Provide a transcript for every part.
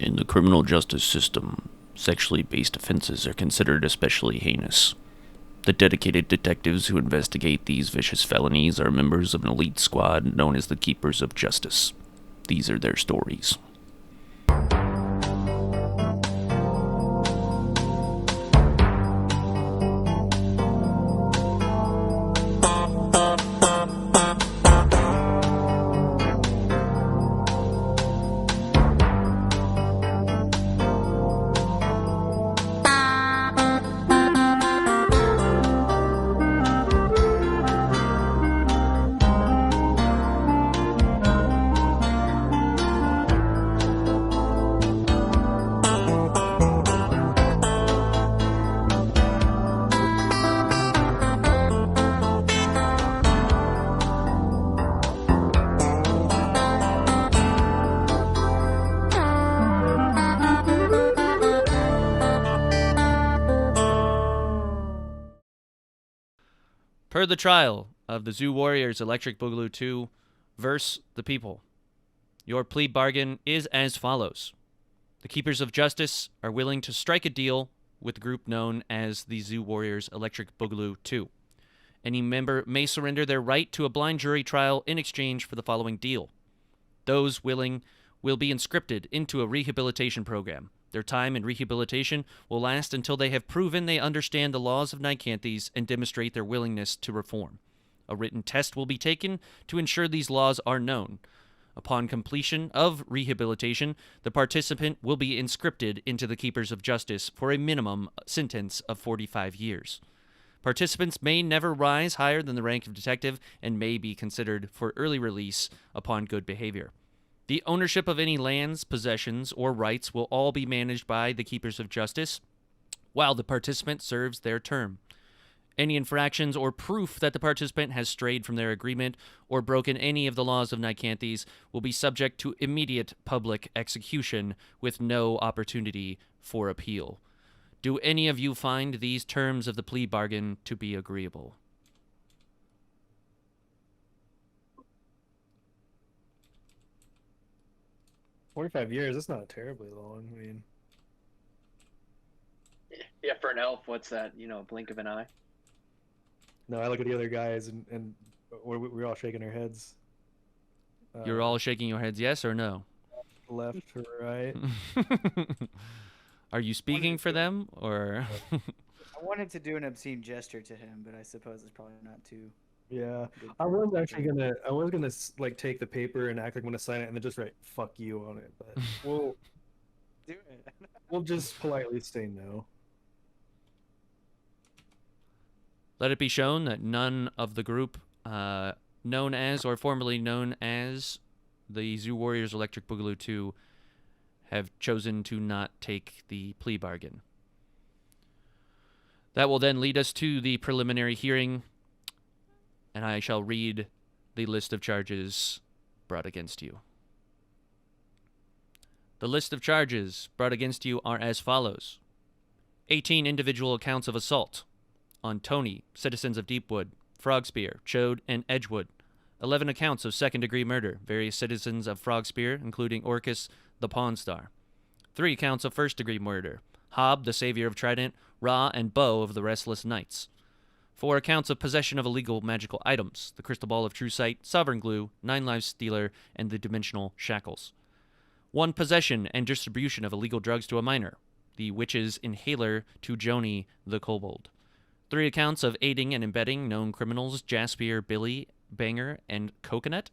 In the criminal justice system, sexually based offenses are considered especially heinous. The dedicated detectives who investigate these vicious felonies are members of an elite squad known as the Keepers of Justice. These are their stories. Per the trial of the Zoo Warriors Electric Boogaloo 2 versus the People, your plea bargain is as follows. The Keepers of Justice are willing to strike a deal with the group known as the Zoo Warriors Electric Boogaloo 2. Any member may surrender their right to a blind jury trial in exchange for the following deal. Those willing will be inscripted into a rehabilitation program. Their time in rehabilitation will last until they have proven they understand the laws of Nicanthes and demonstrate their willingness to reform. A written test will be taken to ensure these laws are known. Upon completion of rehabilitation, the participant will be inscripted into the Keepers of Justice for a minimum sentence of 45 years. Participants may never rise higher than the rank of detective and may be considered for early release upon good behavior. The ownership of any lands, possessions, or rights will all be managed by the Keepers of Justice while the participant serves their term. Any infractions or proof that the participant has strayed from their agreement or broken any of the laws of Nicanthes will be subject to immediate public execution with no opportunity for appeal. Do any of you find these terms of the plea bargain to be agreeable? $45, that's not terribly long. I mean, yeah, for an elf, what's that? You know, a blink of an eye. no, I look at the other guys and we're all shaking our heads. You're all shaking your heads yes or no? Left to right. Are you speaking for them, or? I wanted to do an obscene gesture to him, but I suppose it's probably not too. Yeah, I was actually gonna like take the paper and act like I'm gonna sign it and then just write "fuck you" on it, but we'll do it. we'll just politely say no. Let it be shown that none of the group known as or formerly known as the Zoo Warriors Electric Boogaloo 2 have chosen to not take the plea bargain. That will then lead us to the preliminary hearing, and I shall read the list of charges brought against you. The list of charges brought against you are as follows. 18 individual accounts of assault on Tony, citizens of Deepwood, Frogspear, Chode, and Edgewood. 11 accounts of second-degree murder, various citizens of Frogspear, including Orcus, the Pawn Star. 3 accounts of first-degree murder, Hob, the Savior of Trident, Ra, and Bo of the Restless Knights. 4 accounts of possession of illegal magical items, the Crystal Ball of True Sight, Sovereign Glue, Nine Lives Stealer, and the Dimensional Shackles. 1 possession and distribution of illegal drugs to a minor, the Witch's Inhaler to Joni the Kobold. 3 accounts of aiding and abetting known criminals Jaspier, Billy, Banger, and Coconut.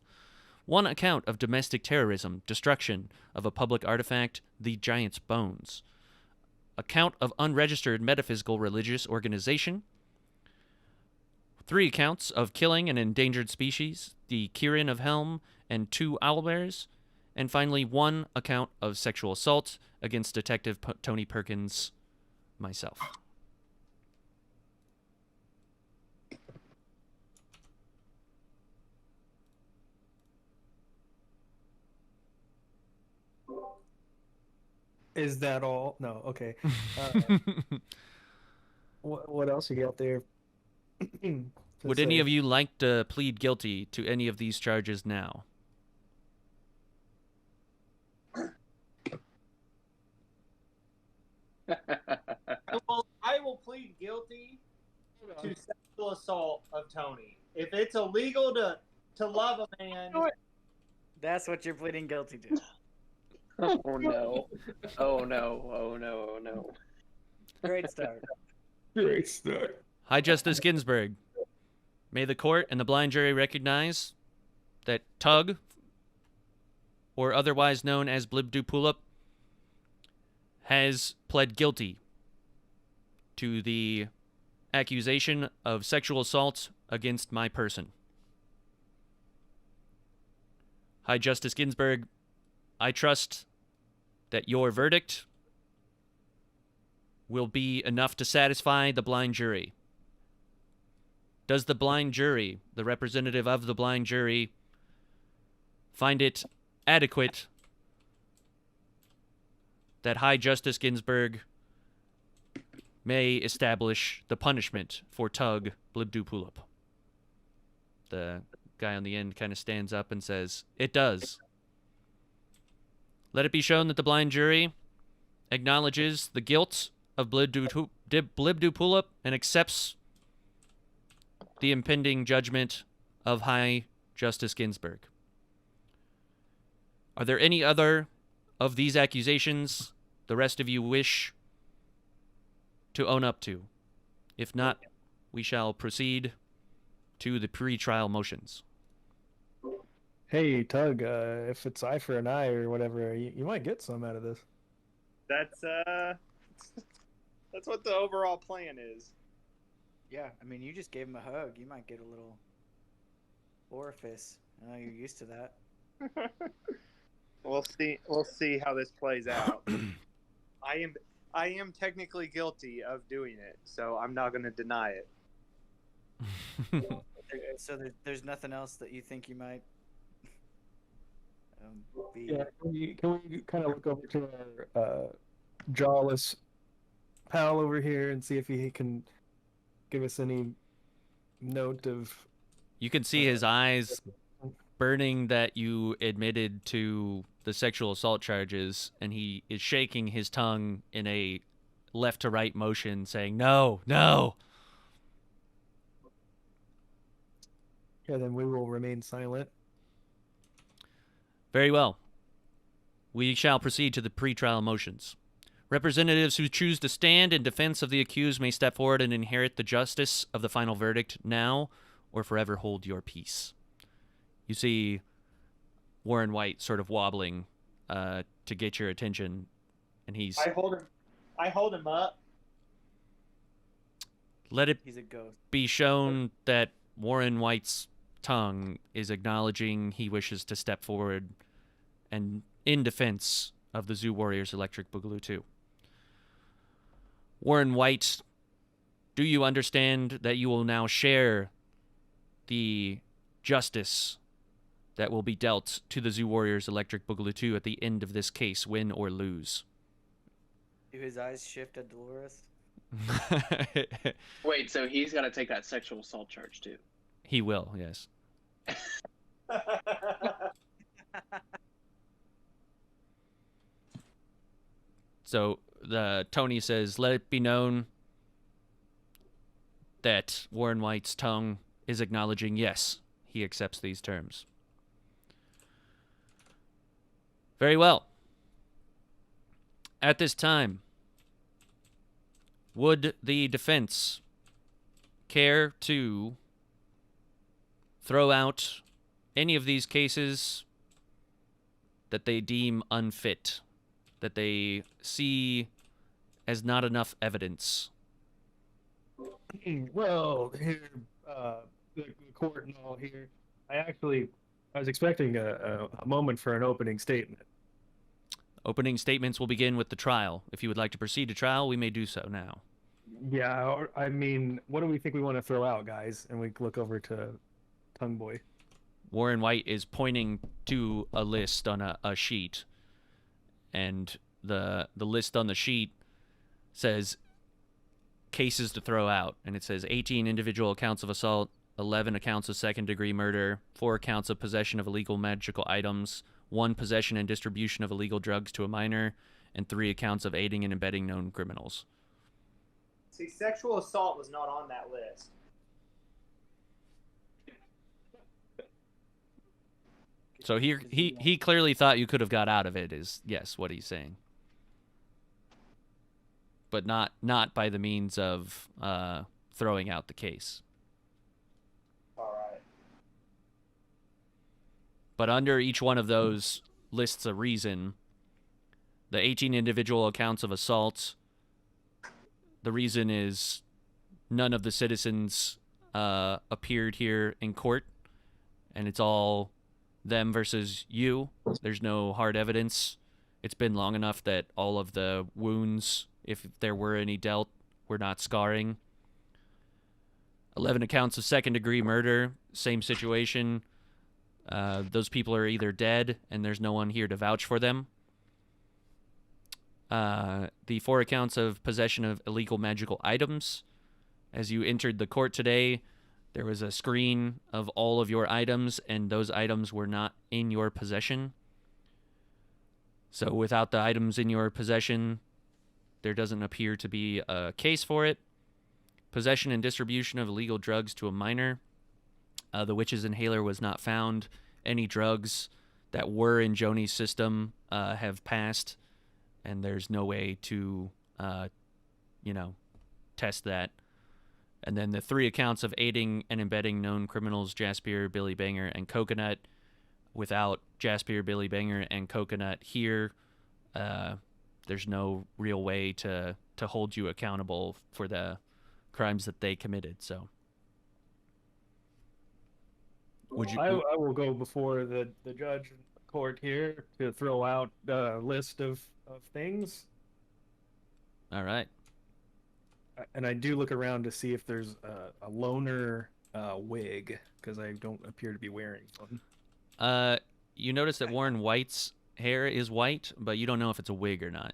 1 account of domestic terrorism, destruction of a public artifact, the Giant's Bones. Account of unregistered metaphysical religious organization. 3 accounts of killing an endangered species, the Kirin of Helm, and 2 owlbears. And finally, 1 account of sexual assault against Detective Tony Perkins, myself. Is that all? No, okay. What else you got there? Would any of you like to plead guilty to any of these charges now? to sexual assault of Tony. If it's illegal to love a man, That's what you're pleading guilty to. Oh no. Oh no. Oh no. Oh no. Great start. Great start. High Justice Ginsburg, may the court and the blind jury recognize that Tug, or otherwise known as Blibdu Pulip, has pled guilty to the accusation of sexual assault against my person. High Justice Ginsburg, I trust that your verdict will be enough to satisfy the blind jury. Does the blind jury, the representative of the blind jury, find it adequate that High Justice Ginsburg may establish the punishment for Tug Blibdu Pulip? The guy on the end kind of stands up and says, "It does." Let it be shown that the blind jury acknowledges the guilt of Blibdu Pulip and accepts the impending judgment of High Justice Ginsburg. Are there any other of these accusations the rest of you wish to own up to? If not, we shall proceed to the pre-trial motions. Hey, Tug, if it's eye for an eye or whatever, you might get some out of this. that's what the overall plan is. Yeah, I mean, you just gave him a hug. You might get a little orifice. I know you're used to that. We'll see how this plays out. I am technically guilty of doing it, so I'm not going to deny it. So there's nothing else that you think you might be. Yeah, can we kind of look over to our jawless pal over here and see if he can give us any note of... You can see his eyes burning that you admitted to the sexual assault charges, and he is shaking his tongue in a left to right motion saying, "No, no." Yeah, then we will remain silent. Very well. We shall proceed to the pretrial motions. Representatives who choose to stand in defense of the accused may step forward and inherit the justice of the final verdict now or forever hold your peace. You see Warren White sort of wobbling to get your attention, and he's... I hold him up. Let it He's a ghost. be shown that Warren White's tongue is acknowledging he wishes to step forward and in defense of the Zoo Warriors Electric Boogaloo 2. Warren White, do you understand that you will now share the justice that will be dealt to the Zoo Warriors Electric Boogaloo 2 at the end of this case, win or lose? Do his eyes shift at Dolores? Wait, so he's got to take that sexual assault charge too? He will, yes. So Tony says, let it be known that Warren White's tongue is acknowledging, yes, he accepts these terms. Very well. At this time, would the defense care to throw out any of these cases that they deem unfit, that they see as not enough evidence? Well, here, the court and all here, I was expecting a moment for an opening statement. Opening statements will begin with the trial. If you would like to proceed to trial, we may do so now. Yeah, I mean, what do we think we want to throw out, guys? And we look over to Tongue Boy. Warren White is pointing to a list on a sheet, and the list on the sheet says cases to throw out, and it says 18 individual accounts of assault, 11 accounts of second-degree murder, 4 accounts of possession of illegal magical items, 1 possession and distribution of illegal drugs to a minor, and 3 accounts of aiding and abetting known criminals. See, sexual assault was not on that list. So he clearly thought you could have got out of it. Is yes, what he's saying, but not by the means of throwing out the case. All right. But under each one of those lists a reason. The 18 individual accounts of assault. The reason is none of the citizens appeared here in court, and it's all them versus you. There's no hard evidence. It's been long enough that all of the wounds, if there were any dealt, were not scarring. 11 accounts of second-degree murder, same situation. Those people are either dead, and there's no one here to vouch for them. The 4 accounts of possession of illegal magical items. As you entered the court today, there was a screen of all of your items, and those items were not in your possession. So without the items in your possession, there doesn't appear to be a case for it. Possession and distribution of illegal drugs to a minor. The witch's inhaler was not found. Any drugs that were in Joni's system have passed, and there's no way to, test that. And then the 3 accounts of aiding and embedding known criminals, Jaspier, Billy Banger, and Coconut. Without Jaspier, Billy Banger, and Coconut here, there's no real way to hold you accountable for the crimes that they committed. So, would you? I will go before the judge in court here to throw out a list of things. All right. And I do look around to see if there's a loner wig, because I don't appear to be wearing one. You notice that Warren White's hair is white, but you don't know if it's a wig or not.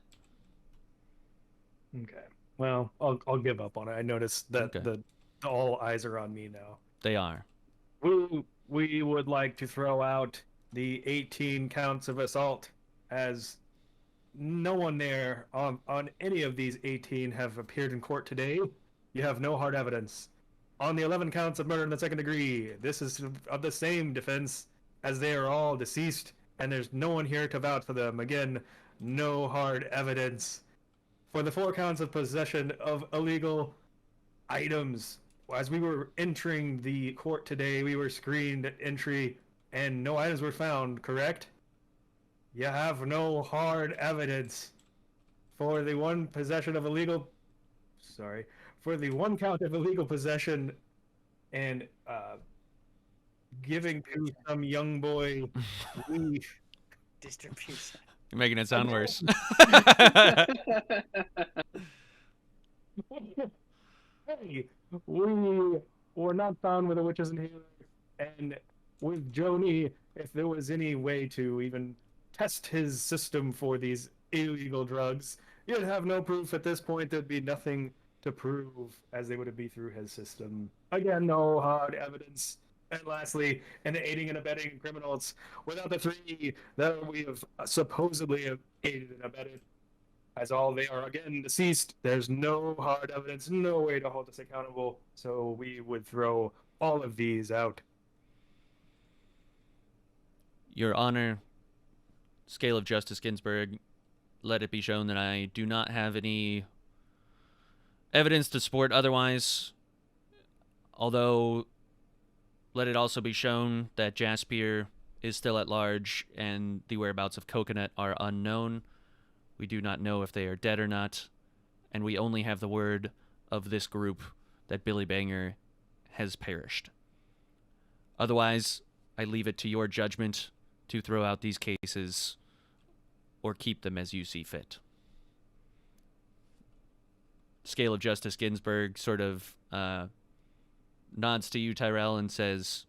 Okay. Well, I'll give up on it. I noticed that Okay. all eyes are on me now. They are. We would like to throw out the 18 counts of assault, as no one there on any of these 18 have appeared in court today. You have no hard evidence. On the 11 counts of murder in the second degree, this is of the same defense, as they are all deceased, and there's no one here to vouch for them. Again, no hard evidence. For the 4 counts of possession of illegal items, as we were entering the court today, we were screened at entry, and no items were found, correct? You have no hard evidence. For the 1 possession of illegal... Sorry. For the 1 count of illegal possession and giving to some young boy weed. Distribution. You're making it sound worse. Hey, we were not found with a witch's inhaler, and with Joni, if there was any way to even test his system for these illegal drugs, you'd have no proof at this point. There'd be nothing to prove, as they would be through his system. Again, no hard evidence. And lastly, in aiding and abetting criminals, without the 3 that we have supposedly aided and abetted, as all they are again deceased, there's no hard evidence, no way to hold us accountable, so we would throw all of these out. Your Honor, scale of Justice Ginsburg, let it be shown that I do not have any evidence to support otherwise, although let it also be shown that Jaspier is still at large and the whereabouts of Coconut are unknown. We do not know if they are dead or not, and we only have the word of this group that Billy Banger has perished. Otherwise, I leave it to your judgment to throw out these cases or keep them as you see fit. Scale of Justice Ginsburg sort of nods to you, Tyrell, and says,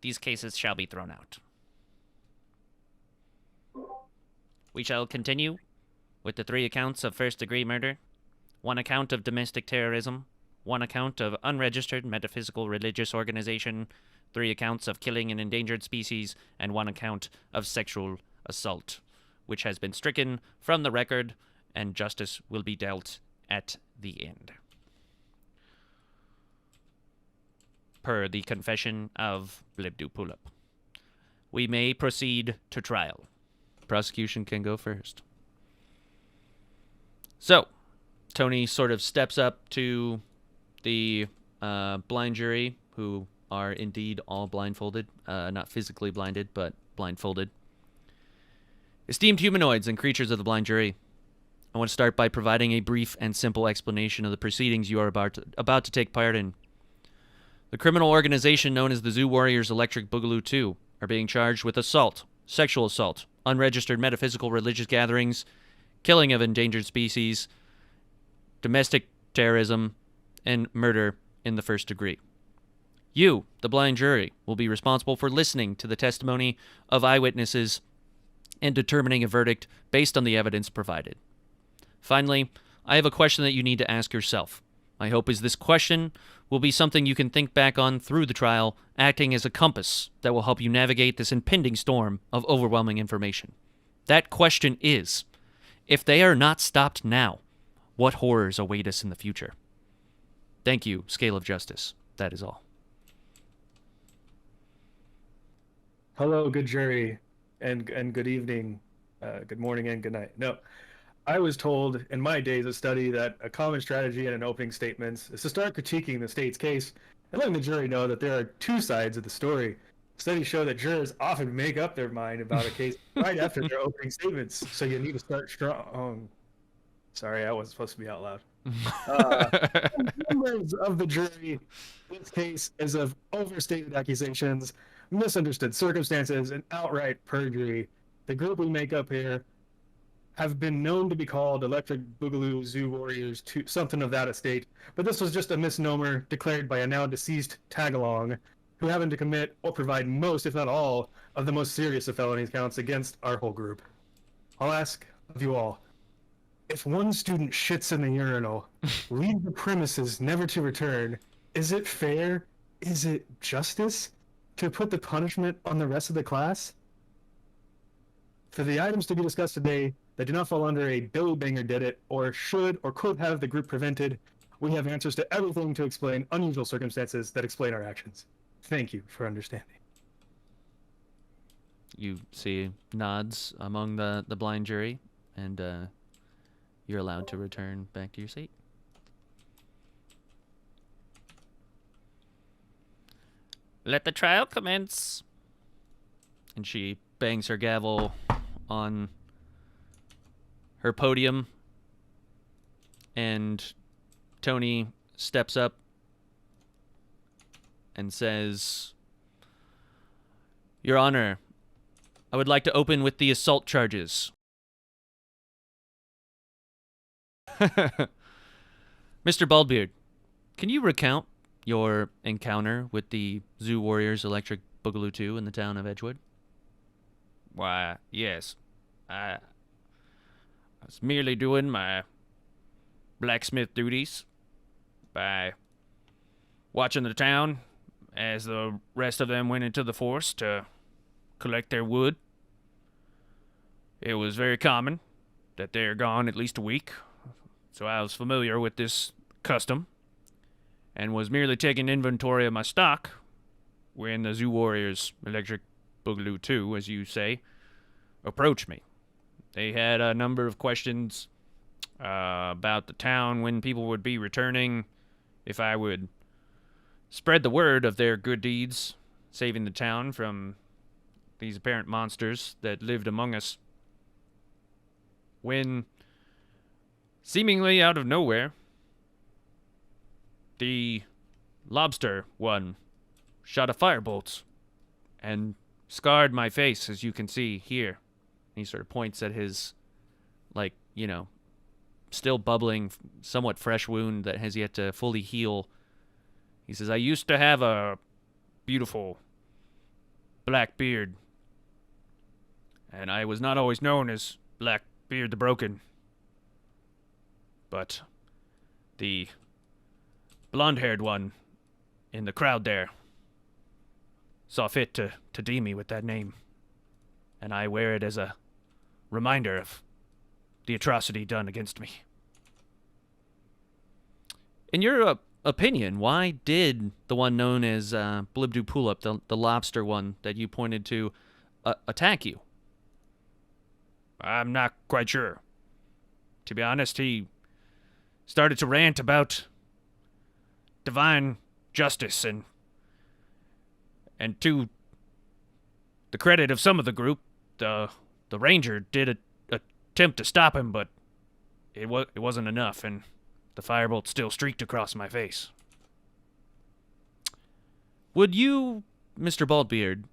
"These cases shall be thrown out." We shall continue with the 3 accounts of first-degree murder, 1 account of domestic terrorism, 1 account of unregistered metaphysical religious organization, 3 accounts of killing an endangered species, and 1 account of sexual assault, which has been stricken from the record, and justice will be dealt at the end. Per the confession of Blibdu Pulip, we may proceed to trial. Prosecution can go first. So, Tony sort of steps up to the blind jury, who are indeed all blindfolded, not physically blinded, but blindfolded. Esteemed humanoids and creatures of the blind jury, I want to start by providing a brief and simple explanation of the proceedings you are about to take part in. The criminal organization known as the Zoo Warriors Electric Boogaloo 2 are being charged with assault, sexual assault, unregistered metaphysical religious gatherings, killing of endangered species, domestic terrorism, and murder in the first degree. You, the blind jury, will be responsible for listening to the testimony of eyewitnesses and determining a verdict based on the evidence provided. Finally, I have a question that you need to ask yourself. My hope is this question will be something you can think back on through the trial, acting as a compass that will help you navigate this impending storm of overwhelming information. That question is, if they are not stopped now, what horrors await us in the future? Thank you, Scale of Justice. That is all. Hello, good jury, and good evening, good morning, and good night. No, I was told in my days of study that a common strategy in an opening statements is to start critiquing the state's case and letting the jury know that there are two sides of the story. Studies show that jurors often make up their mind about a case right after their opening statements, so you need to start strong. Sorry, I wasn't supposed to be out loud. Members of the jury, this case is of overstated accusations, misunderstood circumstances, and outright perjury. The group we make up here have been known to be called Electric Boogaloo Zoo Warriors, to something of that estate, but this was just a misnomer declared by a now deceased tagalong who happened to commit or provide most, if not all, of the most serious of felony counts against our whole group. I'll ask of you all, if one student shits in the urinal, leaves the premises never to return, is it fair, is it justice, to put the punishment on the rest of the class? For the items to be discussed today that do not fall under a Billy Banger did it, or should or could have the group prevented, we have answers to everything to explain unusual circumstances that explain our actions. Thank you for understanding. You see nods among the blind jury, and you're allowed to return back to your seat. Let the trial commence. And she bangs her gavel on her podium, and Tony steps up and says, Your Honor, I would like to open with the assault charges. Mr. Baldbeard, can you recount your encounter with the Zoo Warriors Electric Boogaloo 2 in the town of Edgewood? Why, yes. I was merely doing my blacksmith duties by watching the town as the rest of them went into the forest to collect their wood. It was very common that they're gone at least a week, so I was familiar with this custom and was merely taking inventory of my stock when the Zoo Warriors Electric Boogaloo 2, as you say, approached me. They had a number of questions about the town, when people would be returning, if I would spread the word of their good deeds, saving the town from these apparent monsters that lived among us. When, seemingly out of nowhere, the lobster one shot a firebolt and scarred my face, as you can see here. He sort of points at his, still bubbling, somewhat fresh wound that has yet to fully heal. He says, I used to have a beautiful black beard, and I was not always known as Blackbeard the Broken. But the blonde-haired one in the crowd there saw fit to deem me with that name, and I wear it as a reminder of the atrocity done against me. in your opinion, why did the one known as Blibdoopulip, the lobster one that you pointed to, attack you? I'm not quite sure. To be honest, he started to rant about divine justice, and to the credit of some of the group, the ranger did attempt to stop him, but it wasn't enough, and the firebolt still streaked across my face. Would you, Mr. Baldbeard,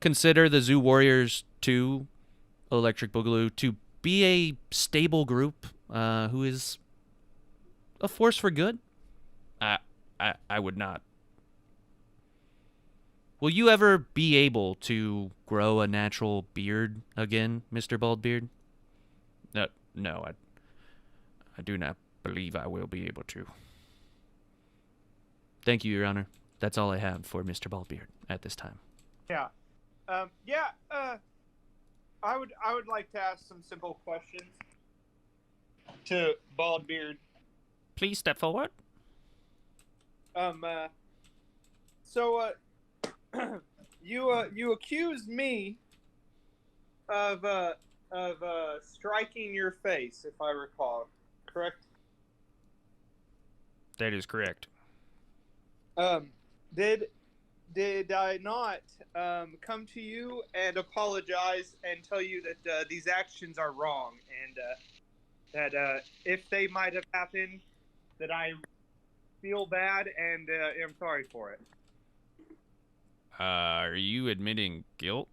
consider the Zoo Warriors 2 Electric Boogaloo to be a stable group who is a force for good? I would not. Will you ever be able to grow a natural beard again, Mr. Baldbeard? No, I do not believe I will be able to. Thank you, Your Honor. That's all I have for Mr. Baldbeard at this time. Yeah. I would like to ask some simple questions to Baldbeard. Please step forward. You accused me of striking your face, if I recall, correct? That is correct. Did I not come to you and apologize and tell you that these actions are wrong, and that if they might have happened, that I feel bad and am sorry for it? Are you admitting guilt?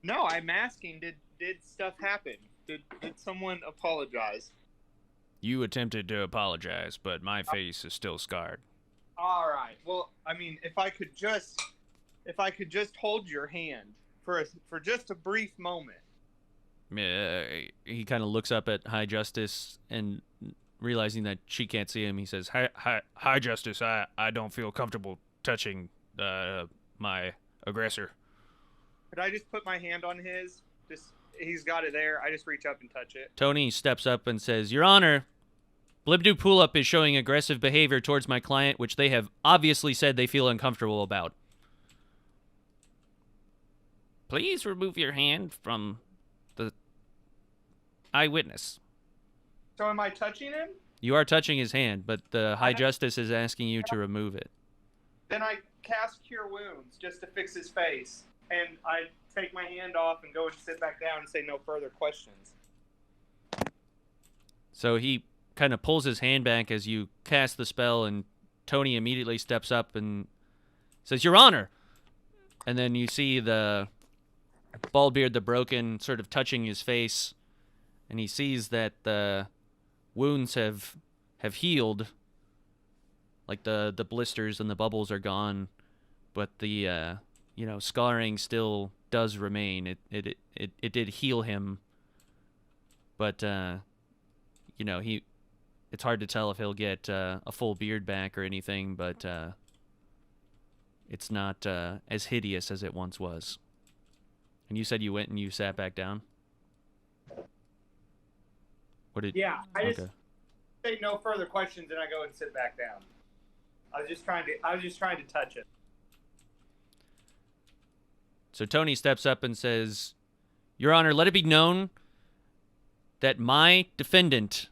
No, I'm asking, did stuff happen? Did someone apologize? You attempted to apologize, but my face is still scarred. All right. Well, I mean, if I could just hold your hand for just a brief moment. He kind of looks up at High Justice, and realizing that she can't see him, he says, High Justice, I don't feel comfortable touching my aggressor. Could I just put my hand on his? He's got it there. I just reach up and touch it. Tony steps up and says, Your Honor, Blibdoopulip is showing aggressive behavior towards my client, which they have obviously said they feel uncomfortable about. Please remove your hand from the eyewitness. So am I touching him? You are touching his hand, but the High Justice is asking you to remove it. Then I cast Cure Wounds just to fix his face. And I take my hand off and go and sit back down and say no further questions. So he kind of pulls his hand back as you cast the spell, and Tony immediately steps up and says, Your Honor! And then you see the Baldbeard the Broken sort of touching his face, and he sees that the wounds have healed. Like the blisters and the bubbles are gone, but the scarring still does remain. It did heal him, but it's hard to tell if he'll get a full beard back or anything, but it's not as hideous as it once was. And you said you went and you sat back down? Yeah, I just say no further questions and I go and sit back down. I was just trying to touch it. So Tony steps up and says, Your Honor, let it be known that my defendant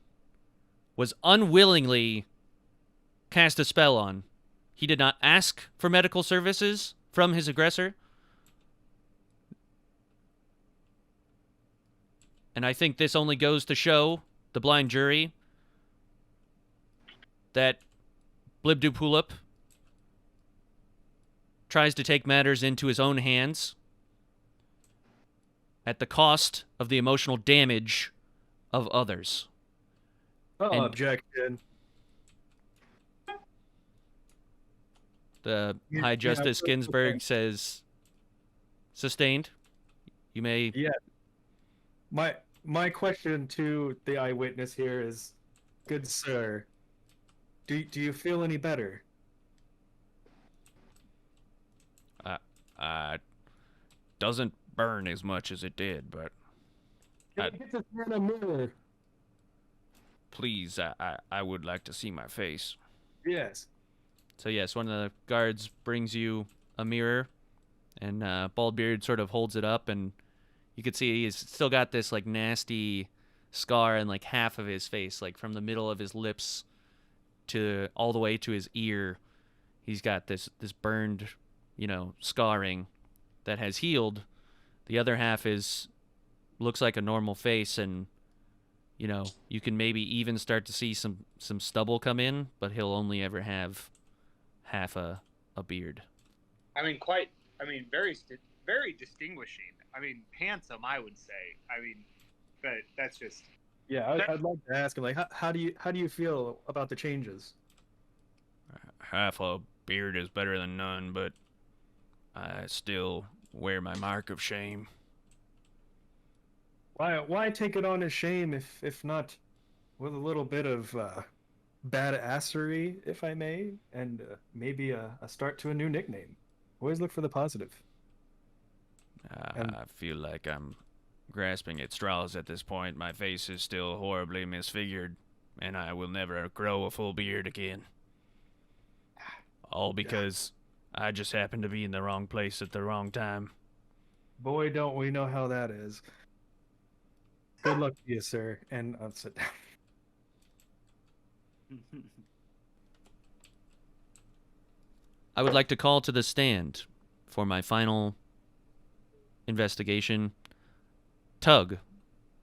was unwillingly cast a spell on. He did not ask for medical services from his aggressor. And I think this only goes to show the blind jury that Blibdoopulip tries to take matters into his own hands at the cost of the emotional damage of others. Objection. The High Justice Ginsburg says, sustained. You may... Yeah. My question to the eyewitness here is, good sir, do you feel any better? Doesn't burn as much as it did, but Get this man a mirror. please, I would like to see my face. Yes. So yes, one of the guards brings you a mirror, and Baldbeard sort of holds it up, and you can see he's still got this like nasty scar in like half of his face, like from the middle of his lips to all the way to his ear. He's got this burned, scarring that has healed. The other half looks like a normal face, and you can maybe even start to see some stubble come in, but he'll only ever have half a beard. Very distinguishing. Handsome, I would say. But that's just. Yeah, I'd like to ask him, like, how do you feel about the changes? Half a beard is better than none, but I still wear my mark of shame. Why take it on as shame if not with a little bit of badassery, if I may, and maybe a start to a new nickname. Always look for the positive. I feel like I'm grasping at straws at this point. My face is still horribly misfigured, and I will never grow a full beard again. All because I just happened to be in the wrong place at the wrong time. Boy, don't we know how that is. Good luck to you, sir, and I'll sit down. I would like to call to the stand for my final investigation, Tug,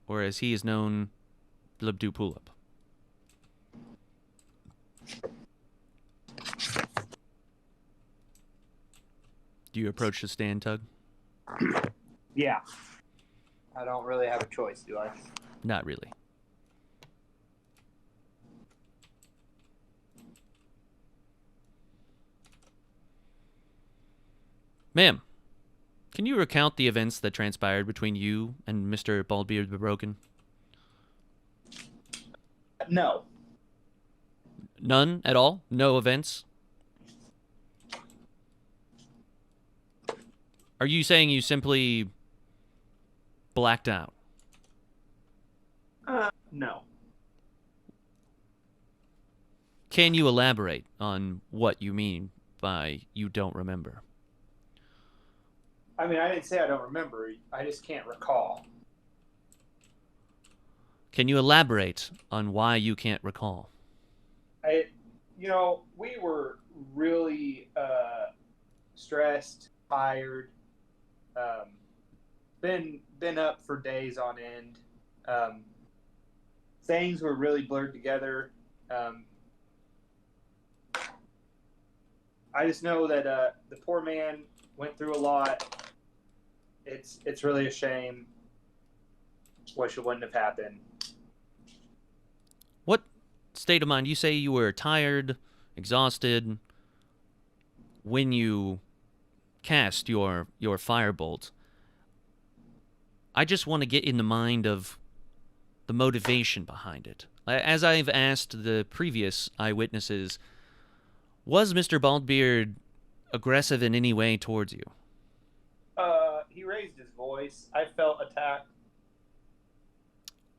or as he is known, Blibdupulip. Do you approach the stand, Tug? Yeah. I don't really have a choice, do I? Not really. Ma'am, can you recount the events that transpired between you and Mr. Baldbeard the Broken? No. None at all? No events? Are you saying you simply blacked out? No. Can you elaborate on what you mean by you don't remember? I didn't say I don't remember. I just can't recall. Can you elaborate on why you can't recall? We were really stressed, tired, been up for days on end. Things were really blurred together. I just know that the poor man went through a lot. It's really a shame. Wish it wouldn't have happened. What state of mind? You say you were tired, exhausted when you cast your firebolt. I just want to get in the mind of the motivation behind it. As I've asked the previous eyewitnesses, was Mr. Baldbeard aggressive in any way towards you? He raised his voice. I felt attacked.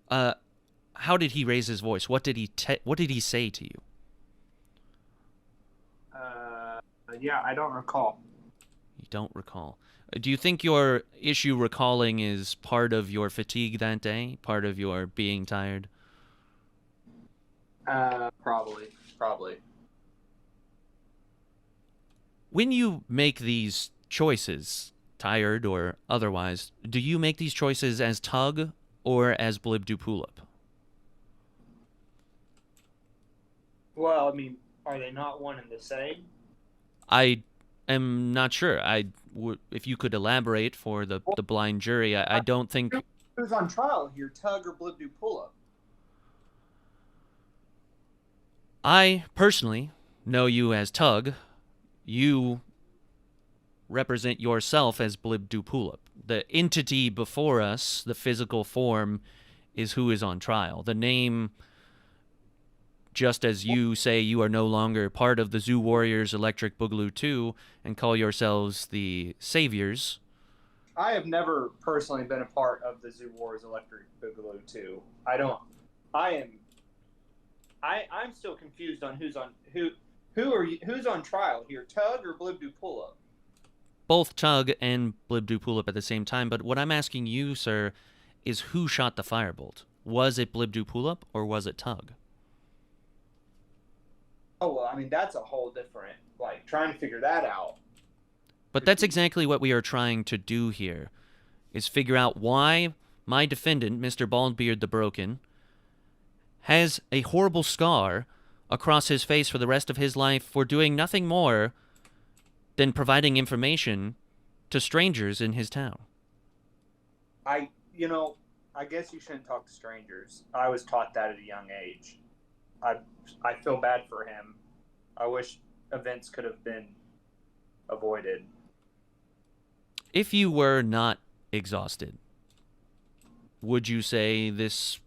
How did he raise his voice? What did he say to you? Yeah, I don't recall. You don't recall. Do you think your issue recalling is part of your fatigue that day? Part of your being tired? Probably. When you make these choices, tired or otherwise, do you make these choices as Tug or as Blibdupulip? Well, are they not one and the same? I am not sure. If you could elaborate for the blind jury, I don't think... Who's on trial here, Tug or Blibdupulip? I personally know you as Tug. You represent yourself as Blibdupulip. The entity before us, the physical form, is who is on trial. The name, just as you say you are no longer part of the Zoo Warriors Electric Boogaloo 2 and call yourselves the Saviors. I have never personally been a part of the Zoo Warriors Electric Boogaloo 2. I'm still confused on who. Who's on trial here, Tug or Blibdu Pull-Up? Both Tug and Blibdu pull up at the same time, but what I'm asking you, sir, is who shot the firebolt? Was it Blibdu pull up or was it Tug? Oh, well, I mean, that's a whole different, like, trying to figure that out. But that's exactly what we are trying to do here, is figure out why my defendant, Mr. Baldbeard the Broken, has a horrible scar across his face for the rest of his life for doing nothing more than providing information to strangers in his town. I guess you shouldn't talk to strangers. I was taught that at a young age. I feel bad for him. I wish events could have been avoided. If you were not exhausted, would you say this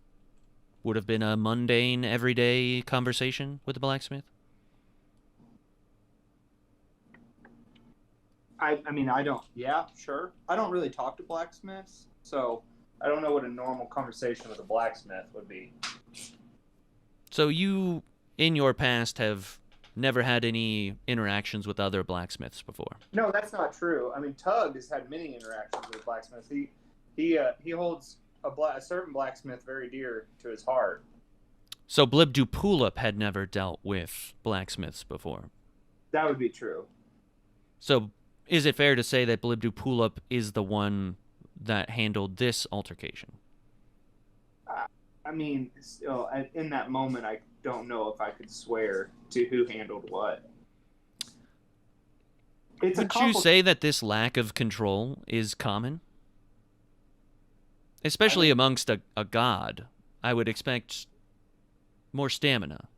would have been a mundane, everyday conversation with the blacksmith? I mean, I don't. Yeah, sure. I don't really talk to blacksmiths, so I don't know what a normal conversation with a blacksmith would be. So you, in your past, have never had any interactions with other blacksmiths before? No, that's not true. I mean, Tug has had many interactions with blacksmiths. He holds a certain blacksmith very dear to his heart. So Blibdu Pulip had never dealt with blacksmiths before? That would be true. So is it fair to say that Blibdu Pulip is the one that handled this altercation? I mean, still, in that moment, I don't know if I could swear to who handled what. Would you say that this lack of control is common? Especially amongst a god. I would expect more stamina.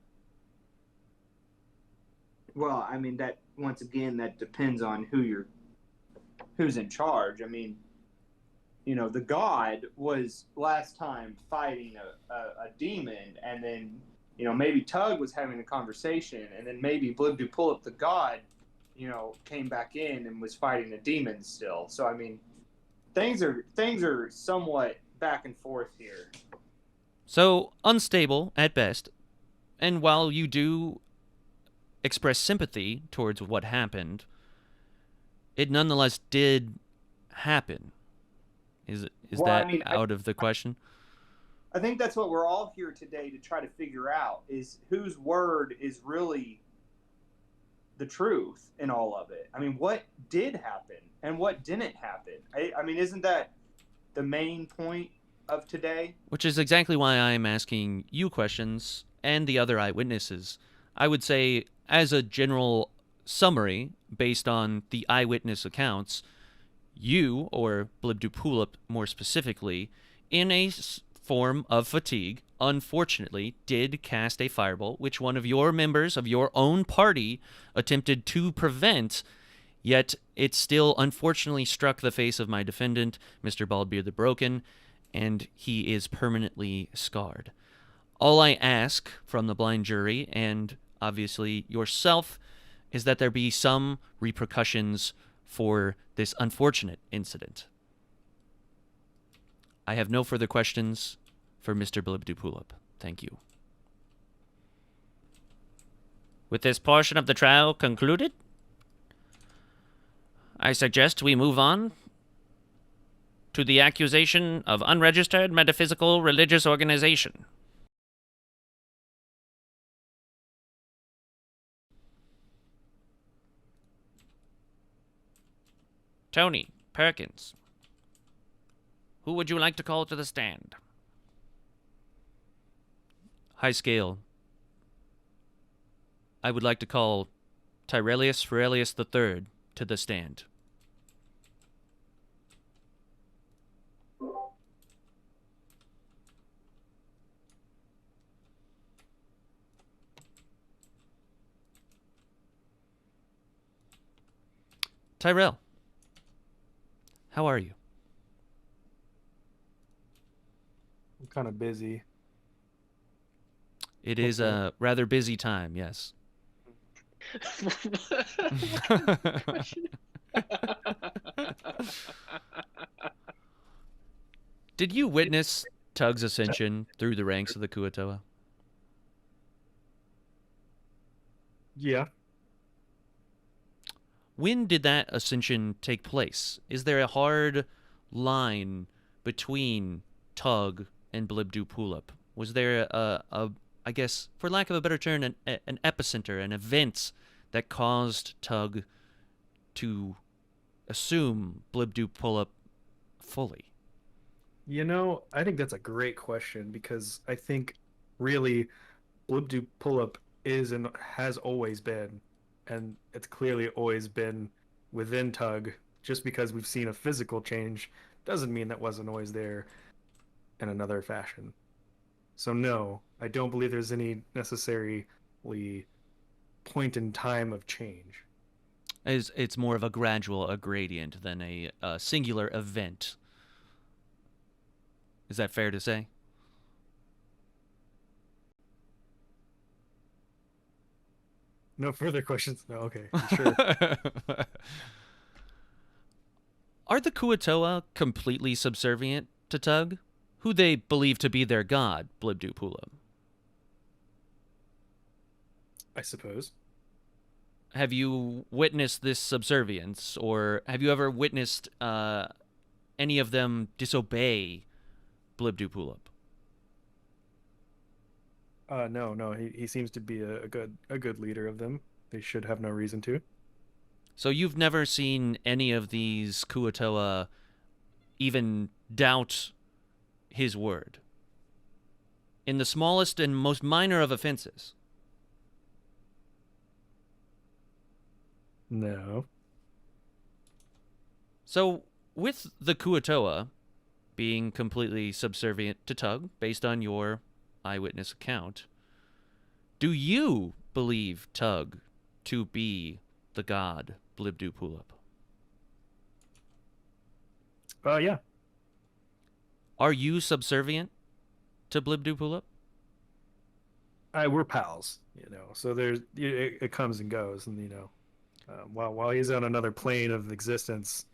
Well, I mean, that once again, that depends on who's in charge. I mean, the god was last time fighting a demon, and then, maybe Tug was having a conversation, and then maybe Blibdu Pulip the god, came back in and was fighting a demon still. So, I mean, things are somewhat back and forth here. So, unstable at best. And while you do express sympathy towards what happened, it nonetheless did happen. Is that out of the question? I think that's what we're all here today to try to figure out, is whose word is really the truth in all of it. I mean, what did happen and what didn't happen? I mean, isn't that the main point of today? Which is exactly why I'm asking you questions and the other eyewitnesses. I would say, as a general summary, based on the eyewitness accounts, you, or Blibdu Pulip more specifically, in a form of fatigue, unfortunately, did cast a firebolt, which one of your members of your own party attempted to prevent, yet it still unfortunately struck the face of my defendant, Mr. Baldbeard the Broken, and he is permanently scarred. All I ask from the blind jury, and obviously yourself, is that there be some repercussions for this unfortunate incident. I have no further questions for Mr. Blibdu Pulip. Thank you. With this portion of the trial concluded, I suggest we move on to the accusation of unregistered metaphysical religious organization. Tony Perkins, who would you like to call to the stand? High scale. I would like to call Tyrelius Ferelius III to the stand. Tyrell, how are you? I'm kind of busy. It is a rather busy time, yes. Did you witness Tug's ascension through the ranks of the Kuatoa? Yeah. When did that ascension take place? Is there a hard line between Tug and Blibdoolip? Was there I guess, for lack of a better term, an epicenter, an event that caused Tug to assume Blibdoolip fully? You know, I think that's a great question because I think really Blibdoolip is and has always been, and it's clearly always been within Tug. Just because we've seen a physical change doesn't mean that wasn't always there in another fashion. So no, I don't believe there's any necessarily point in time of change. It's more of a gradual, a gradient than a singular event. Is that fair to say? No further questions? No, okay, sure. Are the Kuatoa completely subservient to Tug, who they believe to be their god, Blibdoolip? I suppose. Have you witnessed this subservience, or have you ever witnessed any of them disobey Blibdoolip? No. He seems to be a good leader of them. They should have no reason to. So you've never seen any of these Kuatoa even doubt his word? In the smallest and most minor of offenses? No. So, with the Kuatoa being completely subservient to Tug, based on your eyewitness account, do you believe Tug to be the god Blibdoolip? Yeah. Are you subservient to Blibdoolip? We're pals, So it comes and goes, and while he's on another plane of existence,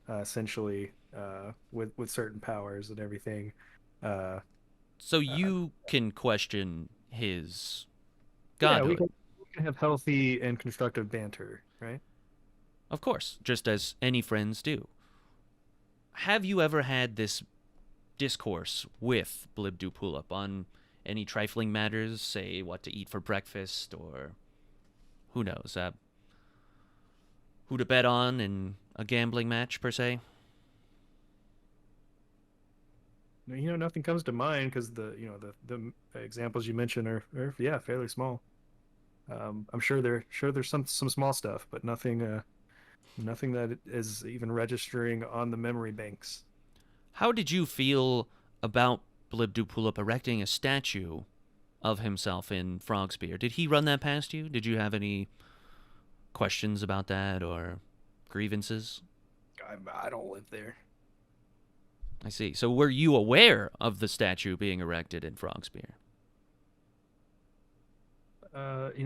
essentially, with certain powers and everything. So you can question his Yeah, godhood. we can have healthy and constructive banter, right? Of course, just as any friends do. Have you ever had this discourse with Blibdoolip on any trifling matters, say what to eat for breakfast, or who knows, who to bet on in a gambling match, per se? Nothing comes to mind because the examples you mentioned are fairly small. I'm sure there's some small stuff, but nothing that is even registering on the memory banks. How did you feel about Blibdoolip erecting a statue of himself in Frogspear? Did he run that past you? Did you have any questions about that or grievances? I don't live there. I see. So were you aware of the statue being erected in Frogspear?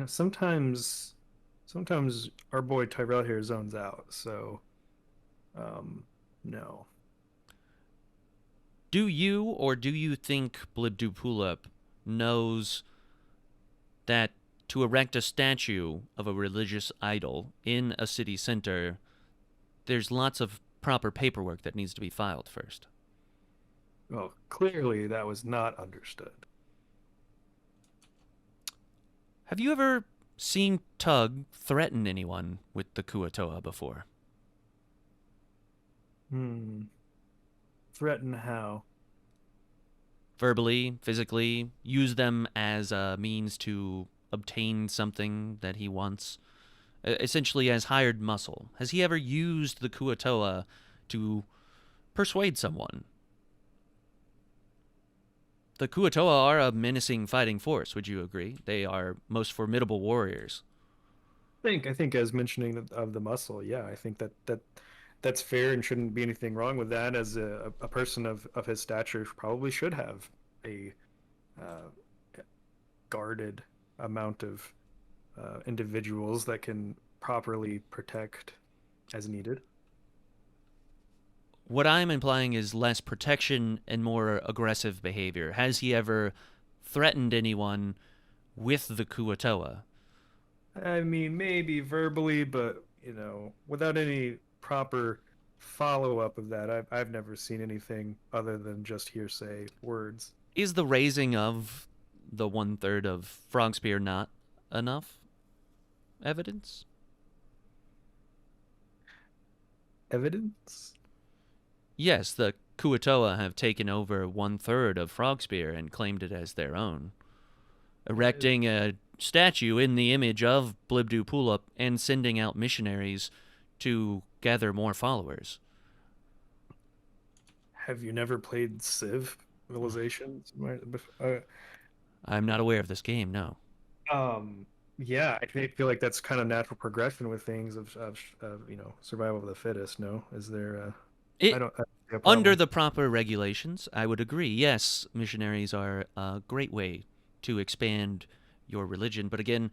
Sometimes our boy Tyrell here zones out, so no. Do you think Blibdoolip knows that to erect a statue of a religious idol in a city center, there's lots of proper paperwork that needs to be filed first? Well, clearly that was not understood. Have you ever seen Tug threaten anyone with the Kuatoa before? Threaten how? Verbally, physically, use them as a means to obtain something that he wants, essentially as hired muscle. Has he ever used the Kuatoa to persuade someone? The Kuatoa are a menacing fighting force, would you agree? They are most formidable warriors. I think as mentioning of the muscle, yeah, I think that's fair and shouldn't be anything wrong with that. As a person of his stature probably should have a guarded amount of individuals that can properly protect as needed. What I'm implying is less protection and more aggressive behavior. Has he ever threatened anyone with the Kuatoa? I mean, maybe verbally, but without any proper follow-up of that, I've never seen anything other than just hearsay words. Is the raising of the 1/3 of Frogspear not enough evidence? Evidence? Yes, the Kuatoa have taken over 1/3 of Frogspear and claimed it as their own, erecting a statue in the image of Blibdu Pulip and sending out missionaries to gather more followers. Have you never played Civilizations? I'm not aware of this game, no. Yeah, I feel like that's kind of natural progression with things of survival of the fittest. No, is there? I don't see a problem. Under the proper regulations, I would agree. Yes, missionaries are a great way to expand your religion. But again,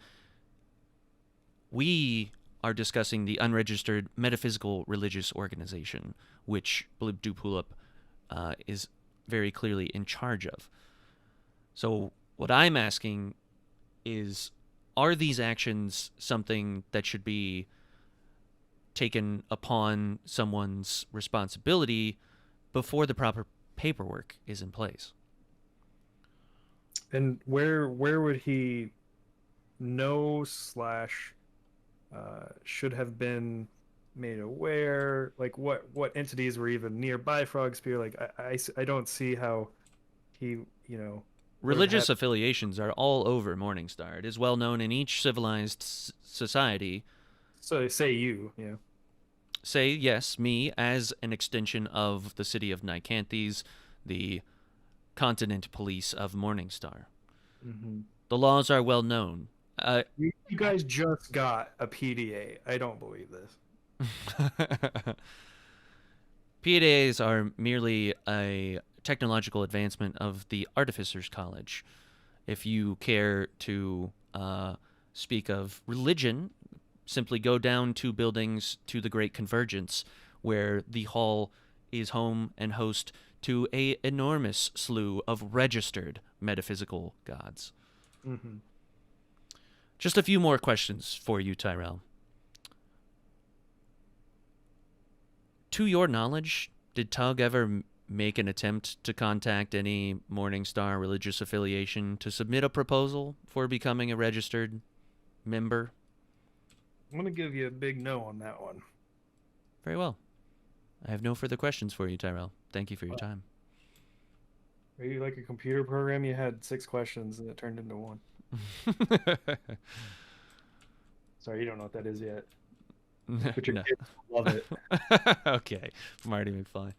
we are discussing the Unregistered Metaphysical Religious Organization, which Blibdu Pulip is very clearly in charge of. So what I'm asking is, are these actions something that should be taken upon someone's responsibility before the proper paperwork is in place? And where would he know / should have been made aware? Like what entities were even nearby Frogspear? Like I don't see how he Religious affiliations are all over Morningstar. It is well known in each civilized society. So say you, yeah. Say, yes, me, as an extension of the city of Nicanthes, the continent police of Morningstar. Mm-hmm. The laws are well known. You guys just got a PDA. I don't believe this. PDAs are merely a technological advancement of the Artificers College. If you care to speak of religion, simply go down 2 buildings to the Great Convergence, where the hall is home and host to an enormous slew of registered metaphysical gods. Mm-hmm. Just a few more questions for you, Tyrell. To your knowledge, did Tug ever make an attempt to contact any Morningstar religious affiliation to submit a proposal for becoming a registered member? I'm going to give you a big no on that one. Very well. I have no further questions for you, Tyrell. Thank you for your time. Are you like a computer program? You had 6 questions and it turned into 1. Sorry, you don't know what that is yet. But your kids love it. Okay, Marty McFly.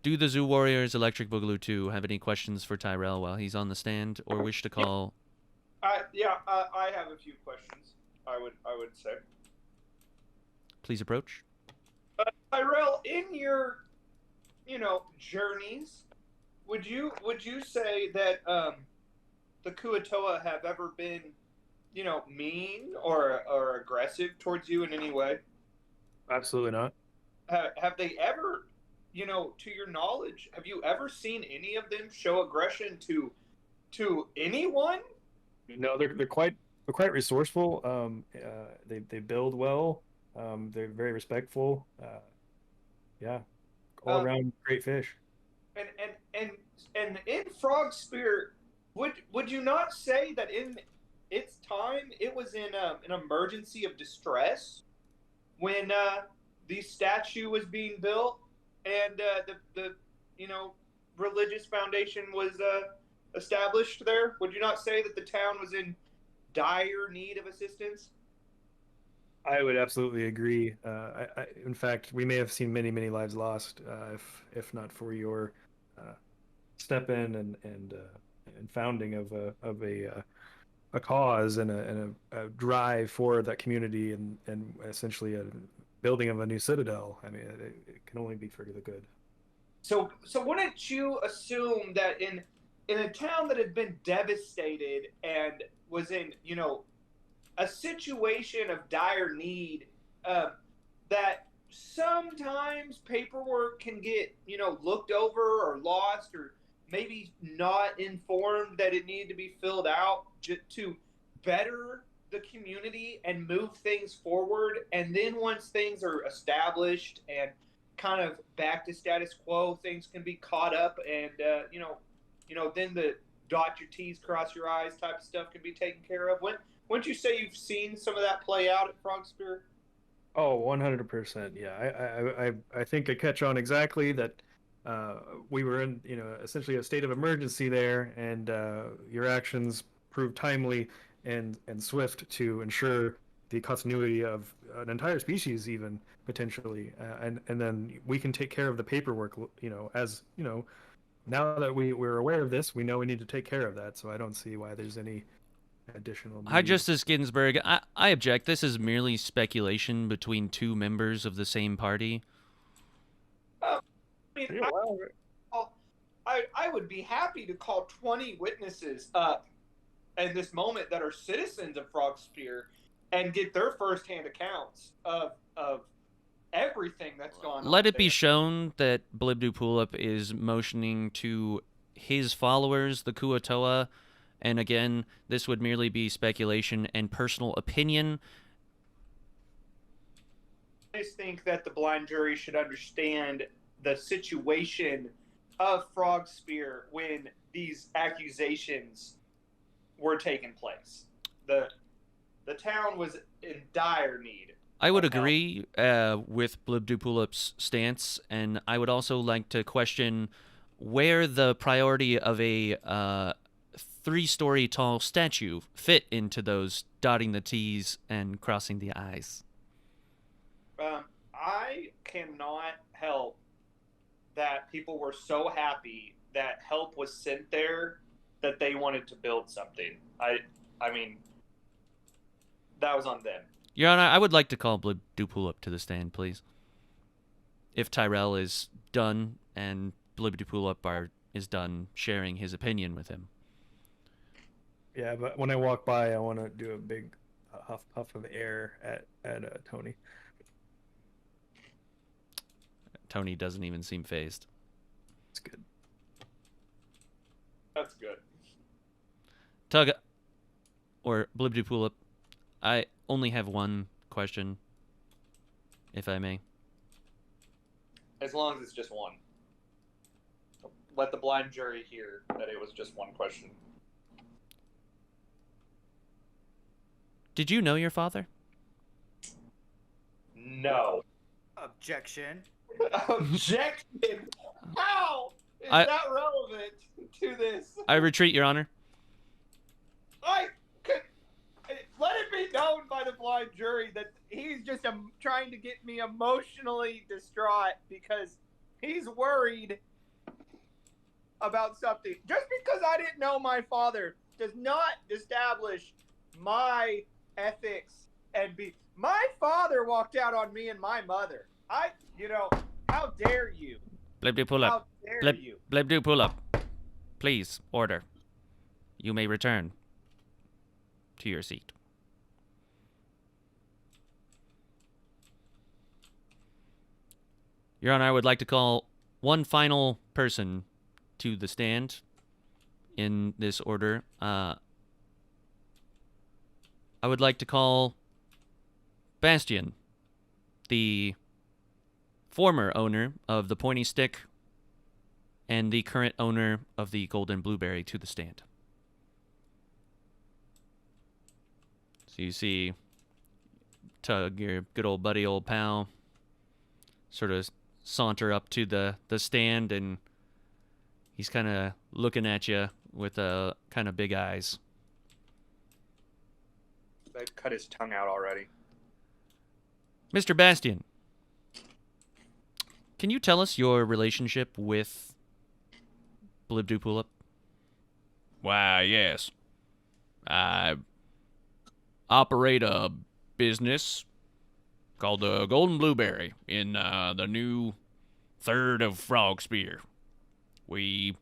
Do the Zoo Warriors Electric Boogaloo 2 have any questions for Tyrell while he's on the stand, or wish to call? I have a few questions. I would say. Please approach. Tyrell, in your journeys, would you say that the Kuatoa have ever been mean or aggressive towards you in any way? Absolutely not. Have they ever, to your knowledge, have you ever seen any of them show aggression to anyone? No, they're quite resourceful. They build well. They're very respectful. Yeah, all around great fish. And in Frogspear, would you not say that in its time it was in an emergency of distress when the statue was being built and the religious foundation was established there? Would you not say that the town was in dire need of assistance? I would absolutely agree. In fact, we may have seen many lives lost if not for your step in and founding of a cause and a drive for that community and essentially a building of a new citadel. I mean, it can only be for the good. So wouldn't you assume that in a town that had been devastated and was in a situation of dire need, that sometimes paperwork can get looked over or lost, or maybe not informed that it needed to be filled out to better the community and move things forward. And then once things are established and kind of back to status quo, things can be caught up, and then the dot your T's, cross your I's type of stuff can be taken care of. Wouldn't you say you've seen some of that play out at Frog Spear? Oh, 100%. Yeah, I think I catch on exactly that. We were in, essentially a state of emergency there, and your actions proved timely and swift to ensure the continuity of an entire species, even potentially, and then we can take care of the paperwork. As now that we're aware of this, we know we need to take care of that. So I don't see why there's any additional Hi, need. Justice Ginsburg. I object. This is merely speculation between two members of the same party. I mean, I would be happy to call 20 witnesses up in this moment that are citizens of Frog Spear and get their firsthand accounts of everything that's gone on. Let it be there. shown that Blibdoopulip is motioning to his followers, the Kuatoa, and again, this would merely be speculation and personal opinion. I just think that the blind jury should understand the situation of Frog Spear when these accusations were taking place. The town was in dire need. I would agree with Blibdoopulip's stance, and I would also like to question where the priority of a 3-story tall statue fit into those dotting the T's and crossing the I's. I cannot help that people were so happy that help was sent there that they wanted to build something. I mean, that was on them. Your Honor, I would like to call Blibdoopulip to the stand, please. If Tyrell is done and Blibdoopulip is done sharing his opinion with him. Yeah, but when I walk by, I want to do a big huff of air at Tony. Tony doesn't even seem fazed. It's good. That's good. Tug, or Blibdoopulip, I only have one question, if I may. As long as it's just one. Let the blind jury hear that it was just one question. Did you know your father? No. Objection. Objection! How is that relevant to this? I retreat, Your Honor. Let it be known by the blind jury that he's just trying to get me emotionally distraught because he's worried about something. Just because I didn't know my father does not establish my ethics and my father walked out on me and my mother. How dare you? Blibdoopulip. How dare you? Blibdoopulip. Please, order. You may return to your seat. Your Honor, I would like to call one final person to the stand in this order. I would like to call Bastian, the former owner of the Pointy Stick and the current owner of the Golden Blueberry, to the stand. So you see Tug, your good old buddy, old pal, sort of saunter up to the stand, and he's kind of looking at you with kind of big eyes. They've cut his tongue out already. Mr. Bastian, can you tell us your relationship with Blibdoopulip? Why, yes. I operate a business called the Golden Blueberry in the new third of Frog Spear. We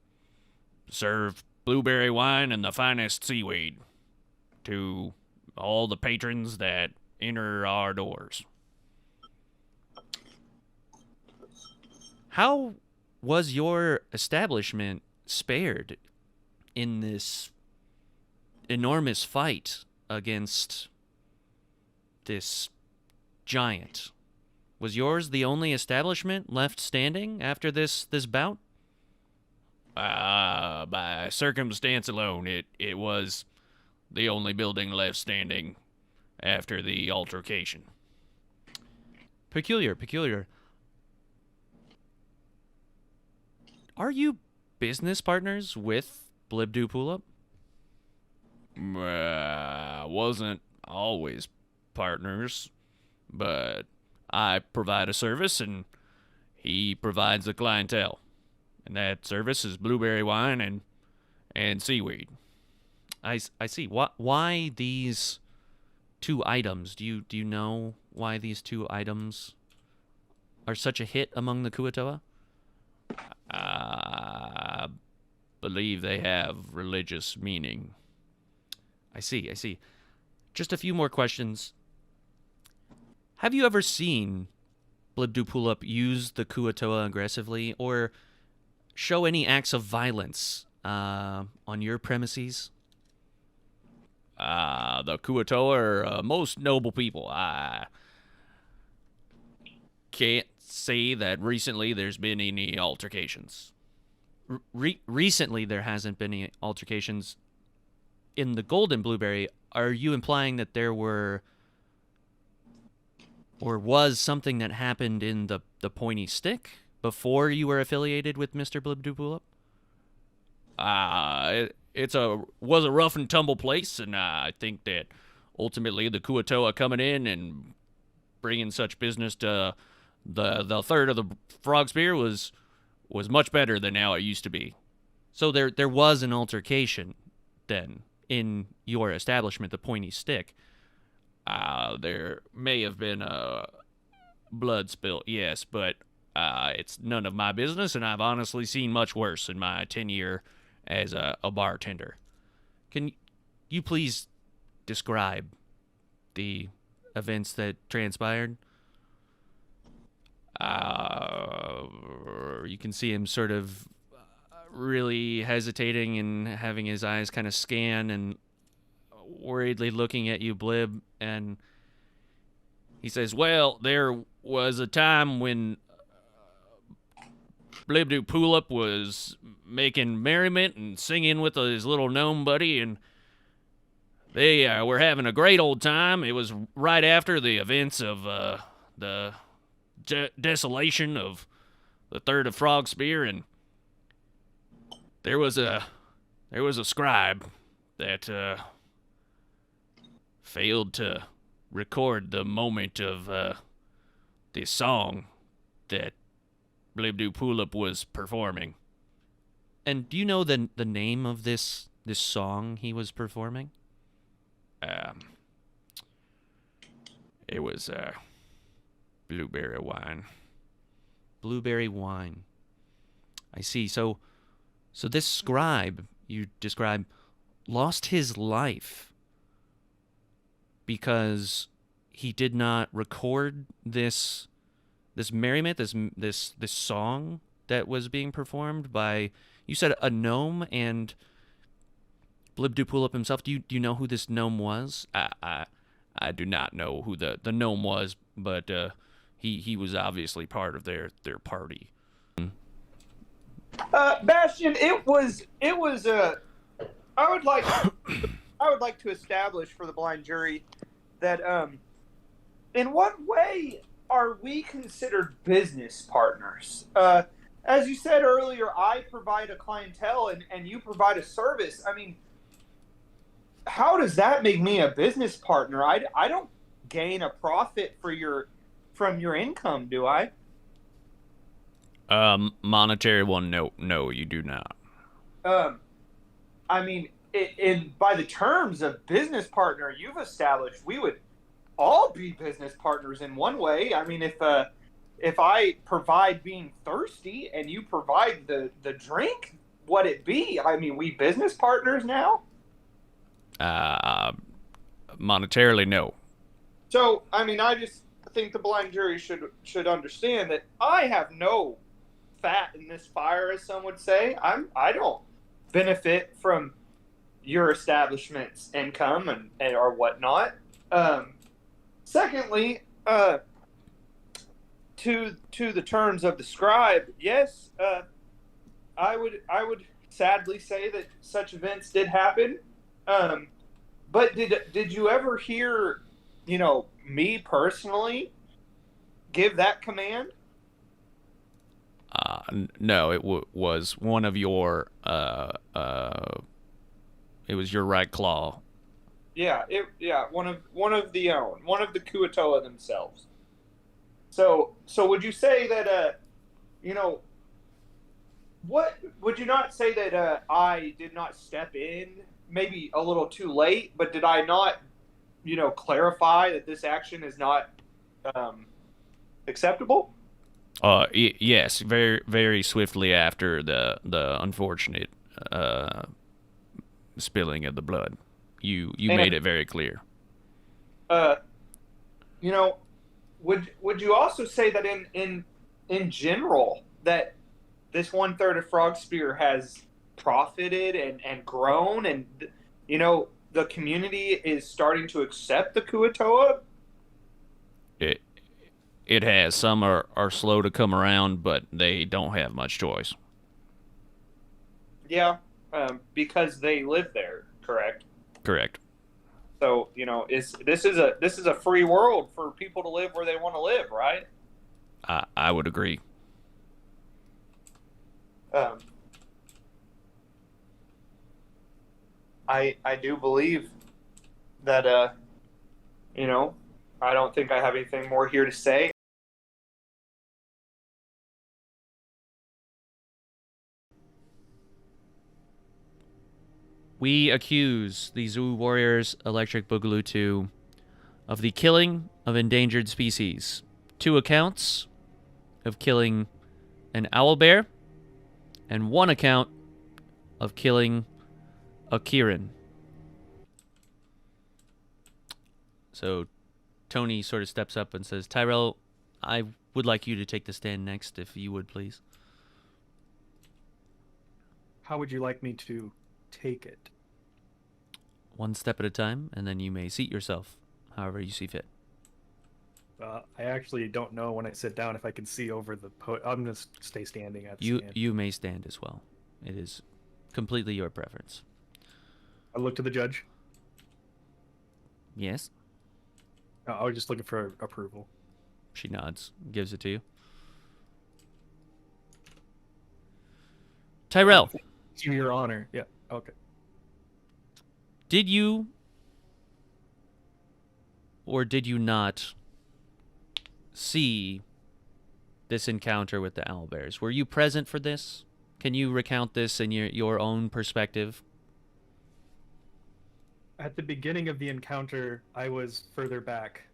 serve blueberry wine and the finest seaweed to all the patrons that enter our doors. How was your establishment spared in this enormous fight against this giant. Was yours the only establishment left standing after this bout? By circumstance alone, it was the only building left standing after the altercation. Peculiar. Are you business partners with Blibdu Pulip? Wasn't always partners, but I provide a service and he provides the clientele. And that service is blueberry wine and seaweed. I see. Why these two items? Do you know why these two items are such a hit among the Kuatoa? I believe they have religious meaning. I see. Just a few more questions. Have you ever seen Blibdu Pulip use the Kuatoa aggressively or show any acts of violence on your premises? The Kuatoa are most noble people. I can't say that recently there's been any altercations. Recently there hasn't been any altercations. In the Golden Blueberry, are you implying that there were or was something that happened in the Pointy Stick before you were affiliated with Mr. Blibdu Pulip? It was a rough and tumble place, and I think that ultimately the Kuatoa coming in and bringing such business to the third of the Frog Spear was much better than how it used to be. So there was an altercation then in your establishment, the Pointy Stick. There may have been a blood spill, yes, but it's none of my business, and I've honestly seen much worse in my tenure as a bartender. Can you please describe the events that transpired? You can see him sort of really hesitating and having his eyes kind of scan and worriedly looking at you, Blib, and he says, well, there was a time when Blibdu Pulip was making merriment and singing with his little gnome buddy, and they were having a great old time. It was right after the events of the desolation of the Third of Frog Spear, and there was a scribe that failed to record the moment of the song that Blibdu Pulip was performing. And do you know the name of this song he was performing? It was blueberry wine. Blueberry wine. I see. So this scribe you describe lost his life because he did not record this merriment, this song that was being performed by, you said, a gnome and Blibdu Pulip himself. Do you know who this gnome was? I do not know who the gnome was, but he was obviously part of their party. Bastion, it was I would like to establish for the blind jury that in what way are we considered business partners? As you said earlier, I provide a clientele and you provide a service. I mean, how does that make me a business partner? I don't gain a profit from your income, do I? Monetary one, no, you do not. I mean, by the terms of business partner you've established, we would all be business partners in one way. I mean, if I provide being thirsty and you provide the drink, what it be? I mean, we business partners now? Monetarily, no. So, I mean, I just think the blind jury should understand that I have no fat in this fire, as some would say. I don't benefit from your establishment's income and or whatnot. Secondly, to the terms of the scribe, yes, I would sadly say that such events did happen. But did you ever hear, me personally give that command? No, it was one of your it was your right claw. Yeah, one of the Kuatoa themselves. So would you say that what would you not say that I did not step in maybe a little too late, but did I not clarify that this action is not acceptable? Yes, very very swiftly after the unfortunate spilling of the blood, you made it very clear. Would you also say that in general that this 1/3 of Frog Spear has profited and grown, and the community is starting to accept the Kuatoa? It has. Some are slow to come around, but they don't have much choice. Yeah, because they live there, correct? Correct. So this is a free world for people to live where they want to live, right? I would agree. I do believe that I don't think I have anything more here to say. We accuse the Zoo Warriors Electric Boogaloo 2 of the killing of endangered species. 2 accounts of killing an owlbear, and 1 account of killing a Kirin. So Tony sort of steps up and says, Tyrell, I would like you to take the stand next, if you would, please. How would you like me to take it? 1 step at a time, and then you may seat yourself however you see fit. I actually don't know when I sit down if I can see over the I'm going to stay standing at the stand. You may stand as well. It is completely your preference. I look to the judge. Yes? I was just looking for approval. She nods, gives it to you. Tyrell. To your honor. Yeah, okay. Did you or did you not see this encounter with the owlbears? Were you present for this? Can you recount this in your own perspective? At the beginning of the encounter, I was further back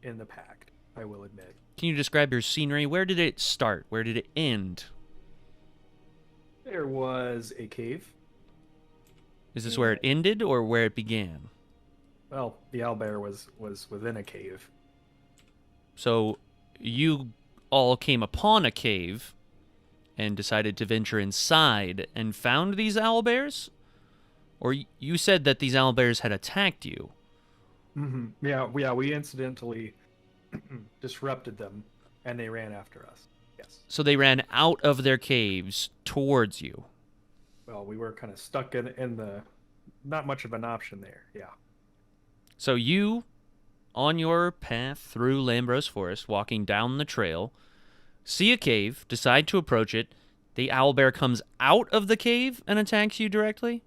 in the pact, I will admit. Can you describe your scenery? Where did it start? Where did it end? There was a cave. Is this where it ended or where it began? Well, the owlbear was within a cave. So you all came upon a cave and decided to venture inside and found these owlbears? Or you said that these owlbears had attacked you. Mm-hmm. Yeah, we incidentally disrupted them, and they ran after us. Yes. So they ran out of their caves towards you. Well, we were kind of stuck in the... Not much of an option there, yeah. So you, on your path through Lambros Forest, walking down the trail, see a cave, decide to approach it. The owlbear comes out of the cave and attacks you directly?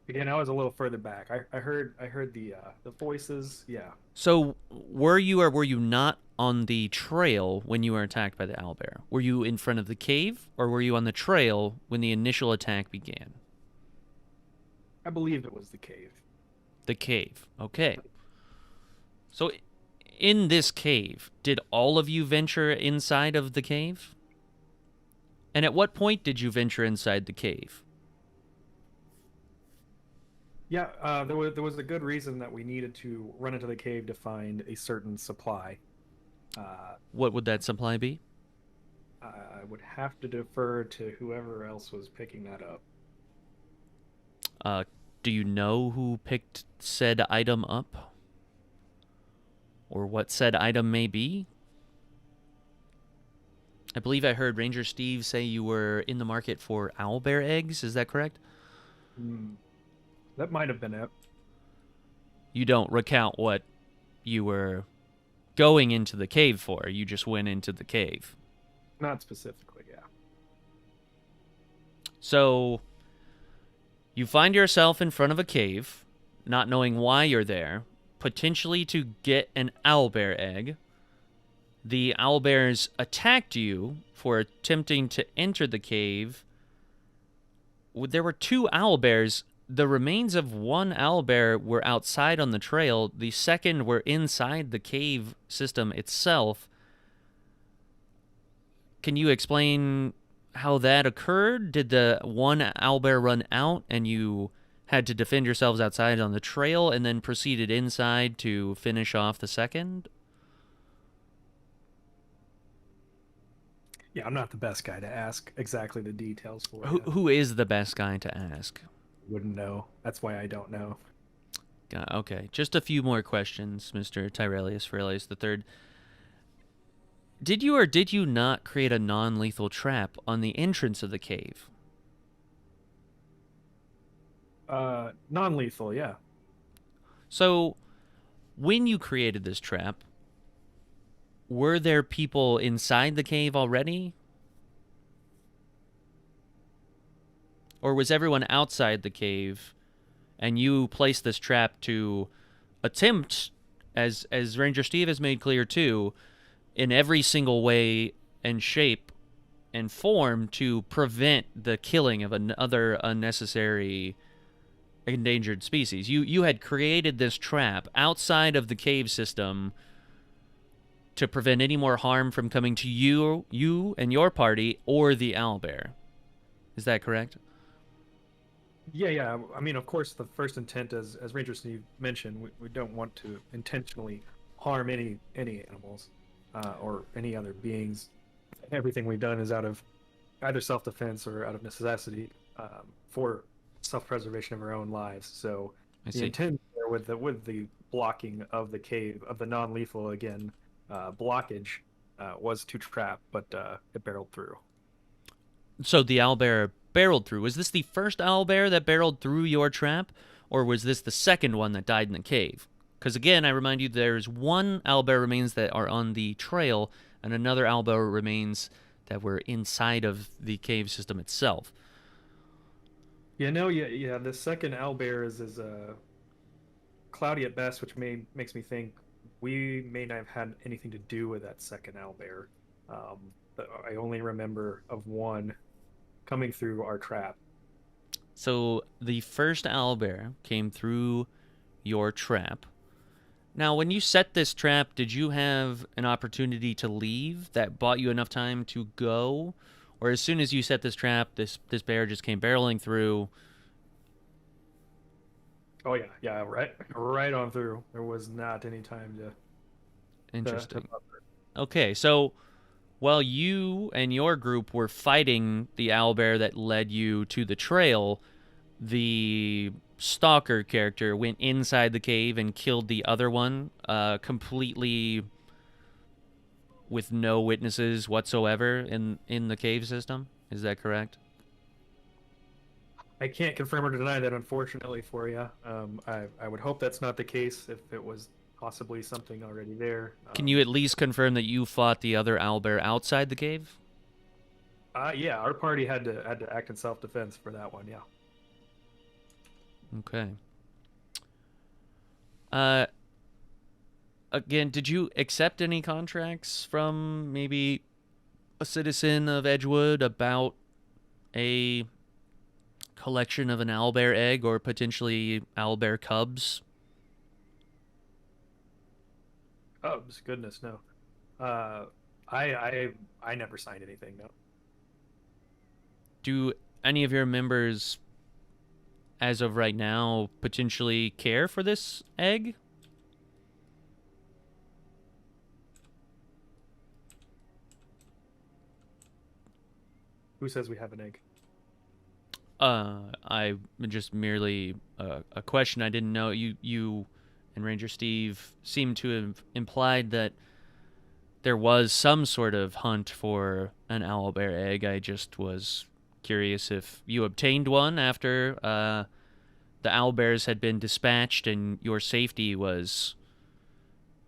Again, I was a little further back. I heard the voices. Yeah. So were you or were you not on the trail when you were attacked by the owlbear? Were you in front of the cave, or were you on the trail when the initial attack began? I believe it was the cave. The cave. Okay. So in this cave, did all of you venture inside of the cave? And at what point did you venture inside the cave? Yeah, there was a good reason that we needed to run into the cave to find a certain supply. What would that supply be? I would have to defer to whoever else was picking that up. Do you know who picked said item up? Or what said item may be? I believe I heard Ranger Steve say you were in the market for owlbear eggs. Is that correct? That might have been it. You don't recount what you were going into the cave for. You just went into the cave. Not specifically, yeah. So you find yourself in front of a cave, not knowing why you're there, potentially to get an owlbear egg. The owlbears attacked you for attempting to enter the cave. There were 2 owlbears. The remains of one owlbear were outside on the trail. The second were inside the cave system itself. Can you explain how that occurred? Did the one owlbear run out and you had to defend yourselves outside on the trail and then proceeded inside to finish off the second? Yeah, I'm not the best guy to ask exactly the details for. Who is the best guy to ask? Wouldn't know. That's why I don't know. Okay, just a few more questions, Mr. Tyrelius Ferelius III. Did you or did you not create a non-lethal trap on the entrance of the cave? Non-lethal, yeah. So, when you created this trap, were there people inside the cave already? Or was everyone outside the cave and you placed this trap to attempt, as Ranger Steve has made clear too, in every single way and shape and form to prevent the killing of another unnecessary endangered species? You had created this trap outside of the cave system to prevent any more harm from coming to you and your party or the owlbear. Is that correct? Yeah. I mean, of course, the first intent, as Ranger Steve mentioned, we don't want to intentionally harm any animals or any other beings. Everything we've done is out of either self-defense or out of necessity for self-preservation of our own lives. So the intent there with the blocking of the cave, of the non-lethal, again, blockage was to trap, but it barreled through. So the owlbear barreled through. Was this the first owlbear that barreled through your trap, or was this the second one that died in the cave? Because again, I remind you, there's one owlbear remains that are on the trail, and another owlbear remains that were inside of the cave system itself. Yeah, the second owlbear is cloudy at best, which makes me think we may not have had anything to do with that second owlbear. But I only remember of one coming through our trap. So the first owlbear came through your trap. Now, when you set this trap, did you have an opportunity to leave that bought you enough time to go? Or as soon as you set this trap, this bear just came barreling through? Oh yeah, right on through. There was not any time to. Interesting. Okay, so while you and your group were fighting the owlbear that led you to the trail, the stalker character went inside the cave and killed the other one, completely with no witnesses whatsoever in the cave system. Is that correct? I can't confirm or deny that, unfortunately, for you. I would hope that's not the case. If it was possibly something already there. Can you at least confirm that you fought the other owlbear outside the cave? Yeah, our party had to act in self-defense for that one. Yeah. Okay. Again, did you accept any contracts from maybe a citizen of Edgewood about a collection of an owlbear egg or potentially owlbear cubs? Cubs? Goodness, no. I never signed anything. No. Do any of your members, as of right now, potentially care for this egg? Who says we have an egg? I just merely a question I didn't know. You and Ranger Steve seemed to have implied that there was some sort of hunt for an owlbear egg. I just was curious if you obtained one after the owlbears had been dispatched and your safety was...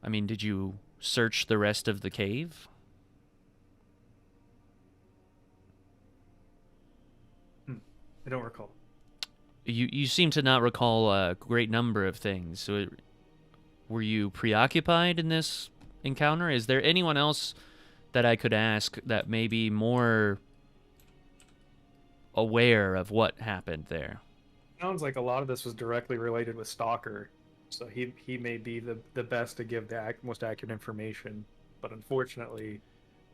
I mean, did you search the rest of the cave? I don't recall. You seem to not recall a great number of things. So were you preoccupied in this encounter? Is there anyone else that I could ask that may be more aware of what happened there? Sounds like a lot of this was directly related with Stalker, so he may be the best to give the most accurate information. But unfortunately,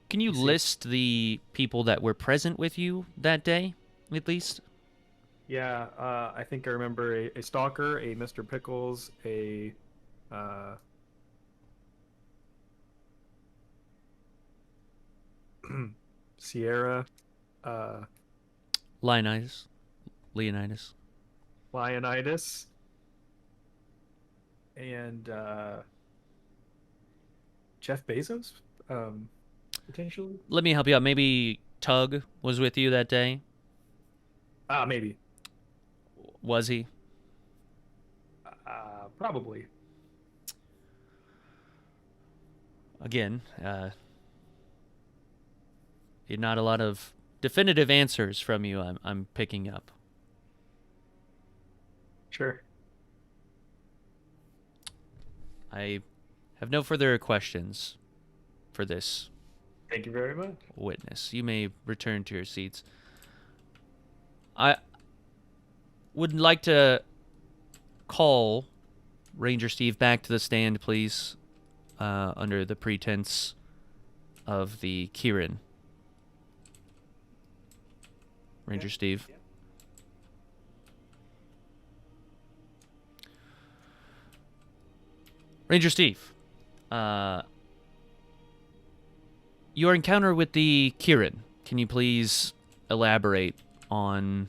Can you You see- list the people that were present with you that day, at least? yeah, I think I remember a Stalker, a Mr. Pickles, a Sierra, Leonidas. Leonidas, and Jeff Bezos, potentially. Let me help you out. Maybe Tug was with you that day? Maybe. Was he? Probably. Again, not a lot of definitive answers from you I'm picking up. Sure. I have no further questions for this Thank you very much. witness. You may return to your seats. I would like to call Ranger Steve back to the stand, please, under the pretense of the Kieran. Ranger Steve. Yeah. Ranger Steve, your encounter with the Kieran, can you please elaborate on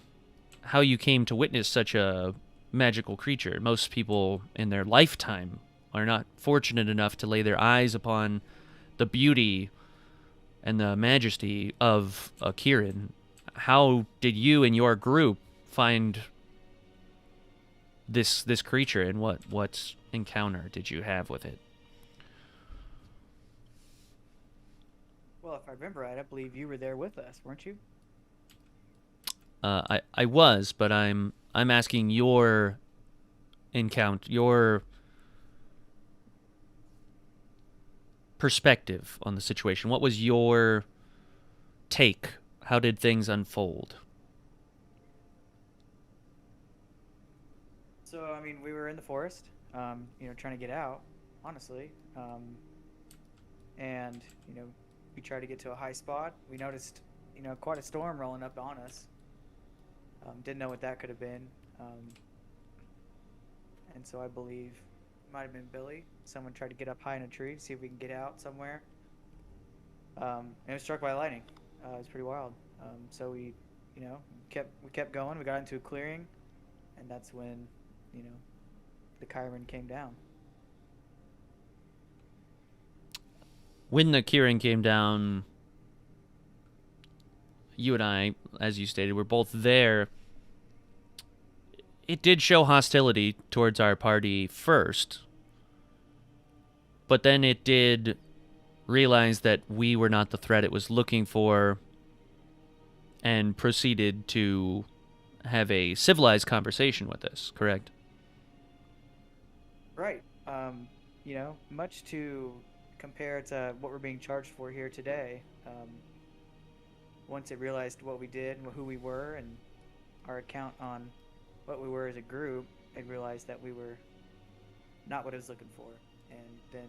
how you came to witness such a magical creature? Most people in their lifetime are not fortunate enough to lay their eyes upon the beauty and the majesty of a Kieran. How did you and your group find this creature, and what encounter did you have with it? Well, if I remember right, I believe you were there with us, weren't you? I was, but I'm asking your encounter, your perspective on the situation. What was your take? How did things unfold? So, I mean, we were in the forest, trying to get out, honestly. And, we tried to get to a high spot. We noticed, quite a storm rolling up on us. Didn't know what that could have been. And so I believe it might have been Billy. Someone tried to get up high in a tree to see if we can get out somewhere. And it was struck by lightning. It was pretty wild. So we kept going. We got into a clearing, and that's when, the Chiron came down. When the Kieran came down, you and I, as you stated, were both there. It did show hostility towards our party first, but then it did realize that we were not the threat it was looking for and proceeded to have a civilized conversation with us, correct? Right. Much to compare to what we're being charged for here today. Once it realized what we did and who we were and our account on what we were as a group, it realized that we were not what it was looking for. And then,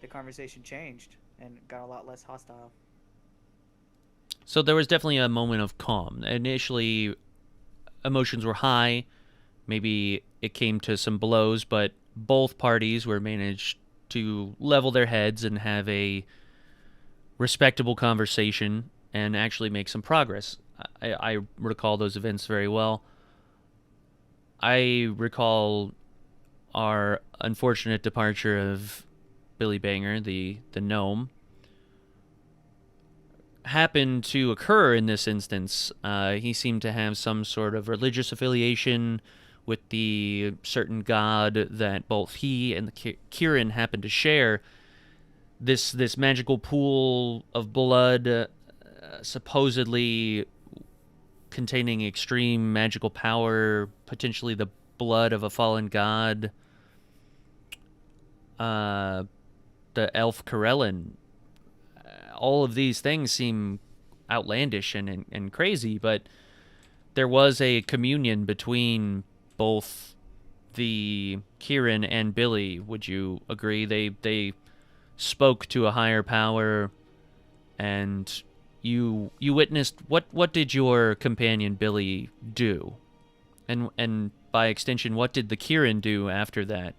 the conversation changed and got a lot less hostile. So there was definitely a moment of calm. Initially, emotions were high. Maybe it came to some blows, but both parties were managed to level their heads and have a respectable conversation and actually make some progress. I recall those events very well. I recall our unfortunate departure of Billy Banger, the gnome. Happened to occur in this instance. He seemed to have some sort of religious affiliation with the certain god that both he and the Kieran happened to share. This magical pool of blood, supposedly containing extreme magical power, potentially the blood of a fallen god. The elf Corellin. All of these things seem outlandish and crazy, but there was a communion between both the Kieran and Billy. Would you agree? They spoke to a higher power, and you witnessed what did your companion Billy do, and by extension, what did the Kieran do after that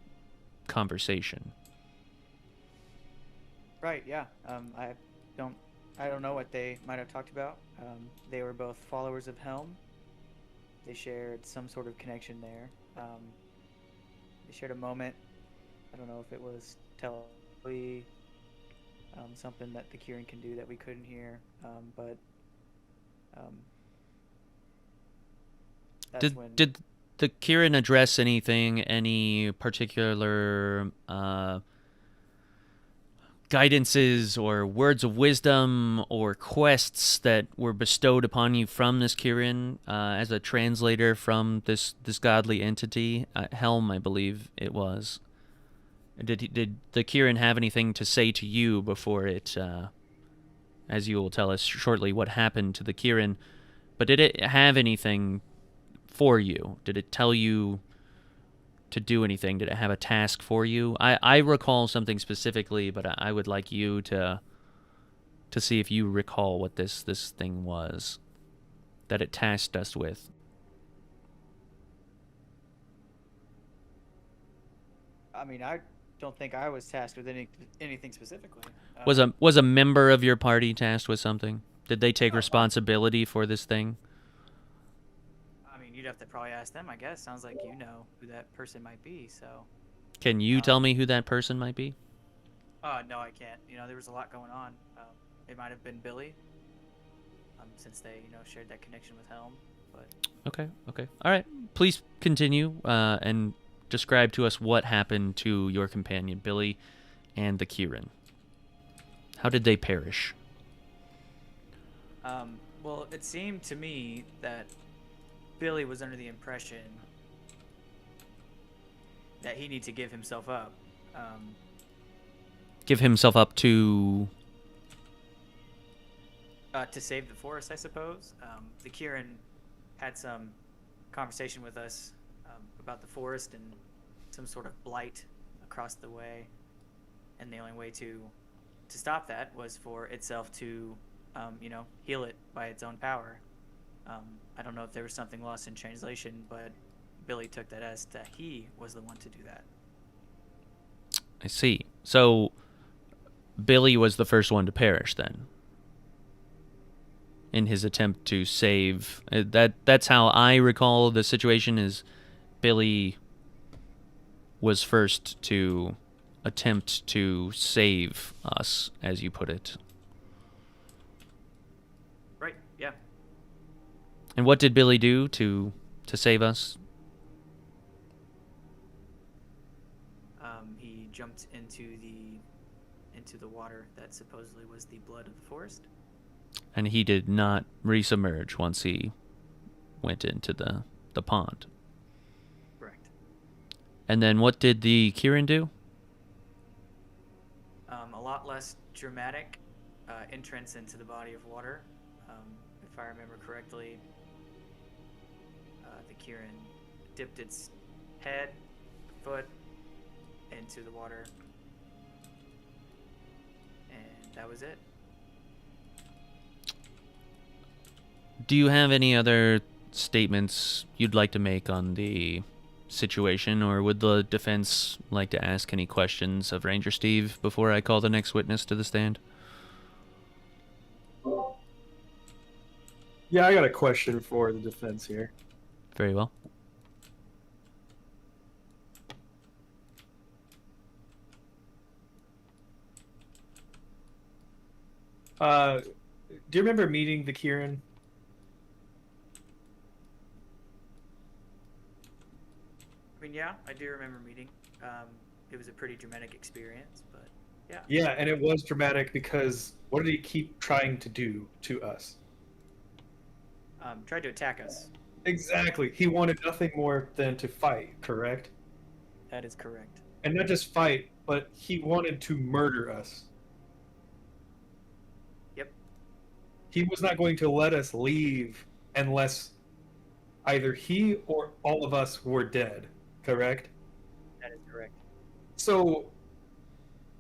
conversation? Right. Yeah. I don't know what they might have talked about. They were both followers of Helm. They shared some sort of connection there. They shared a moment. I don't know if it was telepathy, something that the Kieran can do that we couldn't hear. But that's did the Kieran address anything, any particular guidances or words of wisdom or quests that were bestowed upon you from this Kieran as a translator from this godly entity? Helm, I believe it was. Did the Kieran have anything to say to you before it, as you will tell us shortly what happened to the Kieran, but did it have anything for you? Did it tell you to do anything? Did it have a task for you? I recall something specifically, but I would like you to see if you recall what this thing was that it tasked us with. I mean, I don't think I was tasked with anything specifically. Was a member of your party tasked with something? Did they take responsibility for this thing? I mean, you'd have to probably ask them, I guess. Sounds like you know who that person might be, so... Can you tell me who that person might be? No, I can't. There was a lot going on. It might have been Billy, since they, shared that connection with Helm, but... Okay. All right. Please continue and describe to us what happened to your companion, Billy, and the Kieran. How did they perish? Well, it seemed to me that Billy was under the impression that he needed to give himself up. Give himself up to save the forest, I suppose. The Kieran had some conversation with us about the forest and some sort of blight across the way, and the only way to stop that was for itself to, heal it by its own power. I don't know if there was something lost in translation, but Billy took that as that he was the one to do that. I see. So Billy was the first one to perish then, in his attempt to save. That's how I recall the situation. Is Billy was first to attempt to save us, as you put it. Right. Yeah. And what did Billy do to save us? He jumped into the water that supposedly was the blood of the forest. And he did not resubmerge once he went into the pond. Correct. And then what did the Kieran do? A lot less dramatic entrance into the body of water. If I remember correctly, the Kieran dipped its head, foot into the water, and that was it. Do you have any other statements you'd like to make on the situation, or would the defense like to ask any questions of Ranger Steve before I call the next witness to the stand? Yeah, I got a question for the defense here. Very well. Do you remember meeting the Kieran? I mean, yeah, I do remember meeting. It was a pretty dramatic experience, but yeah. Yeah, and it was dramatic because what did he keep trying to do to us? Tried to attack us. Exactly. He wanted nothing more than to fight, correct? That is correct. And not just fight, but he wanted to murder us. Yep. He was not going to let us leave unless either he or all of us were dead, correct? That is correct. So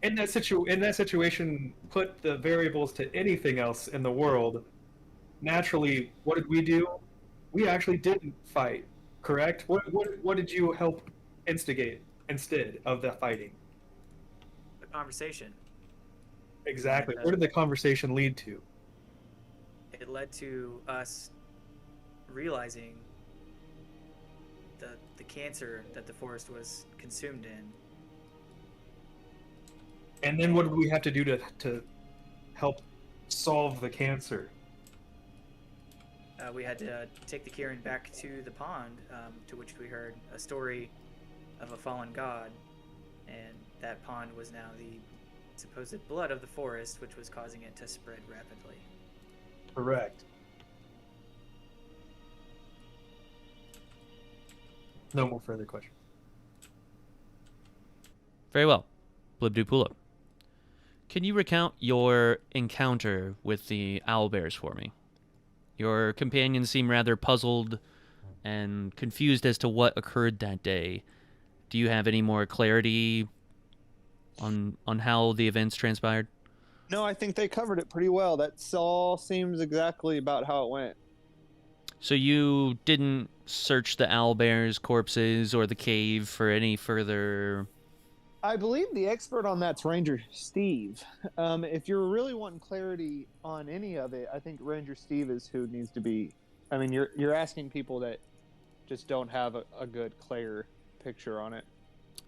in that situation, put the variables to anything else in the world. Naturally, what did we do? We actually didn't fight, correct? What did you help instigate instead of the fighting? The conversation. Exactly. Where did the conversation lead to? It led to us realizing the cancer that the forest was consumed in. And then what did we have to do to help solve the cancer? We had to take the Kieran back to the pond, to which we heard a story of a fallen god, and that pond was now the supposed blood of the forest, which was causing it to spread rapidly. Correct. No more further questions. Very well. Blibdoopula. Can you recount your encounter with the owlbears for me? Your companions seem rather puzzled and confused as to what occurred that day. Do you have any more clarity on how the events transpired? No, I think they covered it pretty well. That all seems exactly about how it went. So you didn't search the owlbears' corpses or the cave for any further... I believe the expert on that's Ranger Steve. If you're really wanting clarity on any of it, I think Ranger Steve is who needs to be. I mean, you're asking people that just don't have a good, clear picture on it.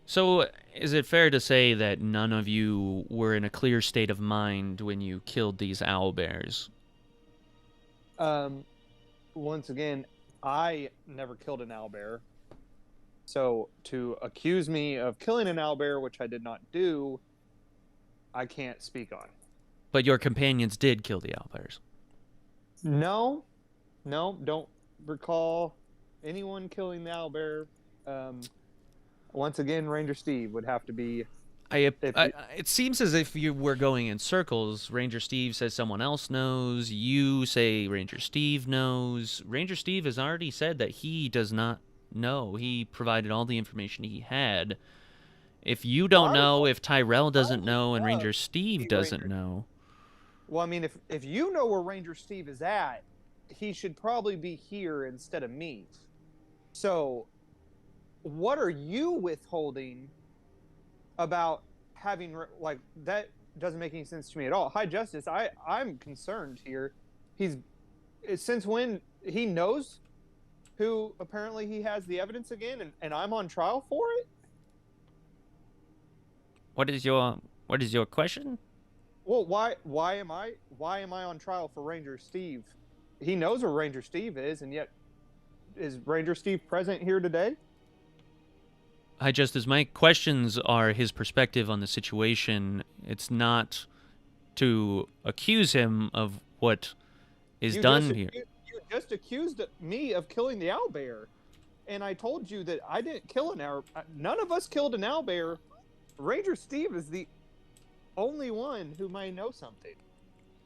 So is it fair to say that none of you were in a clear state of mind when you killed these owlbears? Once again, I never killed an owlbear. So to accuse me of killing an owlbear, which I did not do, I can't speak on. But your companions did kill the owlbears. No, don't recall anyone killing the owlbear. Once again, Ranger Steve would have to be. It seems as if you were going in circles. Ranger Steve says someone else knows. You say Ranger Steve knows. Ranger Steve has already said that he does not know. He provided all the information he had. If you don't know, if Tyrell doesn't know, and Ranger Steve doesn't know... Well, I mean, if you know where Ranger Steve is at, he should probably be here instead of me. So, what are you withholding about having, like, that doesn't make any sense to me at all. Hi, Justice, I'm concerned here. Since when he knows who apparently he has the evidence again, and I'm on trial for it? What is your question? Well, why am I on trial for Ranger Steve? He knows where Ranger Steve is, and yet is Ranger Steve present here today? Hi, Justice. My questions are his perspective on the situation. It's not to accuse him of what is done here. You just accused me of killing the owlbear, and I told you that I didn't kill an owl. None of us killed an owlbear. Ranger Steve is the only one who may know something.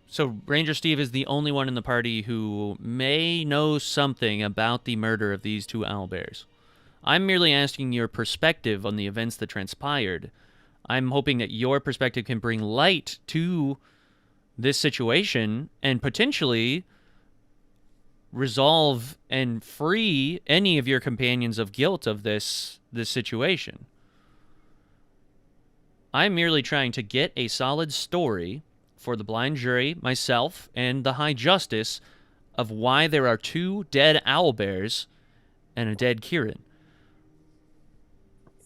So Ranger Steve is the only one in the party who may know something about the murder of these two owlbears. I'm merely asking your perspective on the events that transpired. I'm hoping that your perspective can bring light to this situation and potentially resolve and free any of your companions of guilt of this situation. I'm merely trying to get a solid story for the blind jury, myself, and the High Justice of why there are 2 dead owlbears and a dead Kieran.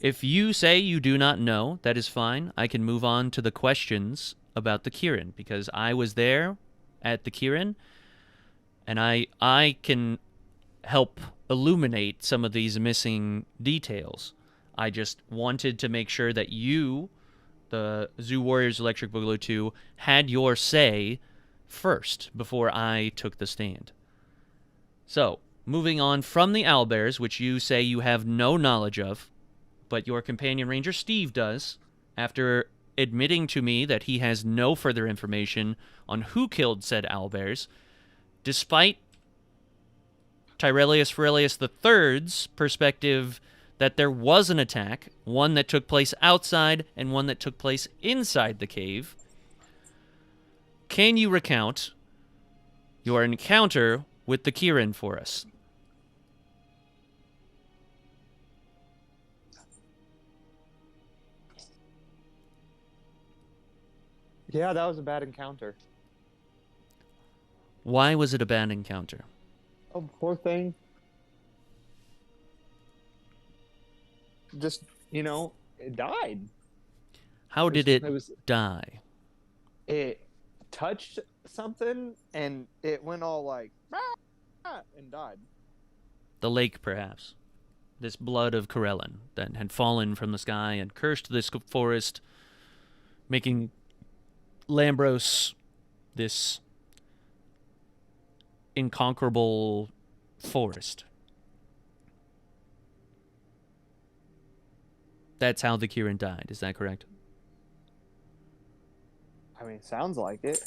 If you say you do not know, that is fine. I can move on to the questions about the Kieran, because I was there at the Kieran, and I can help illuminate some of these missing details. I just wanted to make sure that you, the Zoo Warriors Electric Boogaloo 2, had your say first before I took the stand. So, moving on from the owlbears, which you say you have no knowledge of, but your companion ranger Steve does, after admitting to me that he has no further information on who killed said owlbears, despite Tyrellius Ferelius III's perspective that there was an attack, one that took place outside and one that took place inside the cave. Can you recount your encounter with the Kieran for us? Yeah, that was a bad encounter. Why was it a bad encounter? Oh, poor thing. Just, it died. How did it was die? It touched something and it went all like and died. The lake, perhaps. This blood of Corellin that had fallen from the sky and cursed this forest, making Lambros this inconquerable forest. That's how the Kieran died, is that correct? I mean, sounds like it.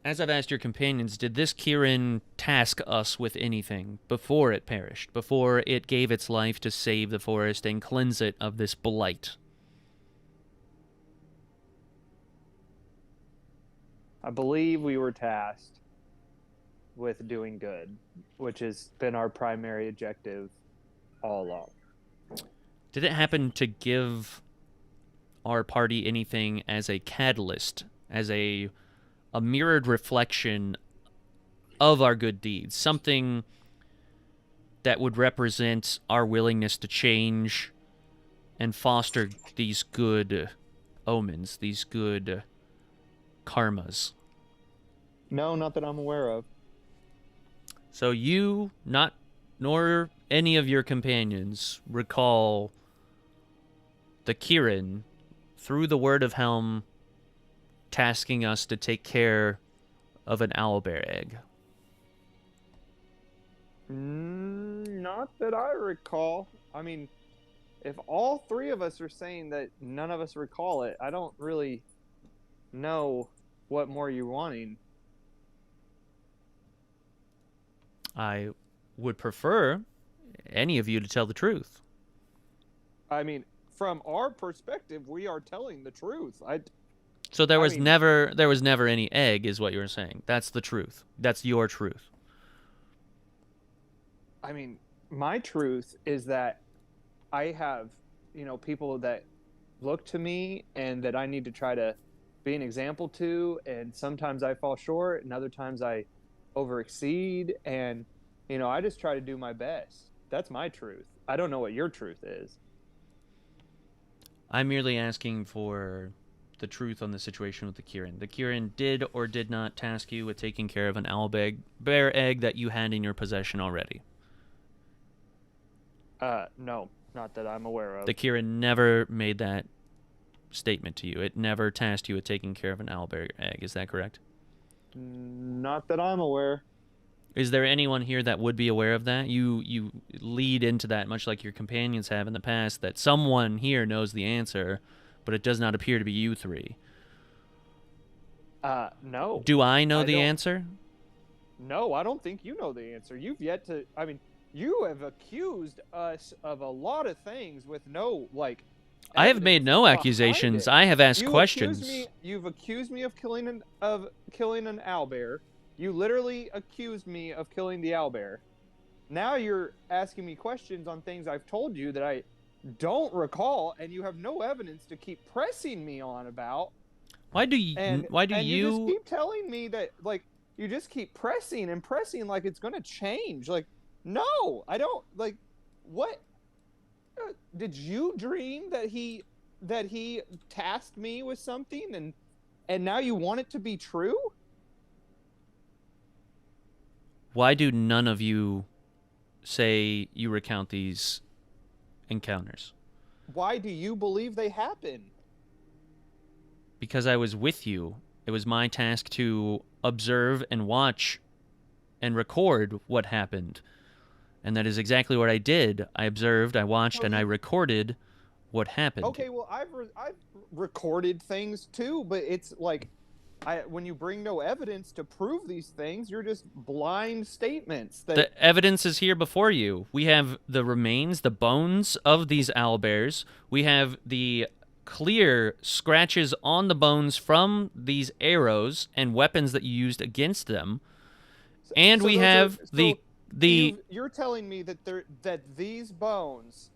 As I've asked your companions, did this Kieran task us with anything before it perished, before it gave its life to save the forest and cleanse it of this blight? I believe we were tasked with doing good, which has been our primary objective all along. Did it happen to give our party anything as a catalyst, as a mirrored reflection of our good deeds? Something that would represent our willingness to change and foster these good omens, these good karmas? No, not that I'm aware of. So you, nor any of your companions, recall the Kieran, through the word of Helm, tasking us to take care of an owlbear egg? Not that I recall. I mean, if all 3 of us are saying that none of us recall it, I don't really know what more you're wanting. I would prefer any of you to tell the truth. I mean, from our perspective, we are telling the truth. So there was never any egg, is what you're saying. That's the truth. That's your truth. I mean, my truth is that I have, people that look to me and that I need to try to be an example to, and sometimes I fall short and other times I overexceed, and I just try to do my best. That's my truth. I don't know what your truth is. I'm merely asking for the truth on the situation with the Kieran. The Kieran did or did not task you with taking care of an owlbear egg that you had in your possession already. No, not that I'm aware of. The Kieran never made that statement to you. It never tasked you with taking care of an owlbear egg. Is that correct? Not that I'm aware. Is there anyone here that would be aware of that? You lead into that, much like your companions have in the past, that someone here knows the answer, but it does not appear to be you 3. No. Do I know the answer? No, I don't think you know the answer. You've yet to... I mean, you have accused us of a lot of things with no, I have made no accusations. I have asked questions. You've accused me of killing an owlbear. You literally accused me of killing the owlbear. Now you're asking me questions on things I've told you that I don't recall, and you have no evidence to keep pressing me on about. Why do you? And Why do and you just you? keep telling me that, like, you just keep pressing and pressing like it's gonna change. Like, no, I don't. Like, what? Did you dream that he tasked me with something, and now you want it to be true? Why do none of you say you recount these encounters? Why do you believe they happen? Because I was with you. It was my task to observe and watch and record what happened. And that is exactly what I did. I observed, I watched, and I recorded what happened. Okay, well, I've recorded things too, but it's like, when you bring no evidence to prove these things, you're just blind statements. The evidence is here before you. We have the remains, the bones of these owlbears. We have the clear scratches on the bones from these arrows and weapons that you used against them. And we have You're telling me that these bones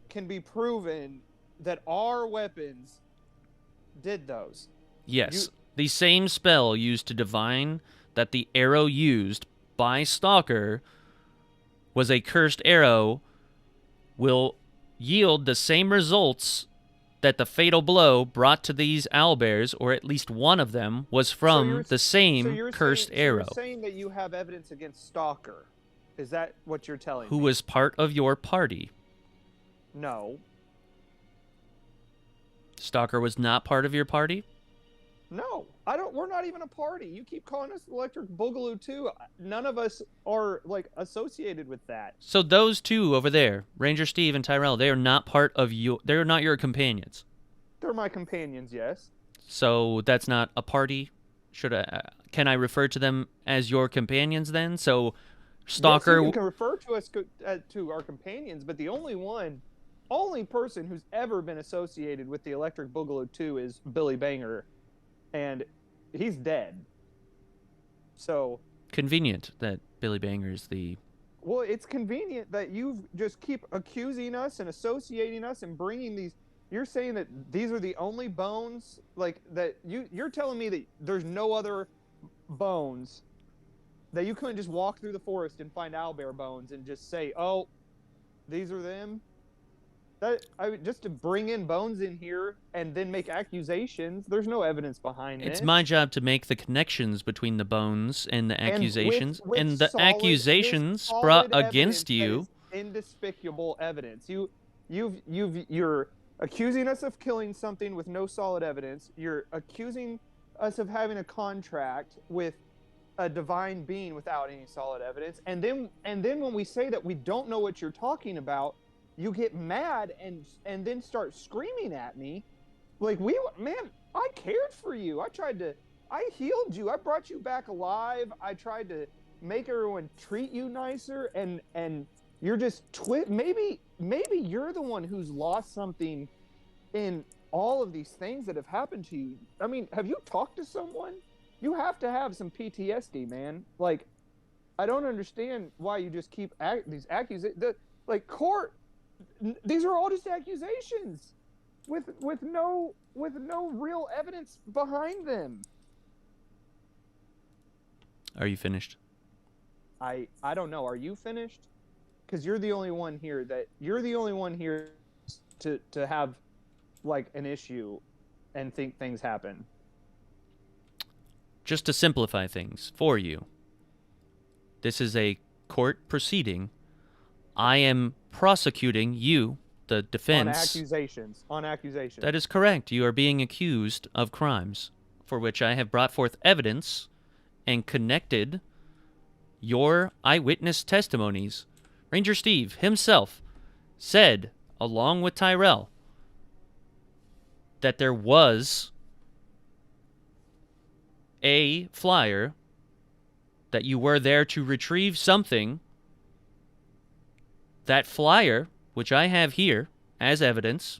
can be proven that our weapons did those. Yes. The same spell used to divine that the arrow used by Stalker was a cursed arrow will yield the same results that the fatal blow brought to these owlbears, or at least one of them, was from the same cursed arrow. So you're saying that you have evidence against Stalker. Is that what you're telling me? Who was part of your party. No. Stalker was not part of your party? No, we're not even a party. You keep calling us Electric Boogaloo too. None of us are, like, associated with that. So those two over there, Ranger Steve and Tyrell, they are not part of you. They're not your companions. They're my companions, yes. So that's not a party? Can I refer to them as your companions then? So Stalker... Yes, you can refer to us to our companions, but the only person who's ever been associated with the Electric Boogaloo 2 is Billy Banger. And he's dead. So convenient that Billy Banger is the... Well, it's convenient that you just keep accusing us and associating us and bringing these... You're saying that these are the only bones, like, that you're telling me that there's no other bones, that you couldn't just walk through the forest and find owlbear bones and just say, oh, these are them? Just to bring in bones in here and then make accusations, there's no evidence behind it. It's my job to make the connections between the bones and the accusations. And the accusations brought against you... Indespicable evidence. You're accusing us of killing something with no solid evidence. You're accusing us of having a contract with a divine being without any solid evidence. And then when we say that we don't know what you're talking about, you get mad and then start screaming at me. Like, I cared for you. I healed you. I brought you back alive. I tried to make everyone treat you nicer, and you're just maybe you're the one who's lost something in all of these things that have happened to you. I mean, have you talked to someone? You have to have some PTSD, man. Like, I don't understand why you just keep these accusations. Like, court, these are all just accusations with no real evidence behind them. Are you finished? I don't know. Are you finished? Because you're the only one here to have, like, an issue and think things happen. Just to simplify things for you, this is a court proceeding. I am prosecuting you, the defense. On accusations. That is correct. You are being accused of crimes for which I have brought forth evidence and connected your eyewitness testimonies. Ranger Steve himself said, along with Tyrell, that there was a flyer, that you were there to retrieve something. That flyer, which I have here as evidence,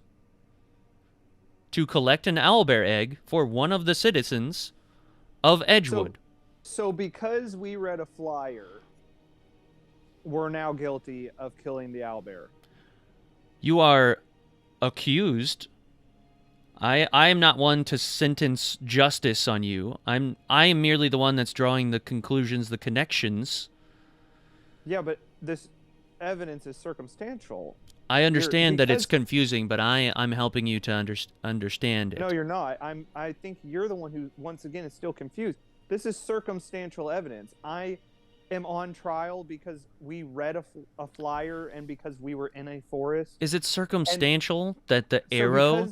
to collect an owlbear egg for one of the citizens of Edgewood. So because we read a flyer, we're now guilty of killing the owlbear. You are accused. I am not one to sentence justice on you. I am merely the one that's drawing the conclusions, the connections. Yeah, but this evidence is circumstantial. I understand that it's because- confusing, but I'm helping you to understand it. No, you're not. I think you're the one who, once again, is still confused. This is circumstantial evidence. I am on trial because we read a flyer and because we were in a forest. Is it circumstantial that the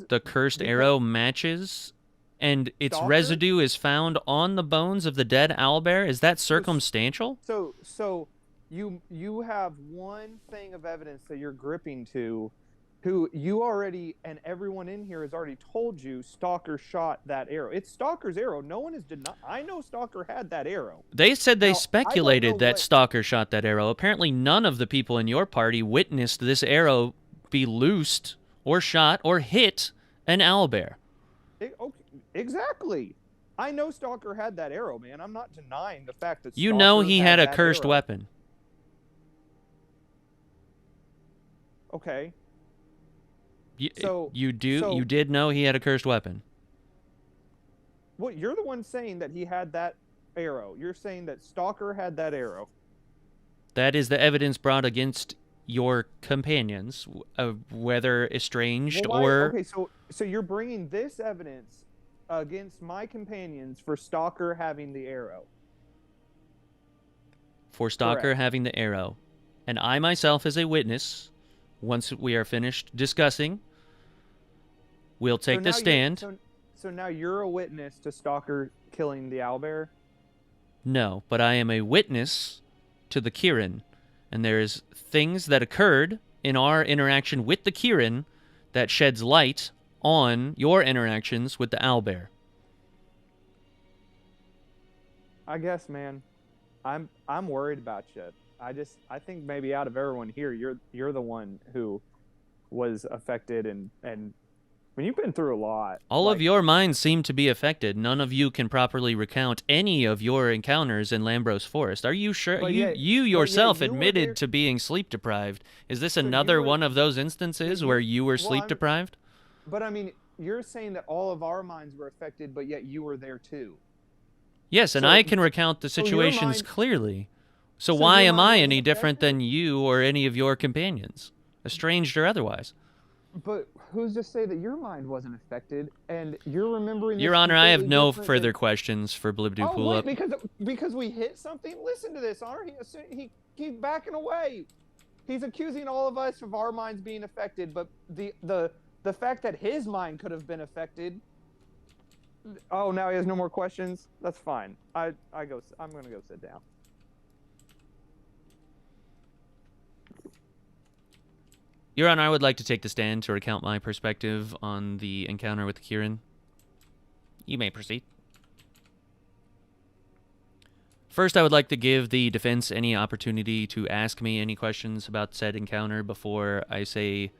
the cursed arrow matches, and its Stalker? residue is found on the bones of the dead owlbear? Is that circumstantial? So you have one thing of evidence that you're gripping to, who you already, and everyone in here has already told you Stalker shot that arrow. It's Stalker's arrow. No one is denying. I know Stalker had that arrow. They said they Now, I don't speculated know that what- Stalker shot that arrow. Apparently, none of the people in your party witnessed this arrow be loosed or shot or hit an owlbear. Okay, exactly. I know Stalker had that arrow, man. I'm not denying the fact that You know Stalker he had a that cursed arrow. weapon. Okay. You, So- you so- did know he had a cursed weapon. Well, you're the one saying that he had that arrow. You're saying that Stalker had that arrow. That is the evidence brought against your companions, whether estranged Well, why- or okay, so you're bringing this evidence against my companions for Stalker having the arrow. for Stalker Correct. having the arrow. And I myself, as a witness, once we are finished discussing, will take the stand. So now you're a witness to Stalker killing the owlbear? No, but I am a witness to the Kirin, and there's things that occurred in our interaction with the Kirin that sheds light on your interactions with the owlbear. I guess, man. I'm worried about you. I think maybe out of everyone here, you're the one who was affected, and I mean, you've been through a lot. All of Like, your minds seem to be affected. None of you can properly recount any of your encounters in Lambros Forest. Are you sure? But You yet- yourself you were admitted there- to being sleep deprived. Is this So you another were- one of those instances so you- where you were well, sleep I'm- deprived? But I mean, you're saying that all of our minds were affected, but yet you were there too. Yes, and so- I can recount the so your situations mind- clearly. So So why your am mind I wasn't any different affected? than you or any of your companions, estranged or otherwise? But who's to say that your mind wasn't affected and you're remembering? Your this Honor, I have completely no different further than- questions for Blibdoo Oh Pull wait, Up. because we hit something. Listen to this, Honor. He's backing away. He's accusing all of us of our minds being affected, but the fact that his mind could have been affected. Oh, now he has no more questions. That's fine. I'm gonna go sit down. Your Honor, I would like to take the stand to recount my perspective on the encounter with Kirin. You may proceed. First, I would like to give the defense any opportunity to ask me any questions about said encounter before I say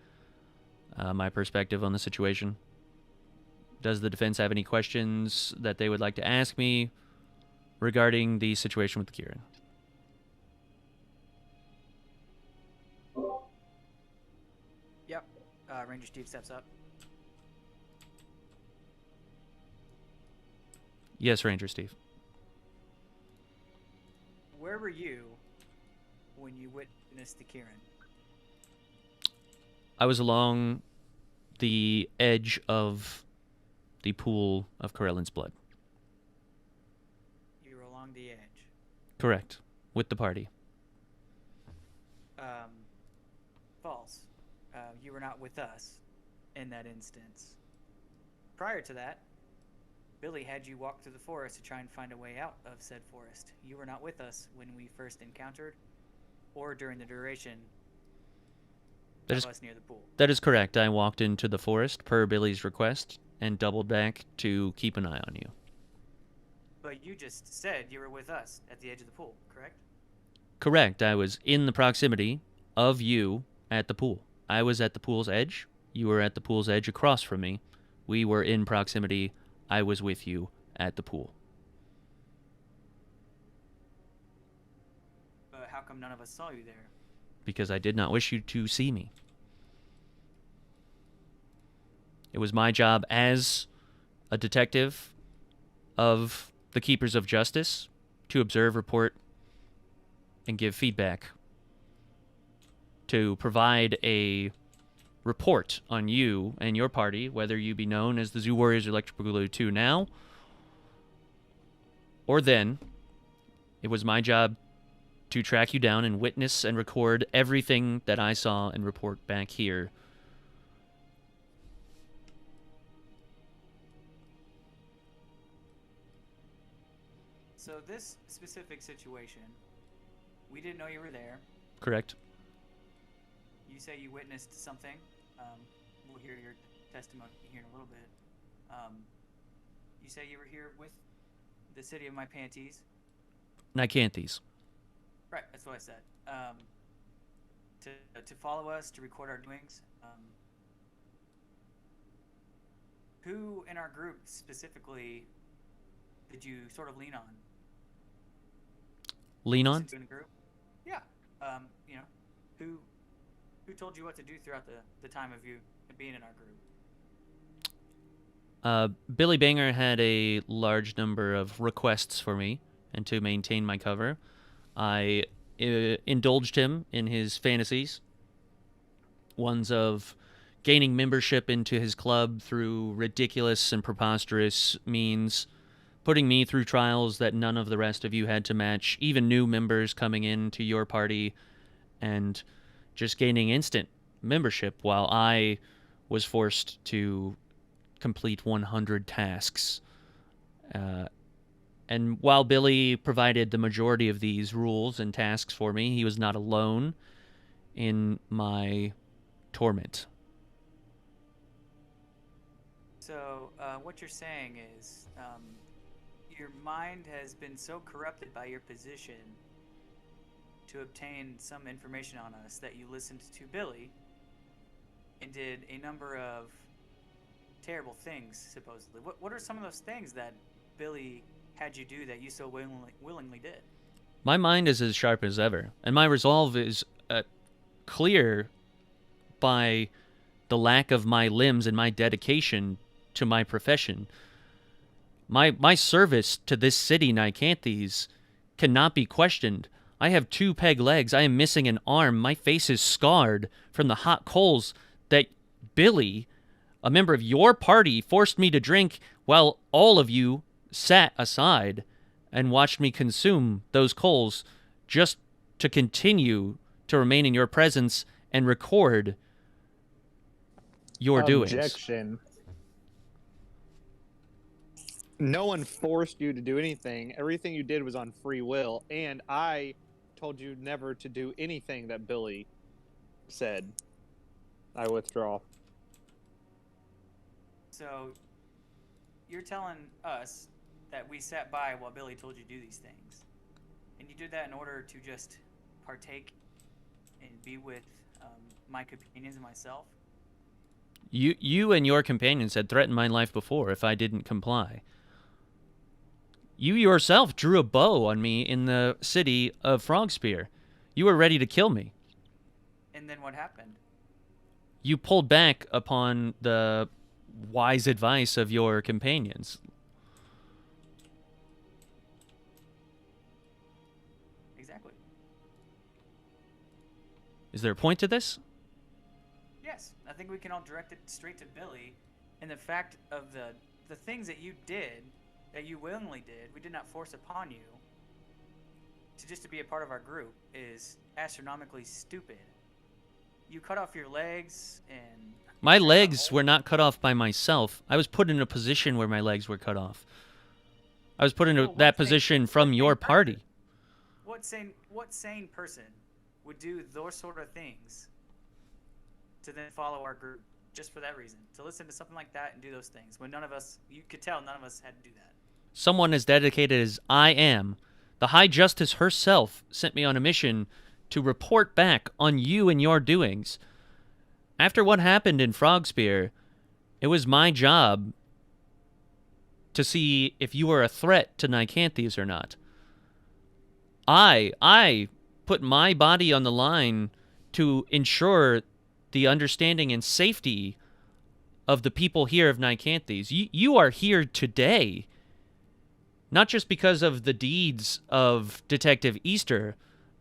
my perspective on the situation. Does the defense have any questions that they would like to ask me regarding the situation with the Kirin? Yep. Ranger Steve steps up. Yes, Ranger Steve. Where were you when you witnessed the Kirin? I was along the edge of the pool of Corellin's blood. You were along the edge. Correct. With the party. False. You were not with us in that instance. Prior to that, Billy had you walk through the forest to try and find a way out of said forest. You were not with us when we first encountered, or during the duration That of is- us near the pool. That is correct. I walked into the forest per Billy's request and doubled back to keep an eye on you. But you just said you were with us at the edge of the pool, correct? Correct. I was in the proximity of you at the pool. I was at the pool's edge. You were at the pool's edge across from me. We were in proximity. I was with you at the pool. But how come none of us saw you there? Because I did not wish you to see me. It was my job as a detective of the Keepers of Justice to observe, report, and give feedback, to provide a report on you and your party, whether you be known as the Zoo Warriors Electric Boogaloo 2 now or then. It was my job to track you down and witness and record everything that I saw and report back here. So this specific situation, we didn't know you were there. Correct. You say you witnessed something. We'll hear your testimony here in a little bit. You say you were here with the city of my panties. Nicanthes. Right, that's what I said. To follow us, to record our doings. Who in our group specifically did you sort of lean on? Lean on? In a group? Yeah. You know, who told you what to do throughout the time of you being in our group? Billy Banger had a large number of requests for me, and to maintain my cover, I indulged him in his fantasies, ones of gaining membership into his club through ridiculous and preposterous means, putting me through trials that none of the rest of you had to match, even new members coming into your party, and just gaining instant membership while I was forced to complete 100 tasks. And while Billy provided the majority of these rules and tasks for me, he was not alone in my torment. So, what you're saying is, your mind has been so corrupted by your position to obtain some information on us that you listened to Billy and did a number of terrible things, supposedly. What are some of those things that Billy had you do that you so willingly did? My mind is as sharp as ever, and my resolve is clear by the lack of my limbs and my dedication to my profession. My service to this city, Nicanthes, cannot be questioned. I have 2 peg legs. I am missing an arm. My face is scarred from the hot coals that Billy, a member of your party, forced me to drink while all of you sat aside and watched me consume those coals just to continue to remain in your presence and record your doings. Objection. No one forced you to do anything. Everything you did was on free will, and I told you never to do anything that Billy said. I withdraw. So, you're telling us that we sat by while Billy told you to do these things. And you did that in order to just partake and be with my companions and myself? You and your companions had threatened my life before if I didn't comply. You yourself drew a bow on me in the city of Frogspear. You were ready to kill me. And then what happened? You pulled back upon the wise advice of your companions. Exactly. Is there a point to this? Yes, I think we can all direct it straight to Billy. And the fact of the things that you did, that you willingly did, we did not force upon you, to be a part of our group, is astronomically stupid. You cut off your legs and... My legs were not cut off by myself. I was put in a position where my legs were cut off. I was put into that position from your party. What sane person would do those sort of things to then follow our group just for that reason? To listen to something like that and do those things when none of us, you could tell none of us had to do that. Someone as dedicated as I am, the High Justice herself sent me on a mission to report back on you and your doings. After what happened in Frogspear, it was my job to see if you were a threat to Nicanthes or not. I put my body on the line to ensure the understanding and safety of the people here of Nicanthes. You are here today, not just because of the deeds of Detective Easter,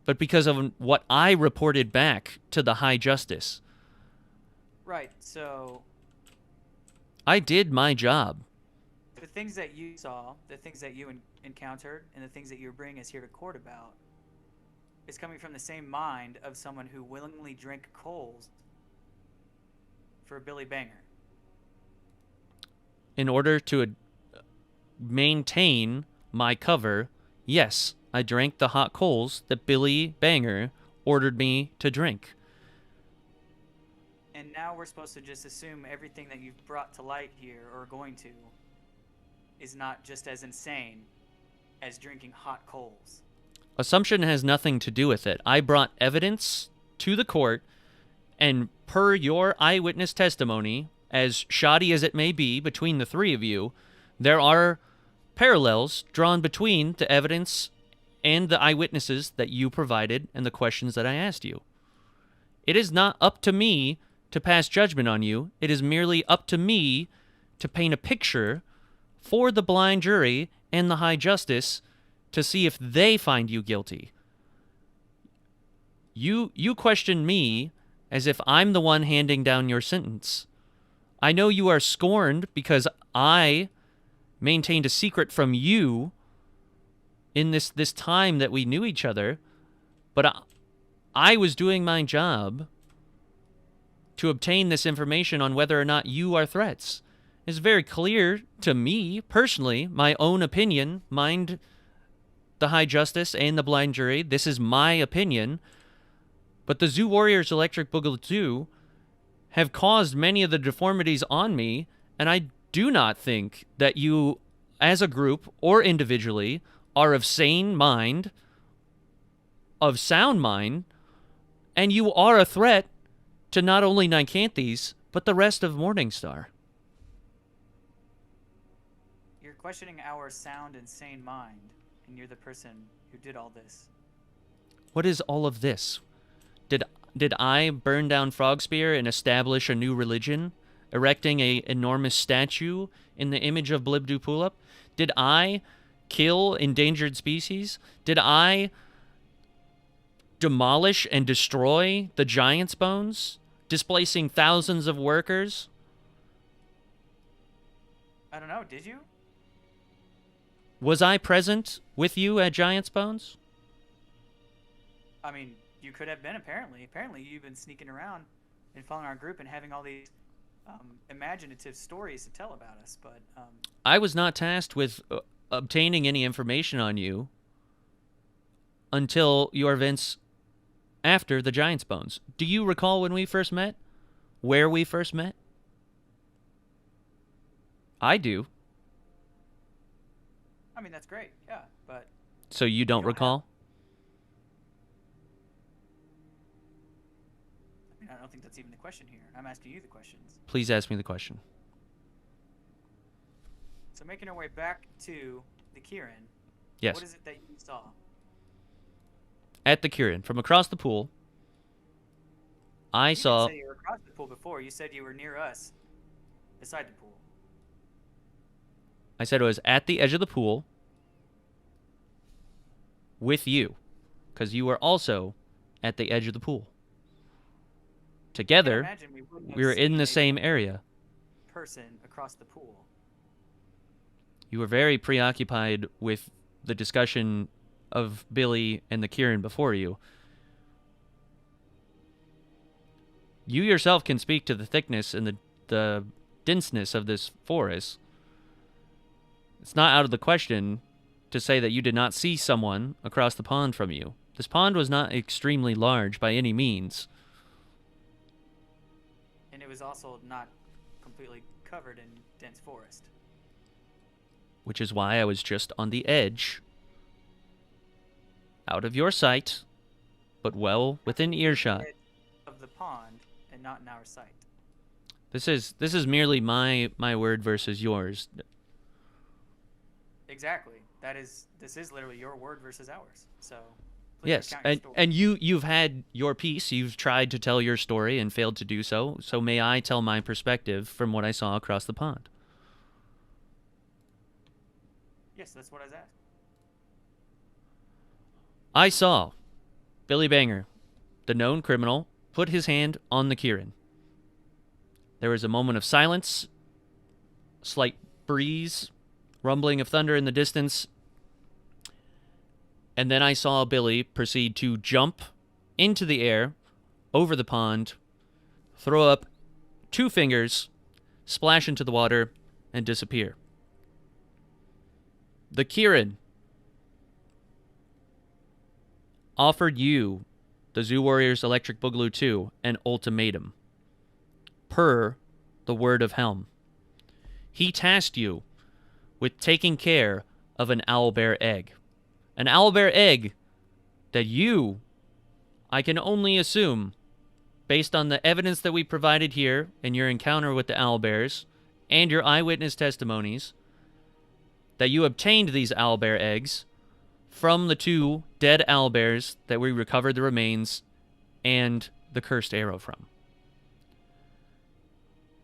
but because of what I reported back to the High Justice. Right, so I did my job. the things that you saw, the things that you encountered, and the things that you're bringing us here to court about is coming from the same mind of someone who willingly drank coals for Billy Banger. In order to maintain my cover, yes, I drank the hot coals that Billy Banger ordered me to drink. And now we're supposed to just assume everything that you've brought to light here, or are going to, is not just as insane as drinking hot coals. Assumption has nothing to do with it. I brought evidence to the court, and per your eyewitness testimony, as shoddy as it may be between the three of you, there are parallels drawn between the evidence and the eyewitnesses that you provided and the questions that I asked you. It is not up to me to pass judgment on you. It is merely up to me to paint a picture for the blind jury and the High Justice to see if they find you guilty. You question me as if I'm the one handing down your sentence. I know you are scorned because I maintained a secret from you in this time that we knew each other, but I was doing my job to obtain this information on whether or not you are threats. It's very clear to me, personally, my own opinion, mind the High Justice and the blind jury. This is my opinion. But the Zoo Warriors Electric Boogaloo 2 have caused many of the deformities on me, and I do not think that you, as a group or individually, are of sane mind, of sound mind, and you are a threat to not only Nicanthes, but the rest of Morningstar. You're questioning our sound and sane mind, and you're the person who did all this. What is all of this? Did I burn down Frogspear and establish a new religion, erecting a enormous statue in the image of Blibdoopulip? Did I kill endangered species? Did I demolish and destroy the Giant's Bones, displacing thousands of workers? I don't know, did you? Was I present with you at Giant's Bones? I mean, you could have been, apparently. Apparently, you've been sneaking around and following our group and having all these imaginative stories to tell about us, but... I was not tasked with obtaining any information on you until your events after the Giant's Bones. Do you recall when we first met? Where we first met? I do. I mean, that's great, yeah, but... So you don't recall? I don't think that's even the question here. I'm asking you the questions. Please ask me the question. So making our way back to the Kieran, Yes. what is it that you saw? At the Kieran, from across the pool, I You saw... didn't say you were across the pool before. You said you were near us, beside the pool. I said it was at the edge of the pool with you, because you were also at the edge of the pool. Together, we were in the same area. Person across the pool. You were very preoccupied with the discussion of Billy and the Kieran before you. You yourself can speak to the thickness and the denseness of this forest. It's not out of the question to say that you did not see someone across the pond from you. This pond was not extremely large by any means. And it was also not completely covered in dense forest. Which is why I was just on the edge, out of your sight, but well within earshot. Edge of the pond and not in our sight. This is merely my word versus yours. Exactly. This is literally your word versus ours. So Please Yes, recount your and story. and you've had your piece. You've tried to tell your story and failed to do so. So may I tell my perspective from what I saw across the pond? Yes, that's what I was asked. I saw Billy Banger, the known criminal, put his hand on the Kieran. There was a moment of silence, slight breeze, rumbling of thunder in the distance, and then I saw Billy proceed to jump into the air, over the pond, throw up 2 fingers, splash into the water, and disappear. The Kieran offered you, the Zoo Warriors Electric Boogaloo 2, an ultimatum. Per the word of Helm. He tasked you with taking care of an owlbear egg. An owlbear egg that you, I can only assume, based on the evidence that we provided here in your encounter with the owlbears and your eyewitness testimonies, that you obtained these owlbear eggs from the 2 dead owlbears that we recovered the remains and the cursed arrow from.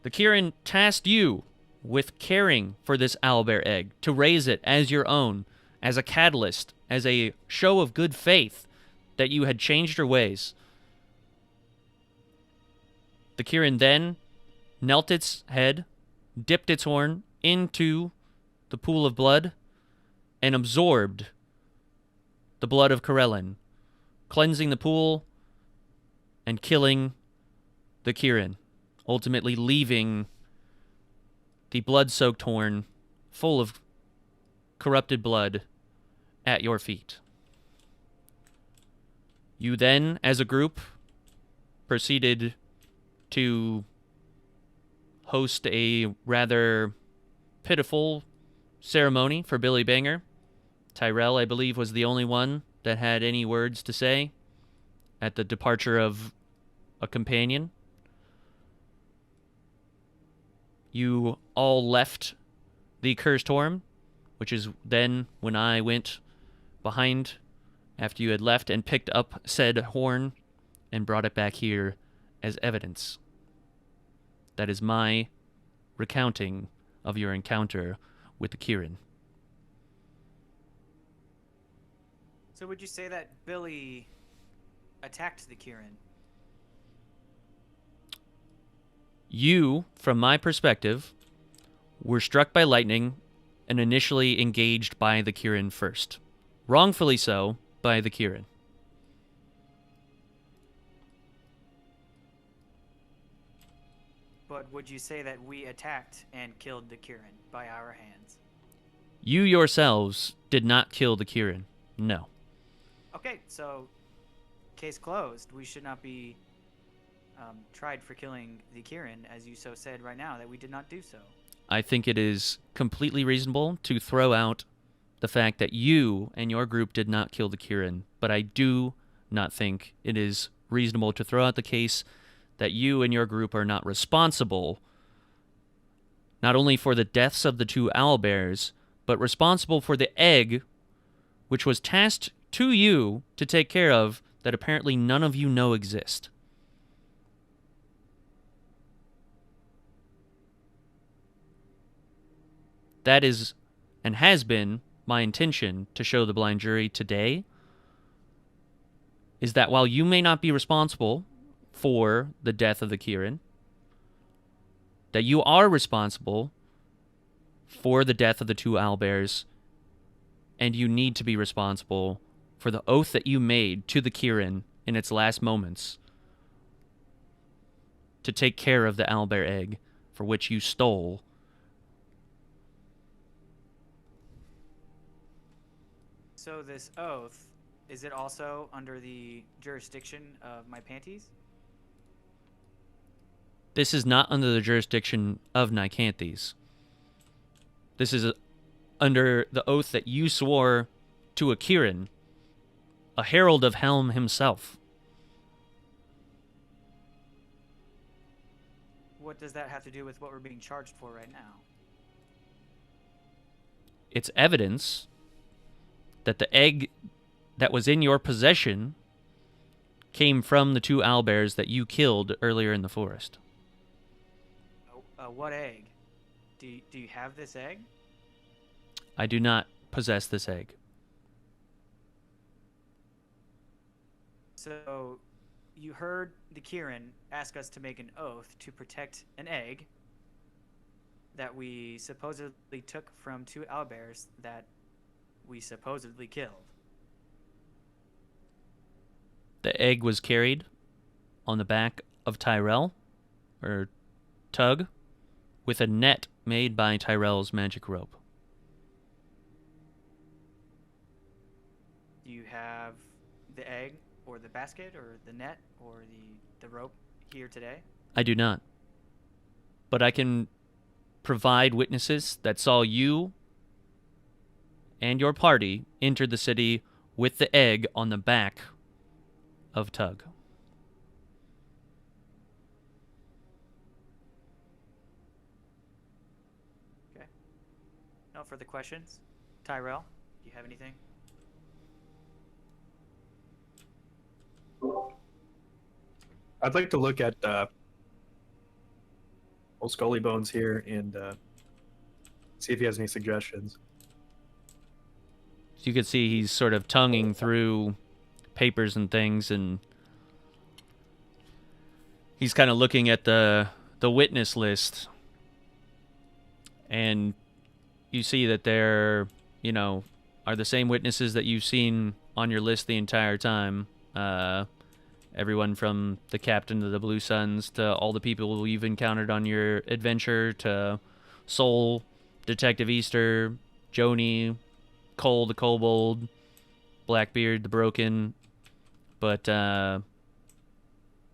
The Kieran tasked you with caring for this owlbear egg, to raise it as your own, as a catalyst, as a show of good faith that you had changed your ways. The Kieran then knelt its head, dipped its horn into the pool of blood, and absorbed the blood of Karelin, cleansing the pool and killing the Kieran, ultimately leaving the blood-soaked horn full of corrupted blood at your feet. You then, as a group, proceeded to host a rather pitiful ceremony for Billy Banger. Tyrell, I believe, was the only one that had any words to say at the departure of a companion. You all left the cursed horn, which is then when I went behind after you had left and picked up said horn and brought it back here as evidence. That is my recounting of your encounter with the Kieran. So would you say that Billy attacked the Kieran? You, from my perspective, were struck by lightning and initially engaged by the Kieran first. Wrongfully so by the Kieran. But would you say that we attacked and killed the Kieran by our hands? You yourselves did not kill the Kieran. No. Okay, so case closed. We should not be tried for killing the Kieran, as you so said right now, that we did not do so. I think it is completely reasonable to throw out the fact that you and your group did not kill the Kieran, but I do not think it is reasonable to throw out the case that you and your group are not responsible not only for the deaths of the 2 owlbears, but responsible for the egg which was tasked to you to take care of that apparently none of you know exist. That is, and has been, my intention to show the blind jury today, is that while you may not be responsible for the death of the Kieran, that you are responsible for the death of the 2 owlbears, and you need to be responsible for the oath that you made to the Kieran in its last moments to take care of the owlbear egg for which you stole. So this oath, is it also under the jurisdiction of my panties? This is not under the jurisdiction of Nicanthes. This is under the oath that you swore to a Kieran, a herald of Helm himself. What does that have to do with what we're being charged for right now? It's evidence that the egg that was in your possession came from the 2 owlbears that you killed earlier in the forest. What egg? Do you have this egg? I do not possess this egg. So, you heard the Kieran ask us to make an oath to protect an egg that we supposedly took from 2 owlbears that we supposedly killed. The egg was carried on the back of Tyrell, or Tug, with a net made by Tyrell's magic rope. Do you have the egg or the basket or the net or the rope here today? I do not. But I can provide witnesses that saw you and your party enter the city with the egg on the back of Tug. Okay. No further questions? Tyrell, do you have anything? I'd like to look at old Scully Bones here and see if he has any suggestions. So you can see he's sort of tonguing through papers and things, and he's kind of looking at the witness list, and you see that there, are the same witnesses that you've seen on your list the entire time. Everyone from the captain of the Blue Suns to all the people you've encountered on your adventure to Soul, Detective Easter, Joni, Cole the Kobold, Blackbeard the Broken. But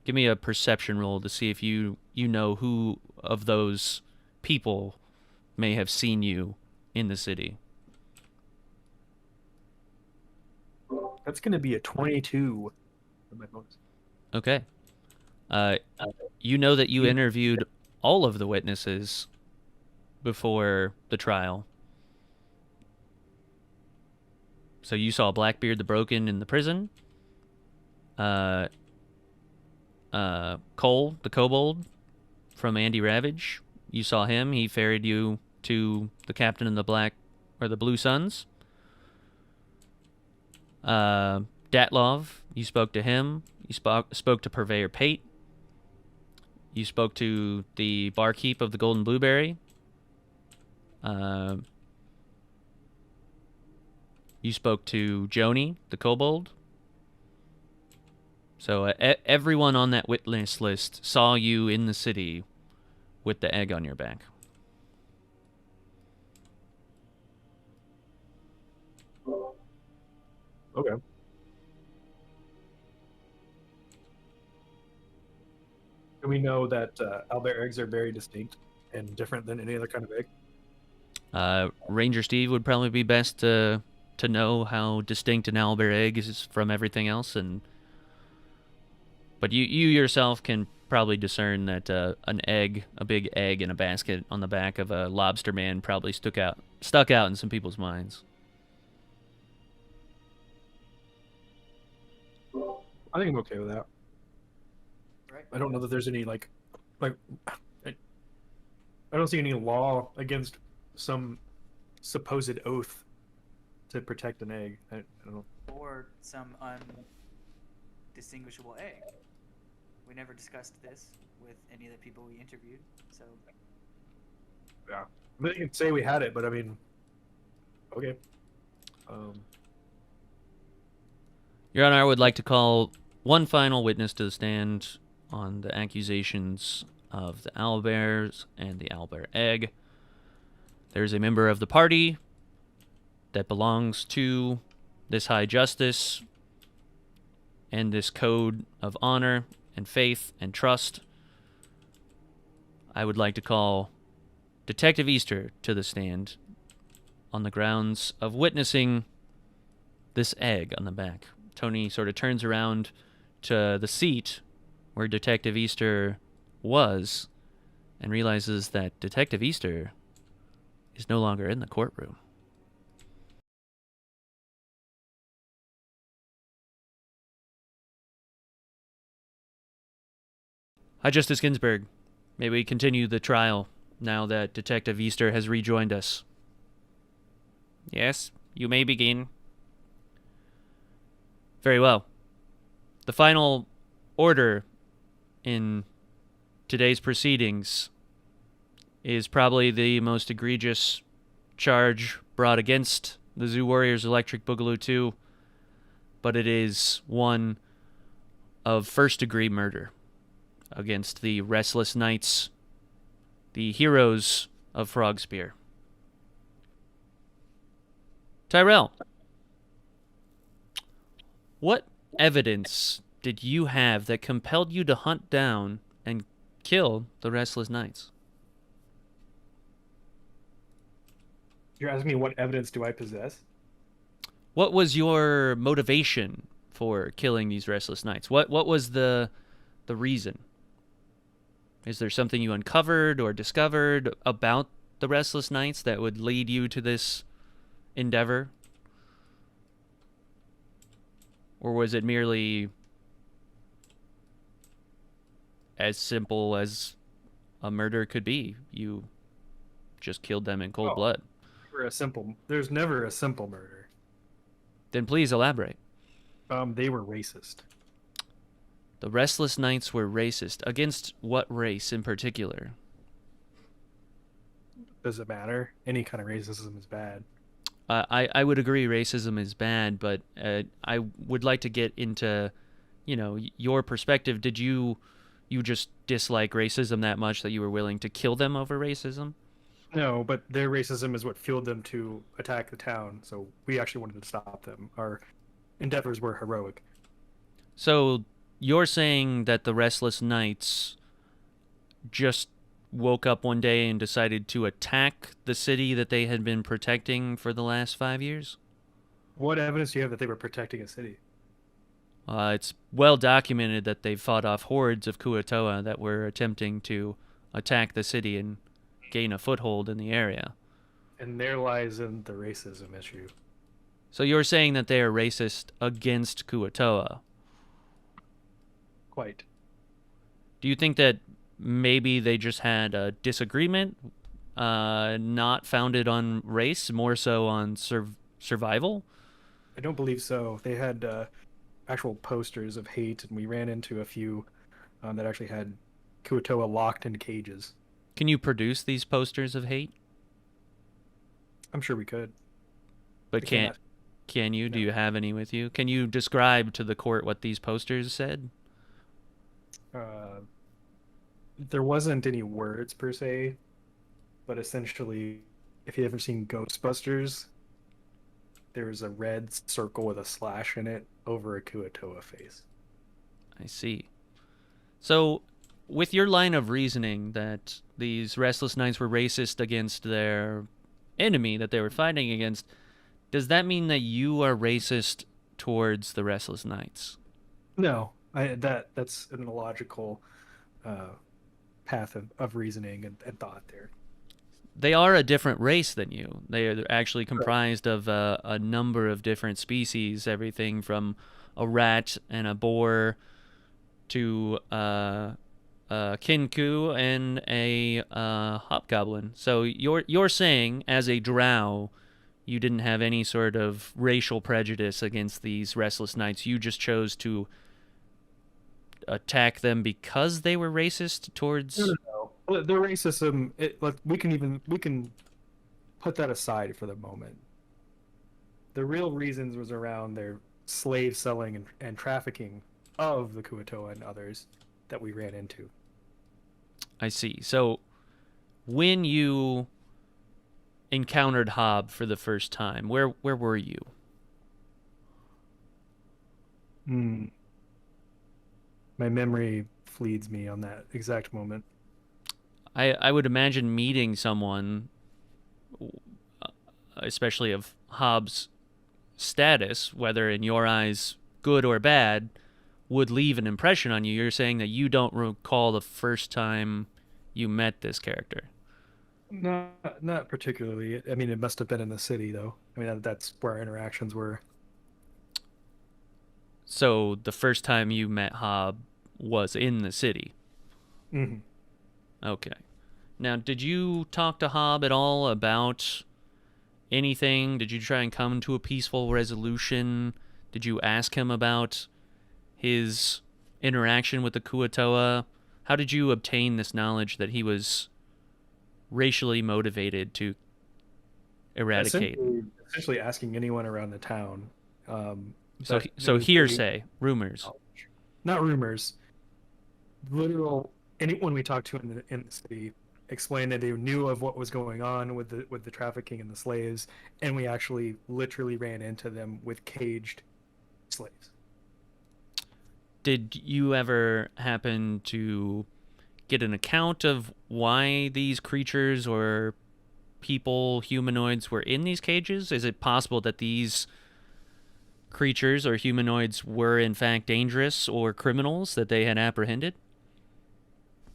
give me a perception roll to see if you know who of those people may have seen you in the city. That's going to be a 22 for my bonus. Okay. You know that you interviewed all of the witnesses before the trial. So you saw Blackbeard the Broken in the prison. Cole the Kobold from Andy Ravage. You saw him. He ferried you to the captain of the Blue Suns. Datlov, you spoke to him. You spoke to Purveyor Pate. You spoke to the barkeep of the Golden Blueberry. You spoke to Joni, the Kobold. So everyone on that witness list saw you in the city with the egg on your back. Okay. Do we know that owlbear eggs are very distinct and different than any other kind of egg? Ranger Steve would probably be best to know how distinct an owlbear egg is from everything else, but you yourself can probably discern that an egg, a big egg in a basket on the back of a lobster man, probably stuck out in some people's minds. I think I'm okay with that. Right. I don't know that there's any I don't see any law against some supposed oath to protect an egg. I don't know. Or some undistinguishable egg. We never discussed this with any of the people we interviewed, so... Yeah. I mean, you can say we had it, but I mean... Okay. Your Honor, I would like to call one final witness to the stand on the accusations of the owlbears and the owlbear egg. There's a member of the party that belongs to this high justice and this code of honor and faith and trust. I would like to call Detective Easter to the stand on the grounds of witnessing this egg on the back. Tony sort of turns around to the seat where Detective Easter was and realizes that Detective Easter is no longer in the courtroom. Hi, Justice Ginsburg. May we continue the trial now that Detective Easter has rejoined us? Yes, you may begin. Very well. The final order in today's proceedings is probably the most egregious charge brought against the Zoo Warriors Electric Boogaloo 2, but it is one of first-degree murder against the Restless Knights, the heroes of Frogspear. Tyrell, what evidence did you have that compelled you to hunt down and kill the Restless Knights? You're asking me what evidence do I possess? What was your motivation for killing these Restless Knights? What was the reason? Is there something you uncovered or discovered about the Restless Knights that would lead you to this endeavor? Or was it merely as simple as a murder could be? You just killed them in cold blood. There's never a simple murder. Then please elaborate. They were racist. The Restless Knights were racist. Against what race in particular? Does it matter? Any kind of racism is bad. I would agree racism is bad, but I would like to get into, your perspective. Did you just dislike racism that much that you were willing to kill them over racism? No, but their racism is what fueled them to attack the town, so we actually wanted to stop them. Our endeavors were heroic. So you're saying that the Restless Knights just woke up one day and decided to attack the city that they had been protecting for the last 5 years? What evidence do you have that they were protecting a city? It's well documented that they fought off hordes of Kuatoa that were attempting to attack the city and gain a foothold in the area. And there lies in the racism issue. So you're saying that they are racist against Kuatoa? Quite. Do you think that maybe they just had a disagreement, not founded on race, more so on survival? I don't believe so. They had actual posters of hate, and we ran into a few that actually had Kuatoa locked in cages. Can you produce these posters of hate? I'm sure we could. But can you? No. Do you have any with you? Can you describe to the court what these posters said? There wasn't any words per se, but essentially, if you ever seen Ghostbusters, there's a red circle with a slash in it over a Kuatoa face. I see. So, with your line of reasoning that these Restless Knights were racist against their enemy that they were fighting against, does that mean that you are racist towards the Restless Knights? No, that's an illogical path of reasoning and thought there. They are a different race than you. They are actually comprised of a number of different species, everything from a rat and a boar to a kinku and a hobgoblin. So you're saying, as a drow, you didn't have any sort of racial prejudice against these Restless Knights. You just chose to attack them because they were racist towards... No. The racism, we can put that aside for the moment. The real reasons was around their slave selling and trafficking of the Kuatoa and others that we ran into. I see. So when you encountered Hob for the first time, where were you? My memory flees me on that exact moment. I would imagine meeting someone, especially of Hob's status, whether in your eyes good or bad, would leave an impression on you. You're saying that you don't recall the first time you met this character. Not particularly. I mean, it must have been in the city, though. I mean, that's where our interactions were. So the first time you met Hob was in the city? Hmm. Okay. Now, did you talk to Hob at all about anything? Did you try and come to a peaceful resolution? Did you ask him about his interaction with the Kuatoa? How did you obtain this knowledge that he was racially motivated to eradicate? Essentially asking anyone around the town. So, That so was the hearsay, rumors. not rumors. Literal anyone we talked to in the city explained that they knew of what was going on with the trafficking and the slaves, and we actually literally ran into them with caged slaves. Did you ever happen to get an account of why these creatures or people, humanoids, were in these cages? Is it possible that these creatures or humanoids were in fact dangerous or criminals that they had apprehended?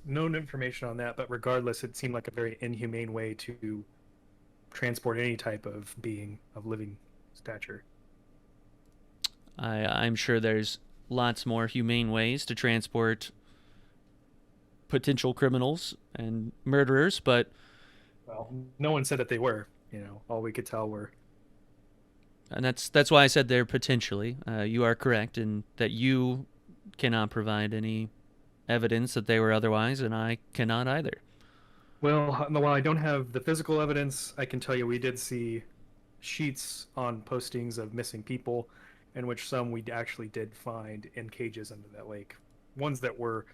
No information on that, but regardless, it seemed like a very inhumane way to transport any type of being of living stature. I'm sure there's lots more humane ways to transport potential criminals and murderers, but Well, no one said that they were. All we could tell were. and that's why I said they're potentially. You are correct in that you cannot provide any evidence that they were otherwise, and I cannot either. Well, while I don't have the physical evidence, I can tell you we did see sheets on postings of missing people, in which some we actually did find in cages under that lake. Ones that were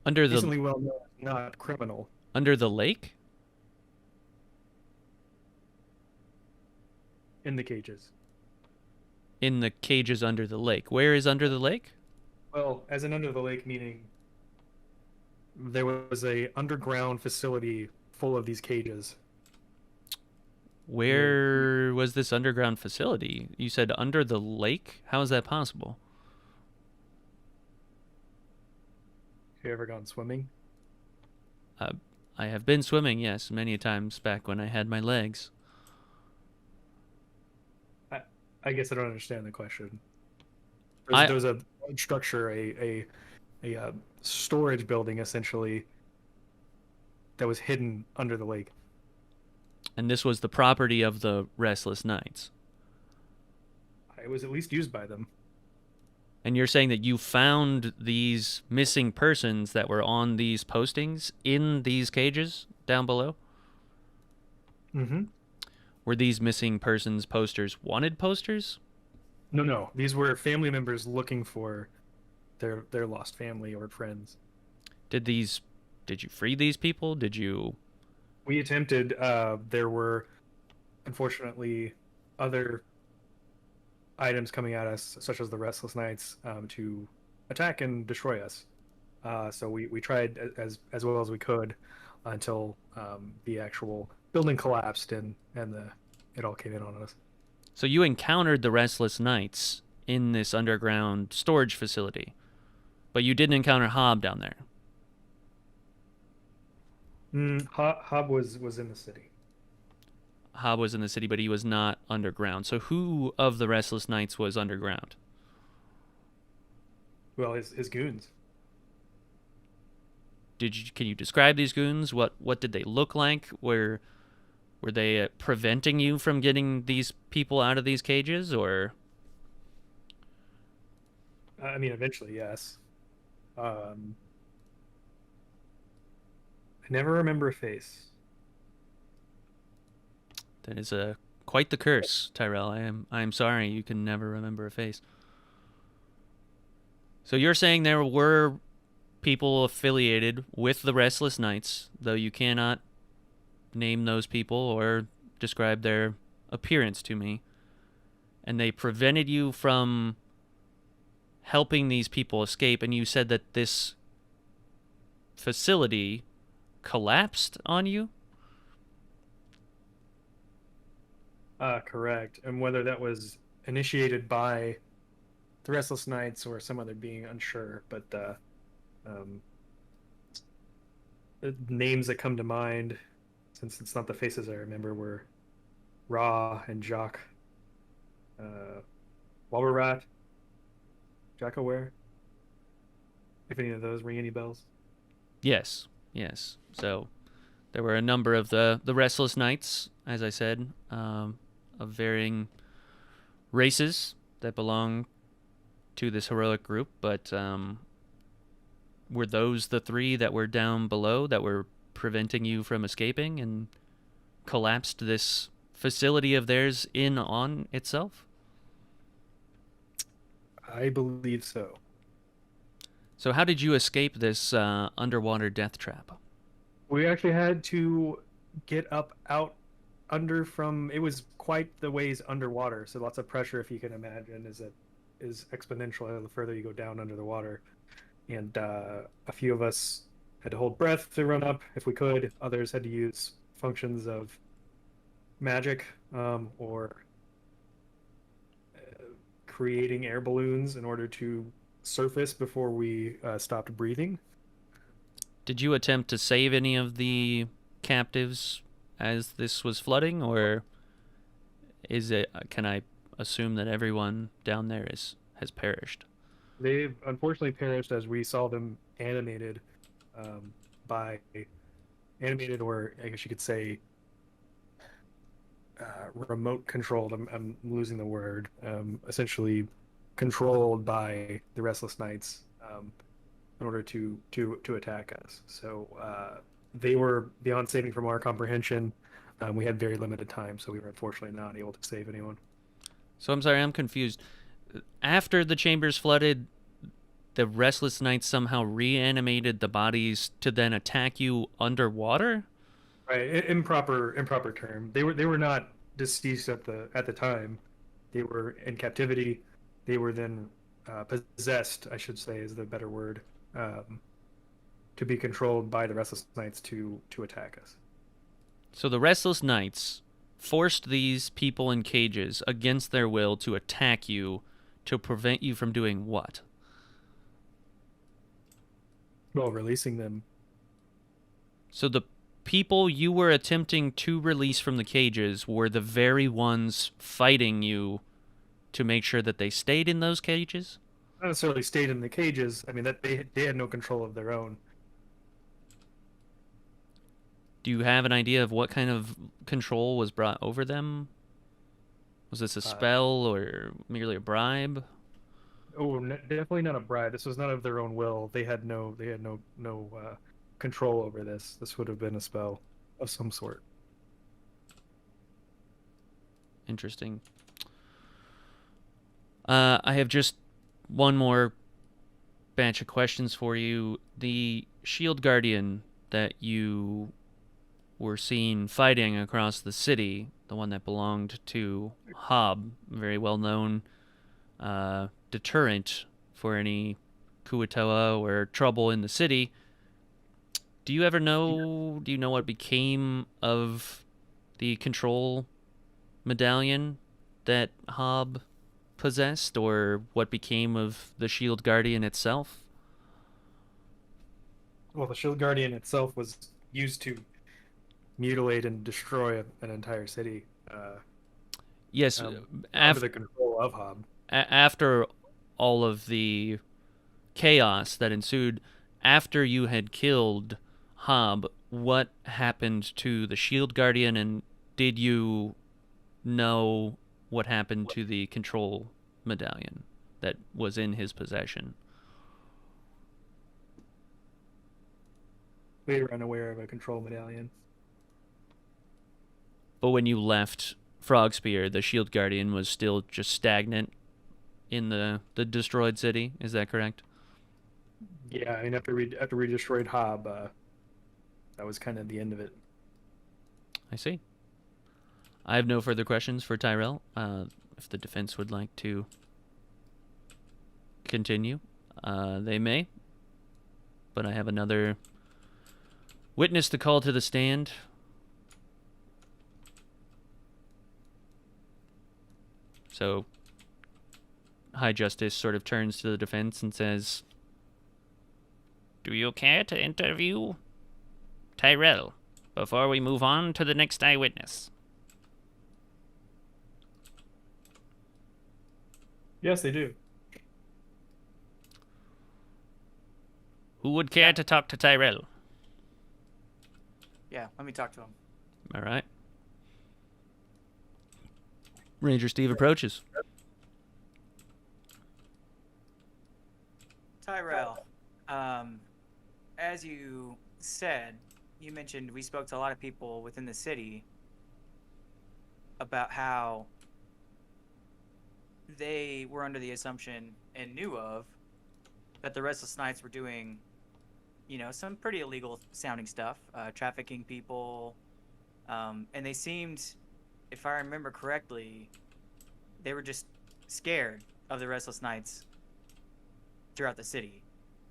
Under the decently well known, not criminal. under the lake? In the cages. In the cages under the lake. Where is under the lake? Well, as in under the lake, meaning there was a underground facility full of these cages. Where was this underground facility? You said under the lake? How is that possible? Have you ever gone swimming? I have been swimming, yes, many times back when I had my legs. I guess I don't understand the question. I- There was a large structure, a storage building essentially, that was hidden under the lake. And this was the property of the Restless Knights. It was at least used by them. And you're saying that you found these missing persons that were on these postings in these cages down below? Mm-hmm. Were these missing persons posters wanted posters? No. These were family members looking for their lost family or friends. Did you free these people? Did you? We attempted. There were, unfortunately, other items coming at us, such as the Restless Knights, to attack and destroy us. So we tried as well as we could until the actual building collapsed and it all came in on us. So you encountered the Restless Knights in this underground storage facility, but you didn't encounter Hob down there. Hob was in the city. Hob was in the city, but he was not underground. So who of the Restless Knights was underground? Well, his goons. Can you describe these goons? What did they look like? Were they preventing you from getting these people out of these cages, or? I mean, eventually, yes. I never remember a face. That is quite the curse, Tyrell. I am sorry you can never remember a face. So you're saying there were people affiliated with the Restless Knights, though you cannot name those people or describe their appearance to me, and they prevented you from helping these people escape, and you said that this facility collapsed on you? Correct. And whether that was initiated by the Restless Knights or some other being, unsure. But the names that come to mind, since it's not the faces I remember, were Ra and Jock. Walberat, Jackaware. If any of those ring any bells. Yes, yes. So there were a number of the restless knights, as I said, of varying races that belong to this heroic group, but were those the three that were down below that were preventing you from escaping and collapsed this facility of theirs in on itself? I believe so. So how did you escape this underwater death trap? We actually had to get up out under from. It was quite the ways underwater, so lots of pressure, if you can imagine, is exponential the further you go down under the water. And a few of us had to hold breath to run up if we could. Others had to use functions of magic or creating air balloons in order to surface before we stopped breathing. Did you attempt to save any of the captives as this was flooding, or is it? Can I assume that everyone down there has perished? They've unfortunately perished as we saw them animated by animated, or I guess you could say remote controlled. I'm losing the word. Essentially controlled by the Restless Knights in order to attack us. So they were beyond saving from our comprehension. We had very limited time, so we were unfortunately not able to save anyone. So I'm sorry, I'm confused. After the chambers flooded, the Restless Knights somehow reanimated the bodies to then attack you underwater? Right, improper term. They were not deceased at the time. They were in captivity. They were then possessed, I should say, is the better word, to be controlled by the Restless Knights to attack us. So the Restless Knights forced these people in cages against their will to attack you to prevent you from doing what? Well, releasing them. So the people you were attempting to release from the cages were the very ones fighting you to make sure that they stayed in those cages? Not necessarily stayed in the cages. I mean, that they had no control of their own. Do you have an idea of what kind of control was brought over them? Was this a spell or merely a bribe? Oh, definitely not a bribe. This was not of their own will. They had no control over this. This would have been a spell of some sort. Interesting. I have just one more batch of questions for you. The Shield Guardian that you were seen fighting across the city, the one that belonged to Hob, very well-known deterrent for any Kuatoa or trouble in the city. Do you know what became of the control medallion that Hob possessed, or what became of the Shield Guardian itself? Well, the Shield Guardian itself was used to mutilate and destroy an entire city. Yes, under the control of Hob. After all of the chaos that ensued, after you had killed Hob, what happened to the Shield Guardian, and did you know what happened to the control medallion that was in his possession? We were unaware of a control medallion. But when you left Frogspear, the Shield Guardian was still just stagnant in the destroyed city. Is that correct? Yeah, I mean, after we destroyed Hob, that was kind of the end of it. I see. I have no further questions for Tyrell. If the defense would like to continue, they may. But I have another witness to call to the stand. So High Justice sort of turns to the defense and says, "Do you care to interview Tyrell before we move on to the next eyewitness?" Yes, they do. Who would care to talk to Tyrell? Yeah, let me talk to him. All right. Ranger Steve approaches. Tyrell, as you said, you mentioned we spoke to a lot of people within the city about how they were under the assumption and knew of that the Restless Knights were doing, some pretty illegal sounding stuff, trafficking people, and they seemed, if I remember correctly, they were just scared of the Restless Knights throughout the city.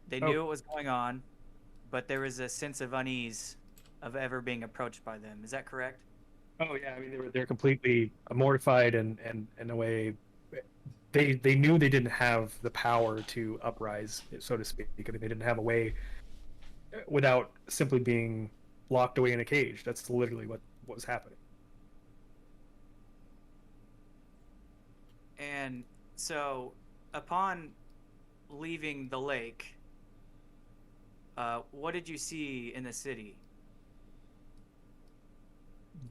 They knew what was going on, but there was a sense of unease of ever being approached by them. Is that correct? Oh yeah, I mean they're completely mortified and in a way they knew they didn't have the power to uprise, so to speak. I mean they didn't have a way without simply being locked away in a cage. That's literally what was happening. And so, upon leaving the lake, what did you see in the city?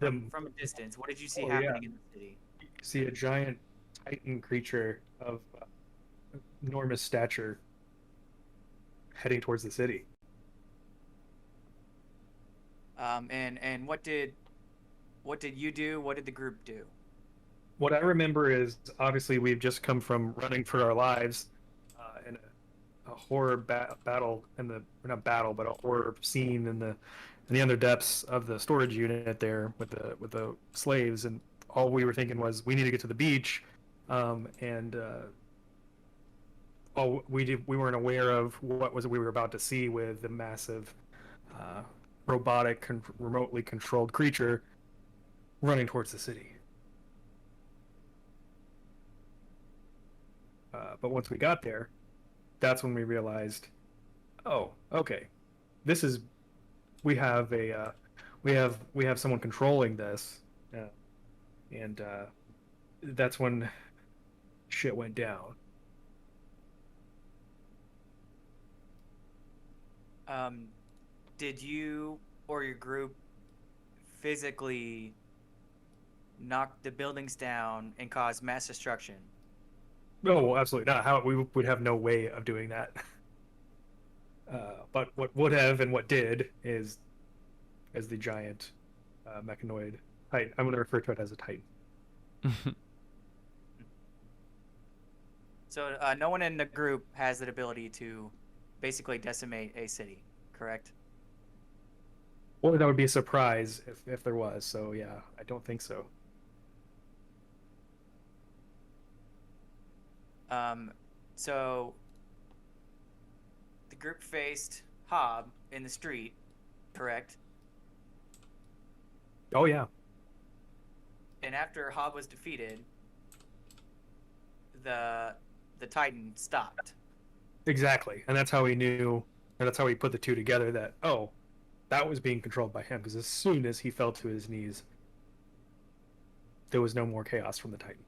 From a distance, what did you see happening in the city? You see a giant titan creature of enormous stature heading towards the city. And what did you do? What did the group do? What I remember is obviously we've just come from running for our lives in a horror battle not battle, but a horror scene in the under depths of the storage unit there with the slaves, and all we were thinking was we need to get to the beach, and all we weren't aware of what was we were about to see with the massive robotic remotely controlled creature running towards the city. But once we got there, that's when we realized, oh, okay, this is we have someone controlling this, and that's when shit went down. Did you or your group physically knock the buildings down and cause mass destruction? No, absolutely not. How we would have no way of doing that. But what would have and what did is the giant mechanoid titan. I'm going to refer to it as a titan. So no one in the group has the ability to basically decimate a city, correct? Well, that would be a surprise if there was. So yeah, I don't think so. So the group faced Hob in the street, correct? Oh yeah. And after Hob was defeated, the Titan stopped. Exactly, and that's how we knew, and that's how we put the two together. That that was being controlled by him, because as soon as he fell to his knees, there was no more chaos from the Titan.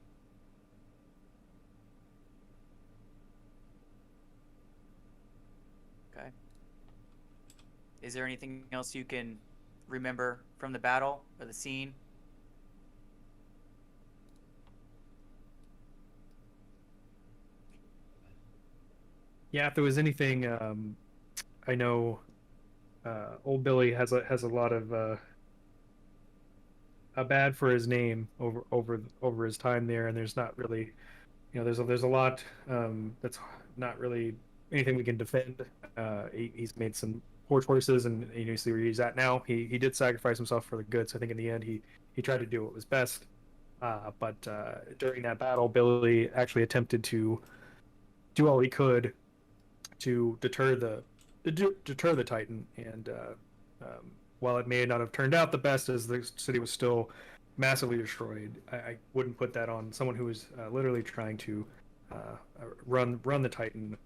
Okay. Is there anything else you can remember from the battle or the scene? Yeah, if there was anything, I know old Billy has a lot of a bad for his name over his time there, and there's not really, there's a lot that's not really anything we can defend. He's made some poor choices, and you see where he's at now. He did sacrifice himself for the good, so I think in the end he tried to do what was best. But during that battle, Billy actually attempted to do all he could to deter the Titan, and while it may not have turned out the best, as the city was still massively destroyed, I wouldn't put that on someone who was literally trying to run the Titan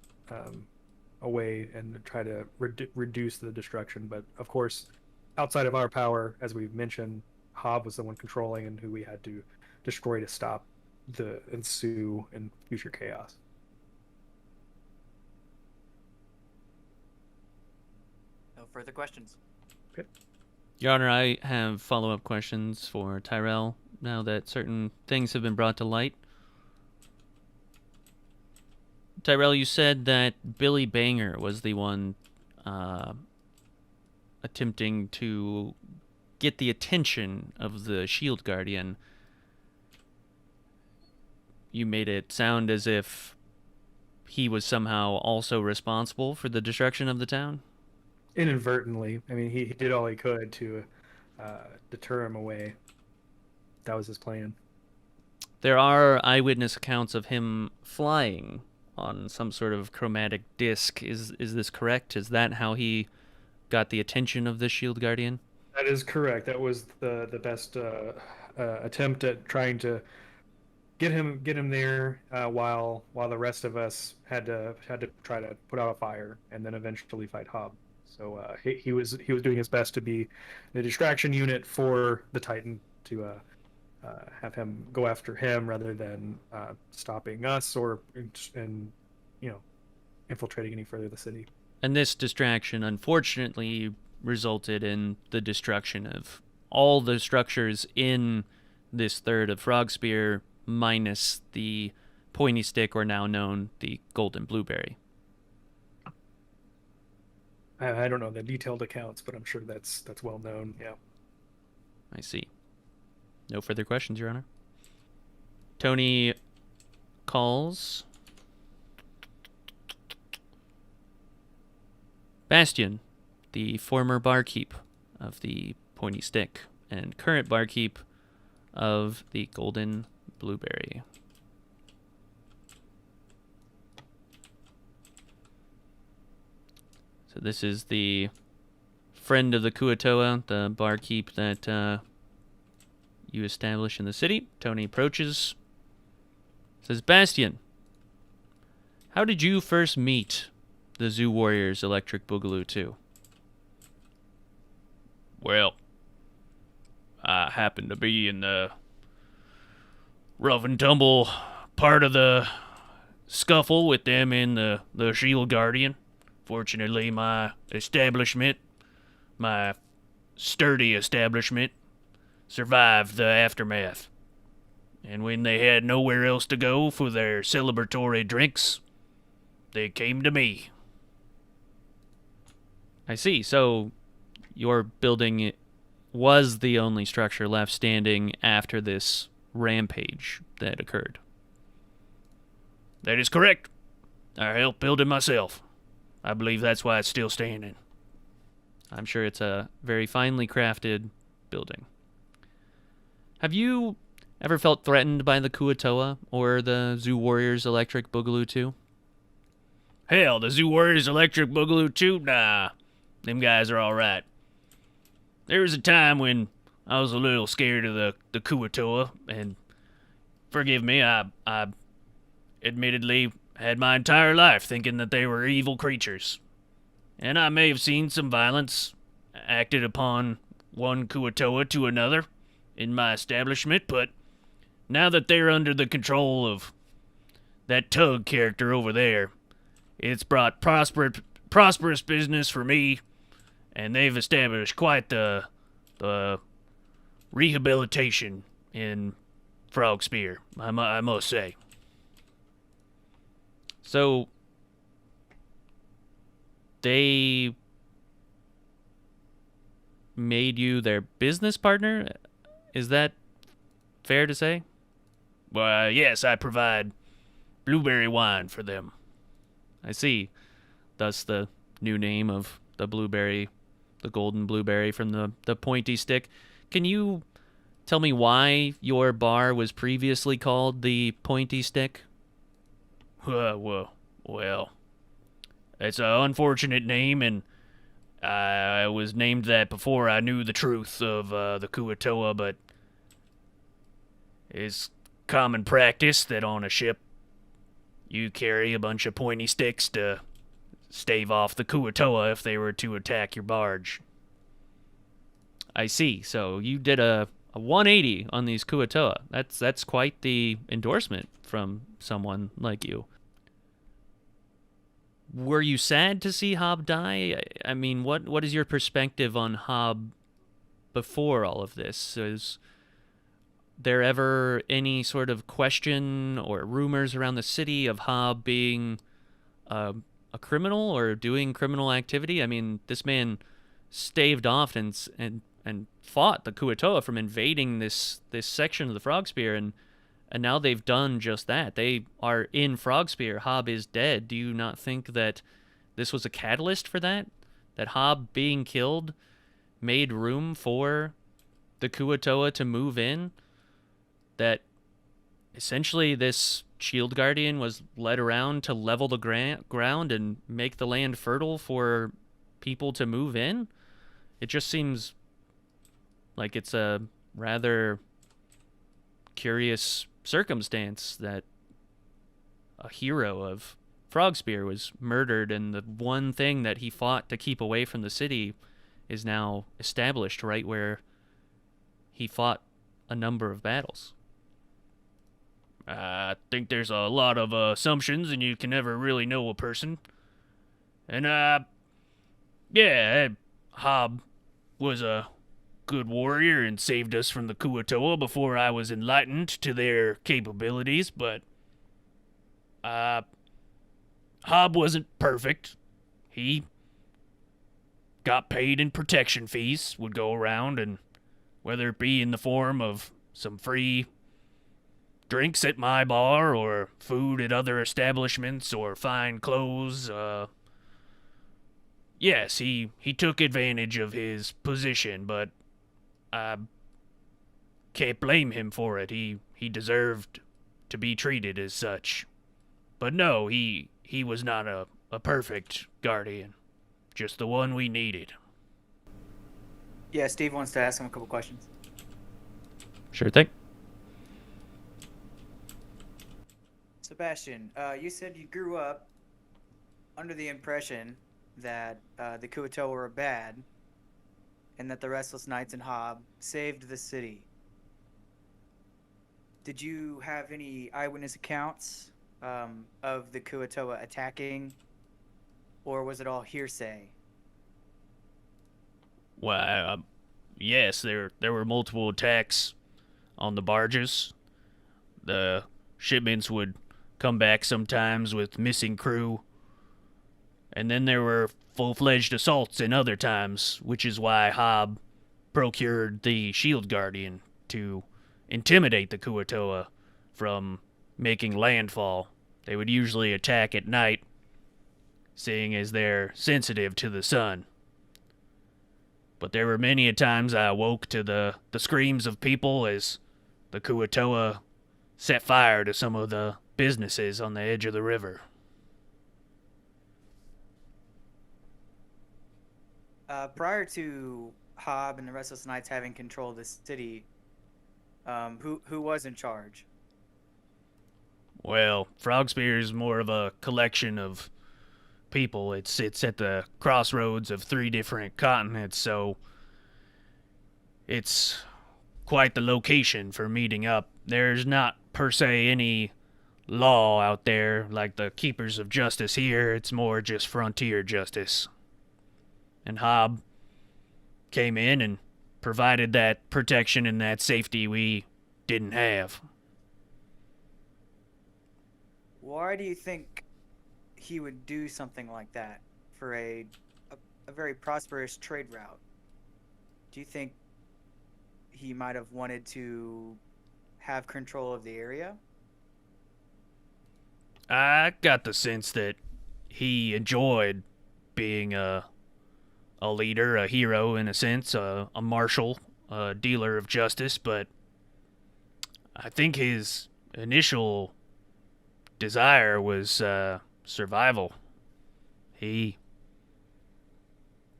away and try to reduce the destruction. But of course, outside of our power, as we've mentioned, Hob was the one controlling and who we had to destroy to stop the ensue and future chaos. No further questions. Okay. Your Honor, I have follow-up questions for Tyrell now that certain things have been brought to light. Tyrell, you said that Billy Banger was the one attempting to get the attention of the Shield Guardian. You made it sound as if he was somehow also responsible for the destruction of the town? Inadvertently. I mean, he did all he could to deter him away. That was his plan. There are eyewitness accounts of him flying on some sort of chromatic disc. Is this correct? Is that how he got the attention of the Shield Guardian? That is correct. That was the best attempt at trying to get him there while the rest of us had to try to put out a fire and then eventually fight Hob. So he was doing his best to be the distraction unit for the Titan to have him go after him rather than stopping us or infiltrating any further the city. And this distraction, unfortunately, resulted in the destruction of all the structures in this third of Frogspear, minus the pointy stick, or now known the golden blueberry. I don't know the detailed accounts, but I'm sure that's well known. Yeah. I see. No further questions, Your Honor. Tony calls Bastion, the former barkeep of the Pointy Stick and current barkeep of the Golden Blueberry. So this is the friend of the Kuatoa, the barkeep that you establish in the city. Tony approaches, says, Bastion, how did you first meet the Zoo Warriors Electric Boogaloo 2? Well, I happened to be in the rough and tumble part of the scuffle with them and the Shield Guardian. Fortunately, my establishment, my sturdy establishment, survived the aftermath. And when they had nowhere else to go for their celebratory drinks, they came to me. I see. So your building was the only structure left standing after this rampage that occurred. That is correct. I helped build it myself. I believe that's why it's still standing. I'm sure it's a very finely crafted building. Have you ever felt threatened by the Kuatoa or the Zoo Warriors Electric Boogaloo 2? Hell, the Zoo Warriors Electric Boogaloo 2? Nah. Them guys are alright. There was a time when I was a little scared of the Kuatoa, and forgive me, I admittedly had my entire life thinking that they were evil creatures. And I may have seen some violence acted upon one Kuatoa to another in my establishment, but now that they're under the control of that Tug character over there, it's brought prosperous business for me, and they've established quite the rehabilitation in Frogspear, I must say. So, they made you their business partner? Is that fair to say? Well, yes, I provide blueberry wine for them. I see. Thus the new name of the blueberry, the golden blueberry from the pointy stick. Can you tell me why your bar was previously called the Pointy Stick? Well, it's an unfortunate name, and I was named that before I knew the truth of the Kuatoa, but it's common practice that on a ship you carry a bunch of pointy sticks to stave off the Kuatoa if they were to attack your barge. I see. So you did a 180 on these Kuatoa. That's quite the endorsement from someone like you. Were you sad to see Hob die? I mean, what is your perspective on Hob before all of this? Is there ever any sort of question or rumors around the city of Hob being a criminal or doing criminal activity? I mean, this man staved off and fought the Kuatoa from invading this section of the Frog Spear, and now they've done just that. They are in Frog Spear. Hob is dead. Do you not think that this was a catalyst for that? That Hob being killed made room for the Kuatoa to move in? That essentially this Shield Guardian was led around to level the ground and make the land fertile for people to move in? It just seems like it's a rather curious circumstance that a hero of Frogspear was murdered, and the one thing that he fought to keep away from the city is now established right where he fought a number of battles. I think there's a lot of assumptions, and you can never really know a person. And, yeah, Hob was a good warrior and saved us from the Kuatoa before I was enlightened to their capabilities, but, Hob wasn't perfect. He got paid in protection fees, would go around, and whether it be in the form of some free drinks at my bar, or food at other establishments, or fine clothes, yes, he took advantage of his position, but I can't blame him for it. He deserved to be treated as such. But no, he was not a perfect guardian, just the one we needed. Yeah, Steve wants to ask him a couple questions. Sure thing. Sebastian, you said you grew up under the impression that the Kuatoa were bad, and that the Restless Knights and Hob saved the city. Did you have any eyewitness accounts of the Kuatoa attacking, or was it all hearsay? Well, yes, there were multiple attacks on the barges. The shipments would come back sometimes with missing crew. And then there were full-fledged assaults in other times, which is why Hob procured the Shield Guardian to intimidate the Kuatoa from making landfall. They would usually attack at night, seeing as they're sensitive to the sun. But there were many a times I awoke to the screams of people as the Kuatoa set fire to some of the businesses on the edge of the river. Prior to Hob and the Restless Knights having control of the city, who was in charge? Well, Frogspear is more of a collection of people. It's at the crossroads of 3 different continents, so it's quite the location for meeting up. There's not per se any law out there like the Keepers of Justice here. It's more just frontier justice. And Hob came in and provided that protection and that safety we didn't have. Why do you think he would do something like that for a very prosperous trade route? Do you think he might have wanted to have control of the area? I got the sense that he enjoyed being a leader, a hero in a sense, a marshal, a dealer of justice, but I think his initial desire was survival. He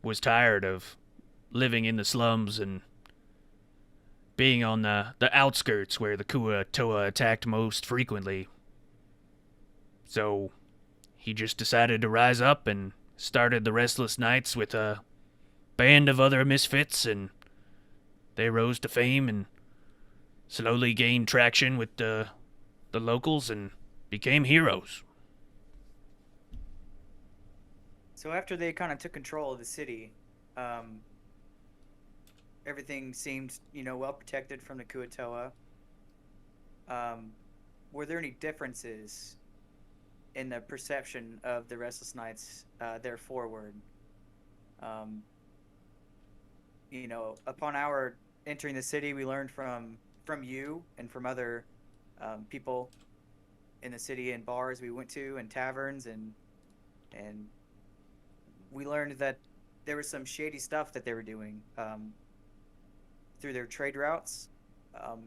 was tired of living in the slums and being on the outskirts where the Kuatoa attacked most frequently. So he just decided to rise up and started the Restless Knights with a band of other misfits, and they rose to fame and slowly gained traction with the locals and became heroes. So after they kind of took control of the city, everything seemed, well protected from the Kuatoa. Were there any differences in the perception of the Restless Knights there forward? Upon our entering the city, we learned from you and from other people in the city and bars we went to and taverns, and we learned that there was some shady stuff that they were doing through their trade routes,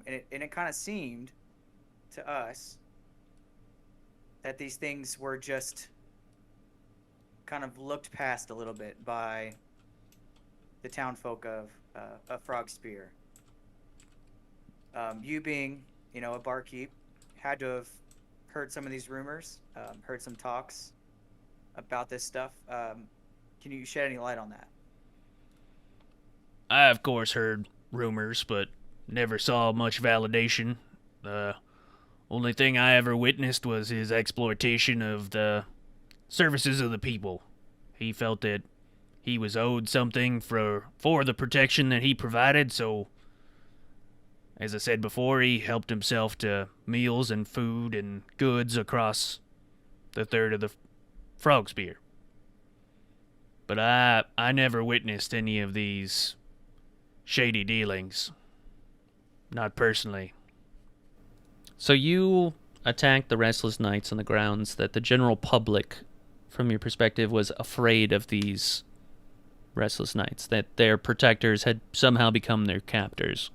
and it kind of seemed to us that these things were just kind of looked past a little bit by the townfolk of Frog Spear. You being, a barkeep, had to have heard some of these rumors, heard some talks about this stuff. Can you shed any light on that? I, of course, heard rumors, but never saw much validation. The only thing I ever witnessed was his exploitation of the services of the people. He felt that he was owed something for the protection that he provided, so, as I said before, he helped himself to meals and food and goods across the third of the Frog Spear. But I never witnessed any of these shady dealings. Not personally. So you attacked the Restless Knights on the grounds that the general public, from your perspective, was afraid of these Restless Knights, that their protectors had somehow become their captors.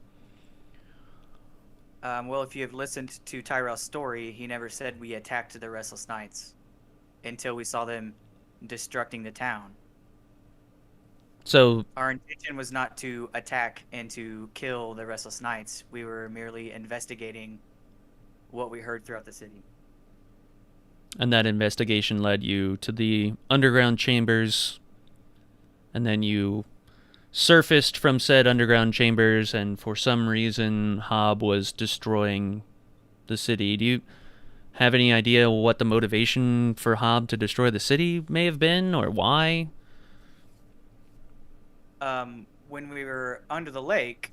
Well, if you have listened to Tyrell's story, he never said we attacked the Restless Knights until we saw them destructing the town. So our intention was not to attack and to kill the Restless Knights. We were merely investigating what we heard throughout the city. And that investigation led you to the underground chambers, and then you surfaced from said underground chambers, and for some reason Hob was destroying the city. Do you have any idea what the motivation for Hob to destroy the city may have been, or why? When we were under the lake,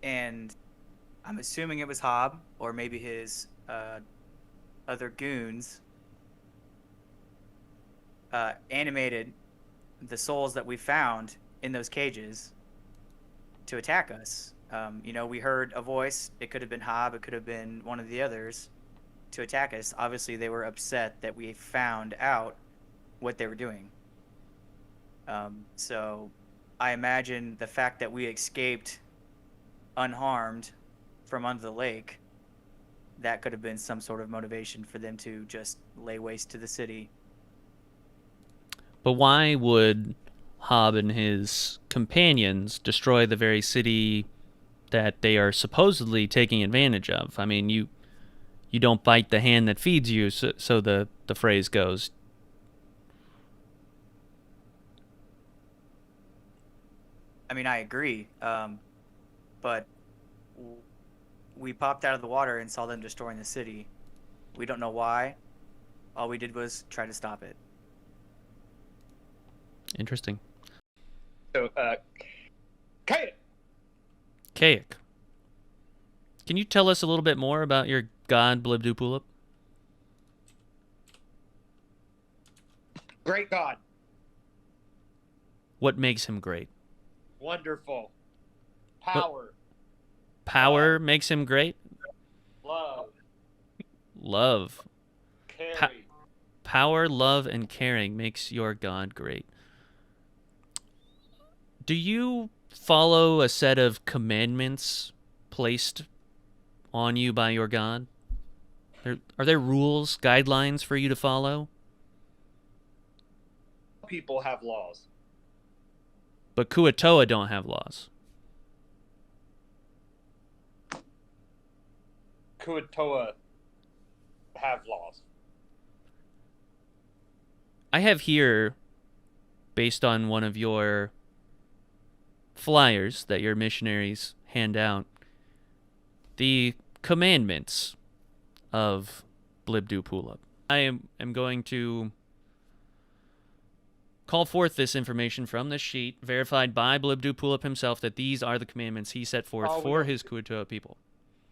and I'm assuming it was Hob, or maybe his other goons, animated the souls that we found in those cages to attack us. We heard a voice. It could have been Hob, it could have been one of the others, to attack us. Obviously, they were upset that we found out what they were doing. So I imagine the fact that we escaped unharmed from under the lake, that could have been some sort of motivation for them to just lay waste to the city. But why would Hob and his companions destroy the very city that they are supposedly taking advantage of? I mean, you don't bite the hand that feeds you, so the phrase goes. I mean, I agree, but we popped out of the water and saw them destroying the city. We don't know why. All we did was try to stop it. Interesting. So, Kayak. Kayak. Can you tell us a little bit more about your god, Blibdoopulip? Great God. What makes him great? Wonderful. Power. Power makes him great? Love. Love. Carry. Power, love, and caring makes your god great. Do you follow a set of commandments placed on you by your god? Are there rules, guidelines for you to follow? People have laws. But Kuatoa don't have laws. Kuatoa have laws. I have here, based on one of your flyers that your missionaries hand out, the commandments of Blibdoopulip. I am going to call forth this information from this sheet, verified by Blibdu Pulip himself, that these are the commandments he set forth Oh, we for don't- his Kuatoa people.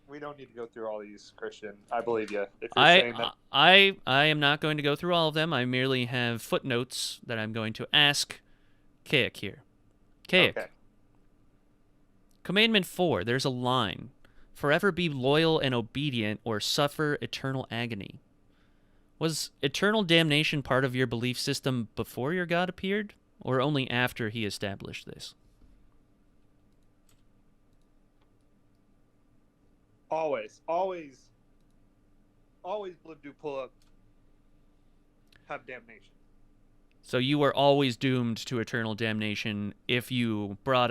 We don't need to go through all these, Christian. I believe you. If you're saying that, I am not going to go through all of them. I merely have footnotes that I'm going to ask Kayak here. Kayak. okay. Commandment 4, there's a line. Forever be loyal and obedient or suffer eternal agony. Was eternal damnation part of your belief system before your God appeared, or only after he established this? Always Blibdu pull up. Have damnation. So you were always doomed to eternal damnation if you brought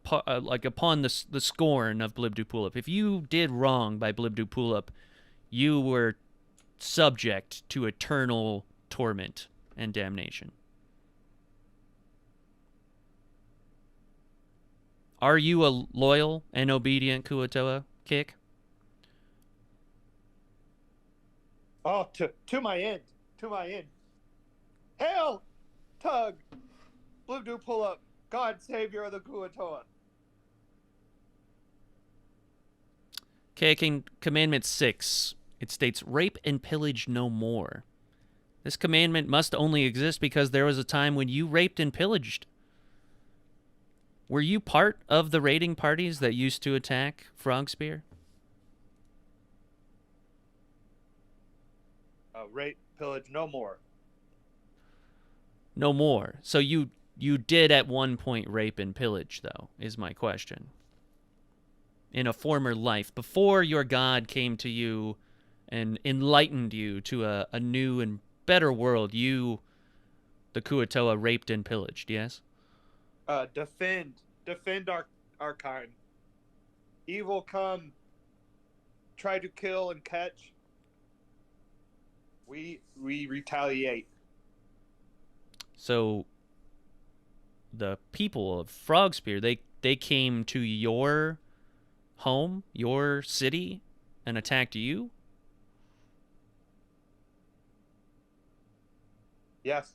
upon the scorn of Blibdu Pulip. If you did wrong by Blibdu Pulip, you were subject to eternal torment and damnation. Are you a loyal and obedient Kuatoa, Kick? Oh, to my end. To my end. Hail, Tug, Blibdu pull up. God, Savior of the Kuatoa. Kick, in Commandment 6, it states, rape and pillage no more. This commandment must only exist because there was a time when you raped and pillaged. Were you part of the raiding parties that used to attack Frogspear? Rape, pillage, no more. No more. So you did at one point rape and pillage, though, is my question. In a former life, before your God came to you and enlightened you to a new and better world, you, the Kuatoa, raped and pillaged, yes? Defend our kind. Evil come, try to kill and catch. We retaliate. So the people of Frogspear, they came to your home, your city, and attacked you? Yes.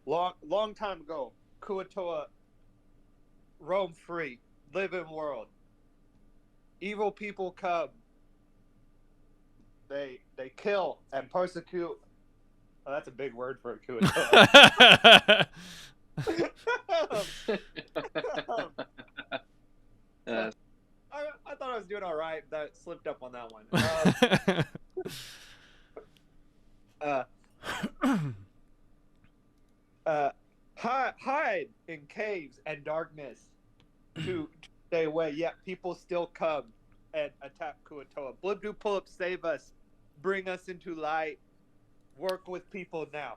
Long time ago, Kuatoa roam free, live in world. Evil people come. They kill and persecute. Oh, that's a big word for a Kuatoa. I thought I was doing all right. That slipped up on that one. Hide in caves and darkness to stay away. Yet people still come and attack Kuatoa. Blibdu pull up, save us, bring us into light. Work with people now.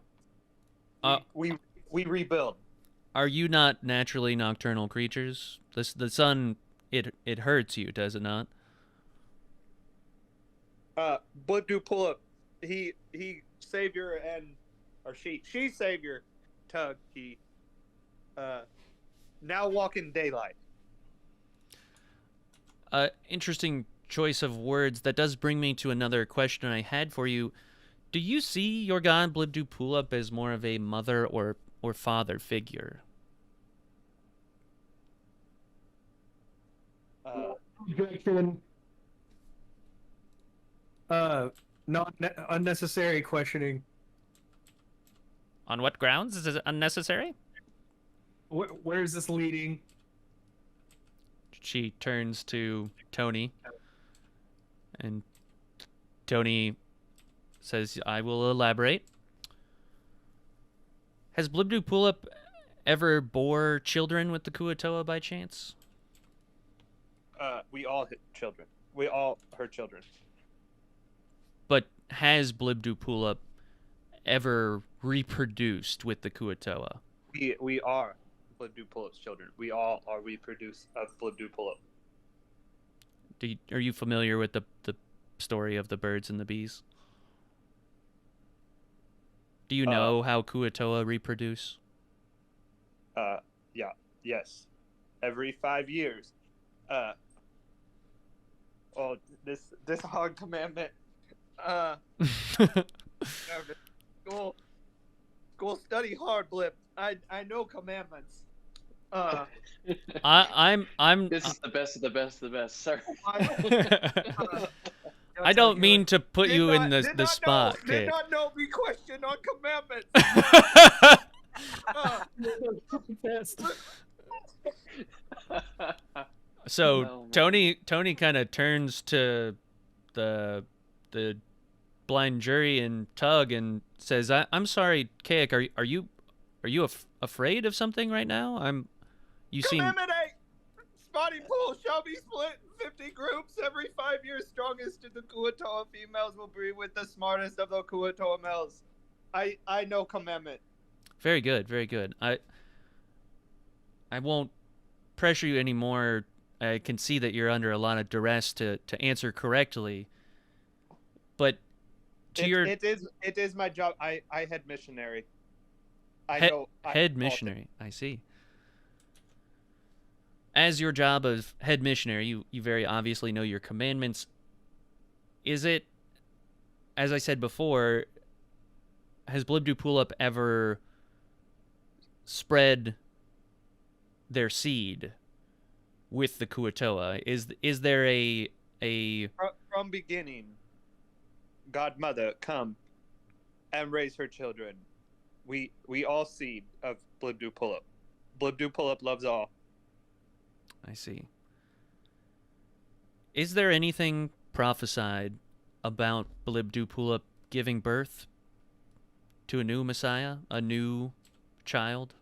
We rebuild. Are you not naturally nocturnal creatures? The sun, it hurts you, does it not? Blibdu pull up. He savior or she savior. Tug, he now walk in daylight. Interesting choice of words. That does bring me to another question I had for you. Do you see your god Blibdu Pulip as more of a mother or father figure? Objection. Not unnecessary questioning. On what grounds? Is it unnecessary? Where is this leading? She turns to Tony, and Tony says, I will elaborate. Has Blibdu Pulip ever bore children with the Kuatoa by chance? We all hit children. We all her children. But has Blibdu Pulip ever reproduced with the Kuatoa? We are Blibdu Pulip's children. We all are reproduced of Blibdu Pulip. Are you familiar with the story of the birds and the bees? Do you know how Kuatoa reproduce? Yeah, yes. Every 5 years. This hard commandment. School. school. Study hard, Blip. I know commandments. I'm This is the best of the best of the best, sir. I don't mean to put you in the Did spot, Did Kate. not know me question on commandments. So Oh, man. Tony kind of turns to the blind jury and Tug and says, "I'm sorry, Kayak. Are you afraid of something right now? You seem Commandment 8. Spotty pool shall be split in 50 groups. Every 5 years, strongest of the Kuatoa females will breed with the smartest of the Kuatoa males. I know commandment. very good, very good. I won't pressure you anymore. I can see that you're under a lot of duress to answer correctly. But It is my job. I head missionary. head missionary, I see. As your job of head missionary, you very obviously know your commandments. Is it, as I said before, has Blibdoopulip ever spread their seed with the Kuatoa? Is there a From beginning, Godmother, come and raise her children. We all seed of Blibdoopulip. Blibdoopulip loves all. I see. Is there anything prophesied about Blibdoopulip giving birth to a new Messiah, a new child?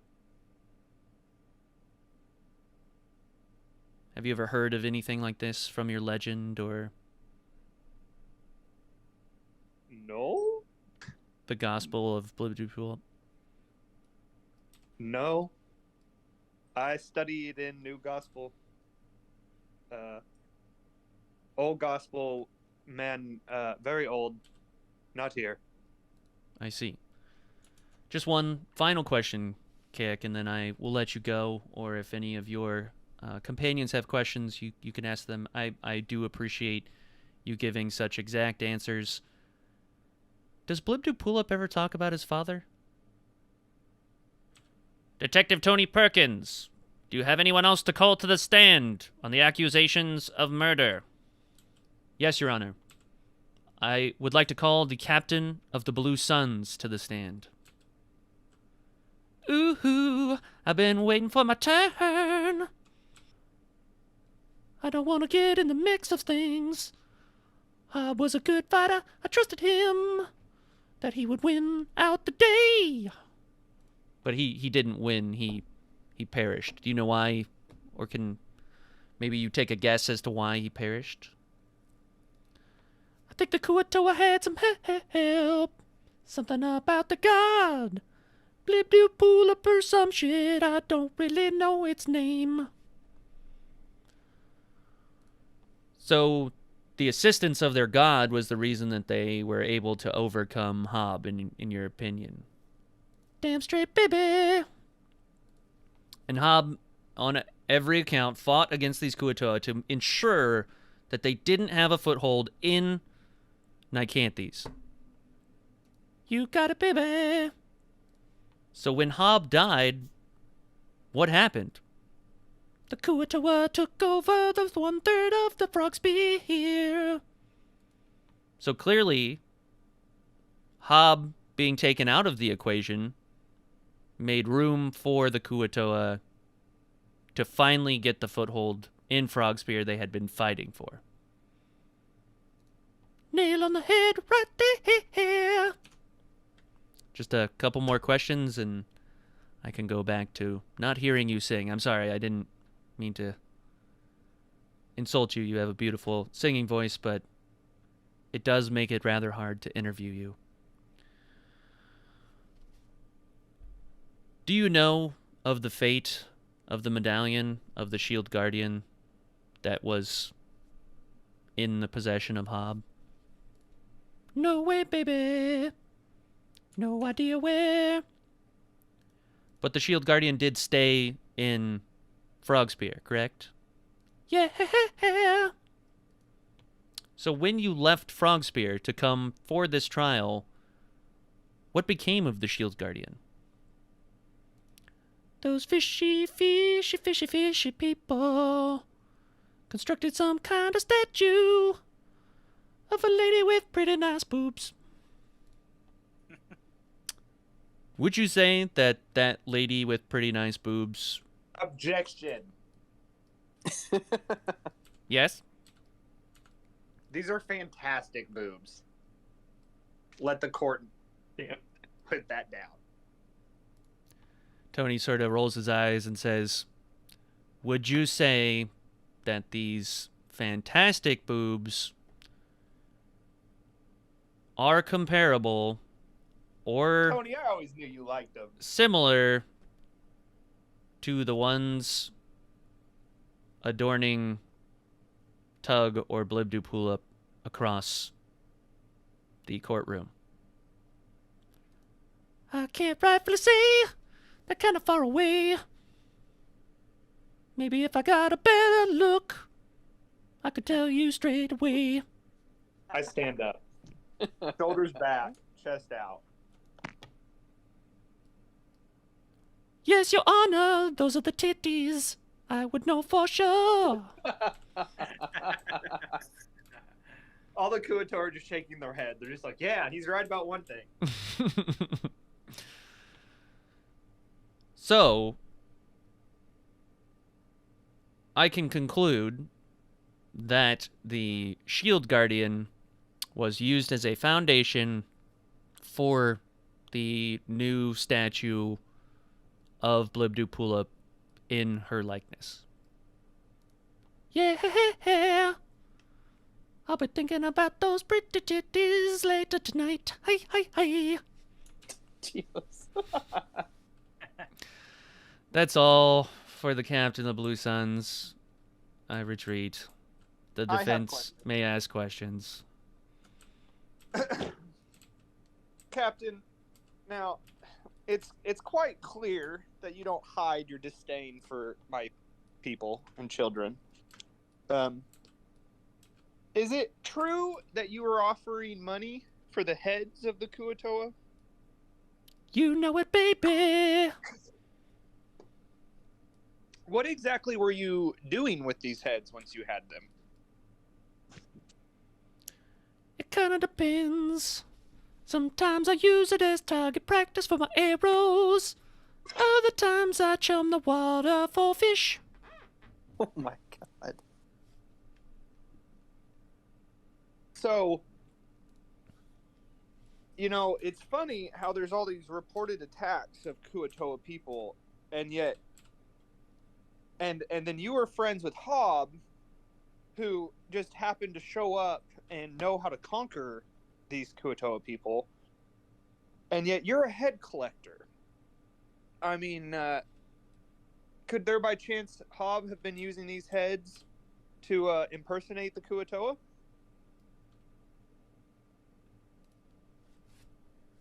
Have you ever heard of anything like this from your legend or No? the gospel of Blibdoopulip? No. I studied in New Gospel. Old Gospel, man, very old. Not here. I see. Just one final question, Kayak, and then I will let you go, or if any of your companions have questions, you can ask them. I do appreciate you giving such exact answers. Does Blibdoopulip ever talk about his father? Detective Tony Perkins, do you have anyone else to call to the stand on the accusations of murder? Yes, Your Honor. I would like to call the captain of the Blue Suns to the stand. Ooh, I've been waiting for my turn. I don't want to get in the mix of things. I was a good fighter. I trusted him that he would win out the day. But he didn't win. He perished. Do you know why? Or can maybe you take a guess as to why he perished? I think the Kuatoa had some help. Something about the god. Blibdoopulip or some shit. I don't really know its name. So the assistance of their god was the reason that they were able to overcome Hob, in your opinion. Damn straight, baby. And Hob, on every account, fought against these Kuatoa to ensure that they didn't have a foothold in Nycanthes. You got it, baby. So when Hob died, what happened? The Kuatoa took over the 1/3 of the frog spear. So clearly, Hob being taken out of the equation made room for the Kuatoa to finally get the foothold in Frog Spear they had been fighting for. Nail on the head right there. Just a couple more questions and I can go back to not hearing you sing. I'm sorry, I didn't mean to insult you. You have a beautiful singing voice, but it does make it rather hard to interview you. Do you know of the fate of the medallion of the Shield Guardian that was in the possession of Hob? No way, baby. No idea where. But the Shield Guardian did stay in Frogspear, correct? Yeah. So when you left Frogspear to come for this trial, what became of the Shield Guardian? Those fishy people constructed some kind of statue of a lady with pretty nice boobs. Would you say that that lady with pretty nice boobs? Objection. Yes? These are fantastic boobs. Let the court put that down. Tony sort of rolls his eyes and says, would you say that these fantastic boobs are comparable or Tony, I always knew you liked them. similar to the ones adorning Tug or Blibdoopulip across the courtroom? I can't rightfully say. They're kind of far away. Maybe if I got a better look, I could tell you straight away. I stand up. Shoulders back, chest out. Yes, Your Honor, those are the titties. I would know for sure. All the Kuato are just shaking their head. They're just like, yeah, he's right about one thing. So, I can conclude that the Shield Guardian was used as a foundation for the new statue of Blibdoopulip in her likeness. Yeah, I'll be thinking about those pretty titties later tonight. Hi. Jesus. That's all for the Captain of the Blue Suns. I retreat. The I have defense questions. may ask questions. Captain, now it's quite clear that you don't hide your disdain for my people and children. Is it true that you were offering money for the heads of the Kuatoa? You know it, baby. What exactly were you doing with these heads once you had them? It kind of depends. Sometimes I use it as target practice for my arrows. Other times I chum the water for fish. Oh my god. So, you know, it's funny how there's all these reported attacks of Kuatoa people, and yet, and then you were friends with Hob, who just happened to show up and know how to conquer these Kuatoa people, and yet you're a head collector. I mean, could there by chance Hob have been using these heads to impersonate the Kuatoa?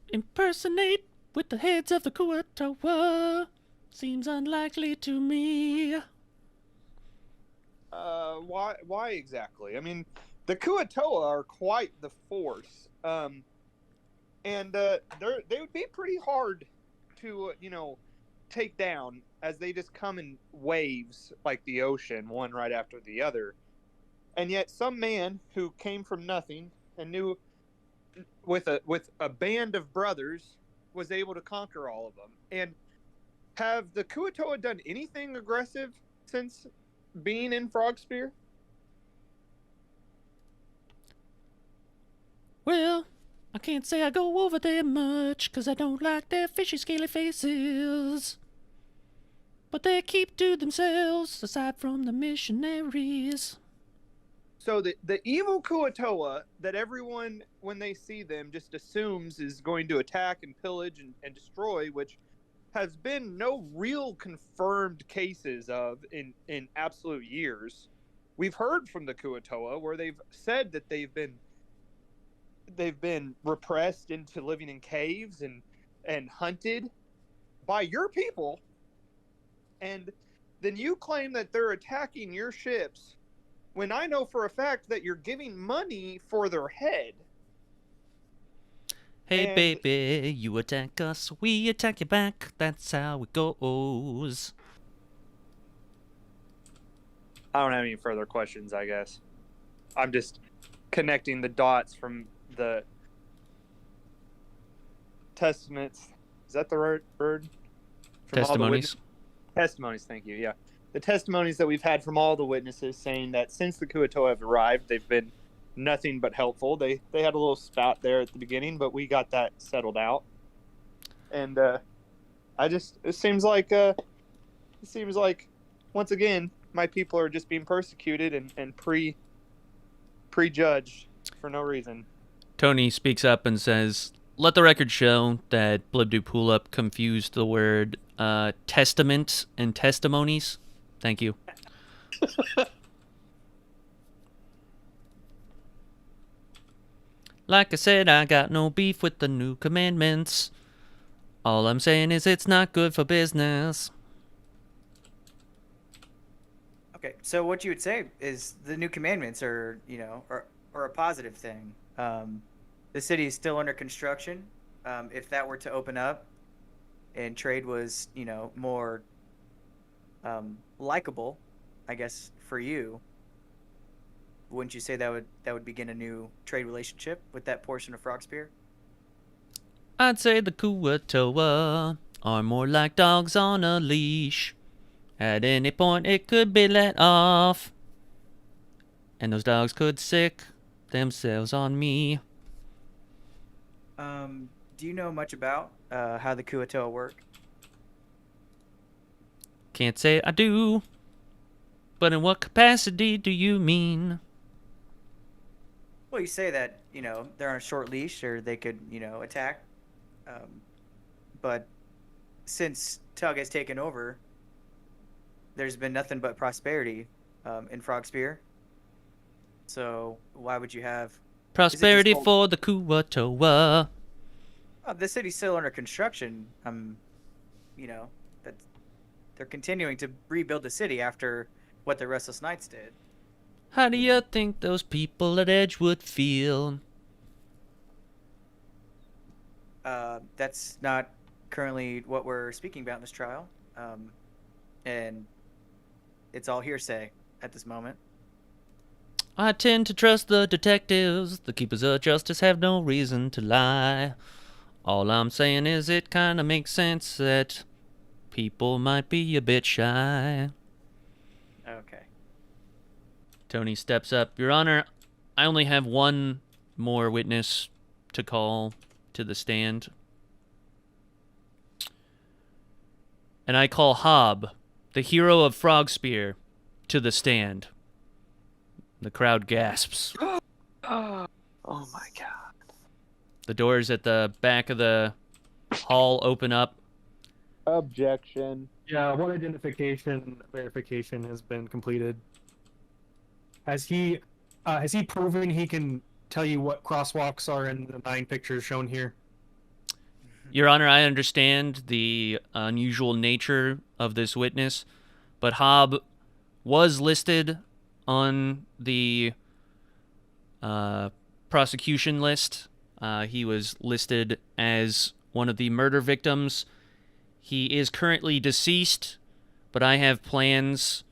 Impersonate with the heads of the Kuatoa seems unlikely to me. Why exactly? I mean, the Kuatoa are quite the force, and they would be pretty hard to take down, as they just come in waves like the ocean, one right after the other. And yet, some man who came from nothing and knew with a band of brothers was able to conquer all of them. And have the Kuatoa done anything aggressive since being in Frogspear? Well, I can't say I go over there much, 'cause I don't like their fishy, scaly faces. But they keep to themselves, aside from the missionaries. So the evil Kuatoa that everyone, when they see them, just assumes is going to attack and pillage and destroy, which has been no real confirmed cases of in absolute years. We've heard from the Kuatoa where they've said that they've been repressed into living in caves and hunted by your people, and then you claim that they're attacking your ships when I know for a fact that you're giving money for their head. Hey, And- baby, you attack us, we attack you back. That's how it goes. I don't have any further questions, I guess. I'm just connecting the dots from the testaments. Is that the right word? From all the Testimonies. testimonies, thank you. Yeah. The testimonies that we've had from all the witnesses saying that since the Kuatoa have arrived, they've been nothing but helpful. They had a little spout there at the beginning, but we got that settled out. And it seems like once again my people are just being persecuted and prejudged for no reason. Tony speaks up and says, let the record show that Blibdoopulip confused the word testament and testimonies. Thank you. Like I said, I got no beef with the new commandments. All I'm saying is it's not good for business. Okay, so what you would say is the new commandments are, are a positive thing. The city is still under construction. If that were to open up and trade was, more likable, I guess, for you, wouldn't you say that would begin a new trade relationship with that portion of Frogspear? I'd say the Kuatoa are more like dogs on a leash. At any point it could be let off. And those dogs could sick themselves on me. Do you know much about how the Kuatoa work? Can't say I do. But in what capacity do you mean? Well, you say that, they're on a short leash or they could, attack. But since Tug has taken over, there's been nothing but prosperity in Frogspear. So why would you have... Prosperity old- for the Kuatoa. the city's still under construction. That they're continuing to rebuild the city after what the Restless Knights did. How do you think those people at Edgewood feel? That's not currently what we're speaking about in this trial. And it's all hearsay at this moment. I tend to trust the detectives. The keepers of justice have no reason to lie. All I'm saying is it kind of makes sense that people might be a bit shy. Okay. Tony steps up. Your Honor, I only have one more witness to call to the stand. And I call Hob, the hero of Frogspear, to the stand. The crowd gasps. Oh my god. The doors at the back of the hall open up. Objection. Yeah, one identification verification has been completed. Has he proven he can tell you what crosswalks are in the 9 pictures shown here? Your Honor, I understand the unusual nature of this witness, but Hob was listed on the prosecution list. He was listed as one of the murder victims. He is currently deceased, but I have plans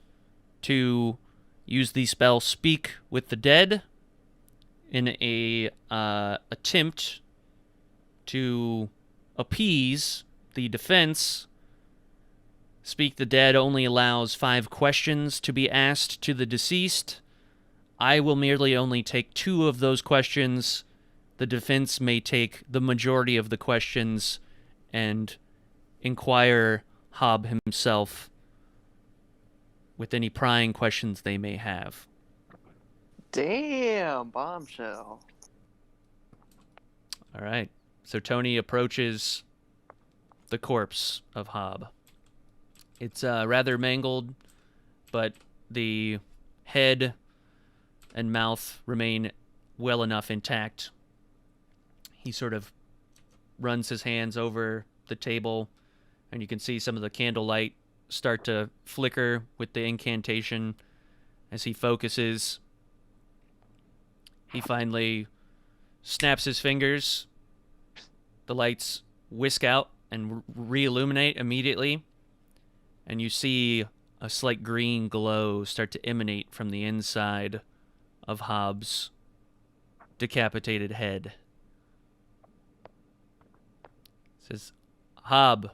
to use the spell Speak with the Dead in a attempt to appease the defense. Speak the Dead only allows 5 questions to be asked to the deceased. I will merely only take 2 of those questions. The defense may take the majority of the questions and inquire Hob himself with any prying questions they may have. Damn, bombshell. All right. So Tony approaches the corpse of Hob. It's rather mangled, but the head and mouth remain well enough intact. He sort of runs his hands over the table, and you can see some of the candlelight start to flicker with the incantation as he focuses. He finally snaps his fingers, the lights whisk out and re-illuminate immediately, and you see a slight green glow start to emanate from the inside of Hobbs' decapitated head. It says, Hob,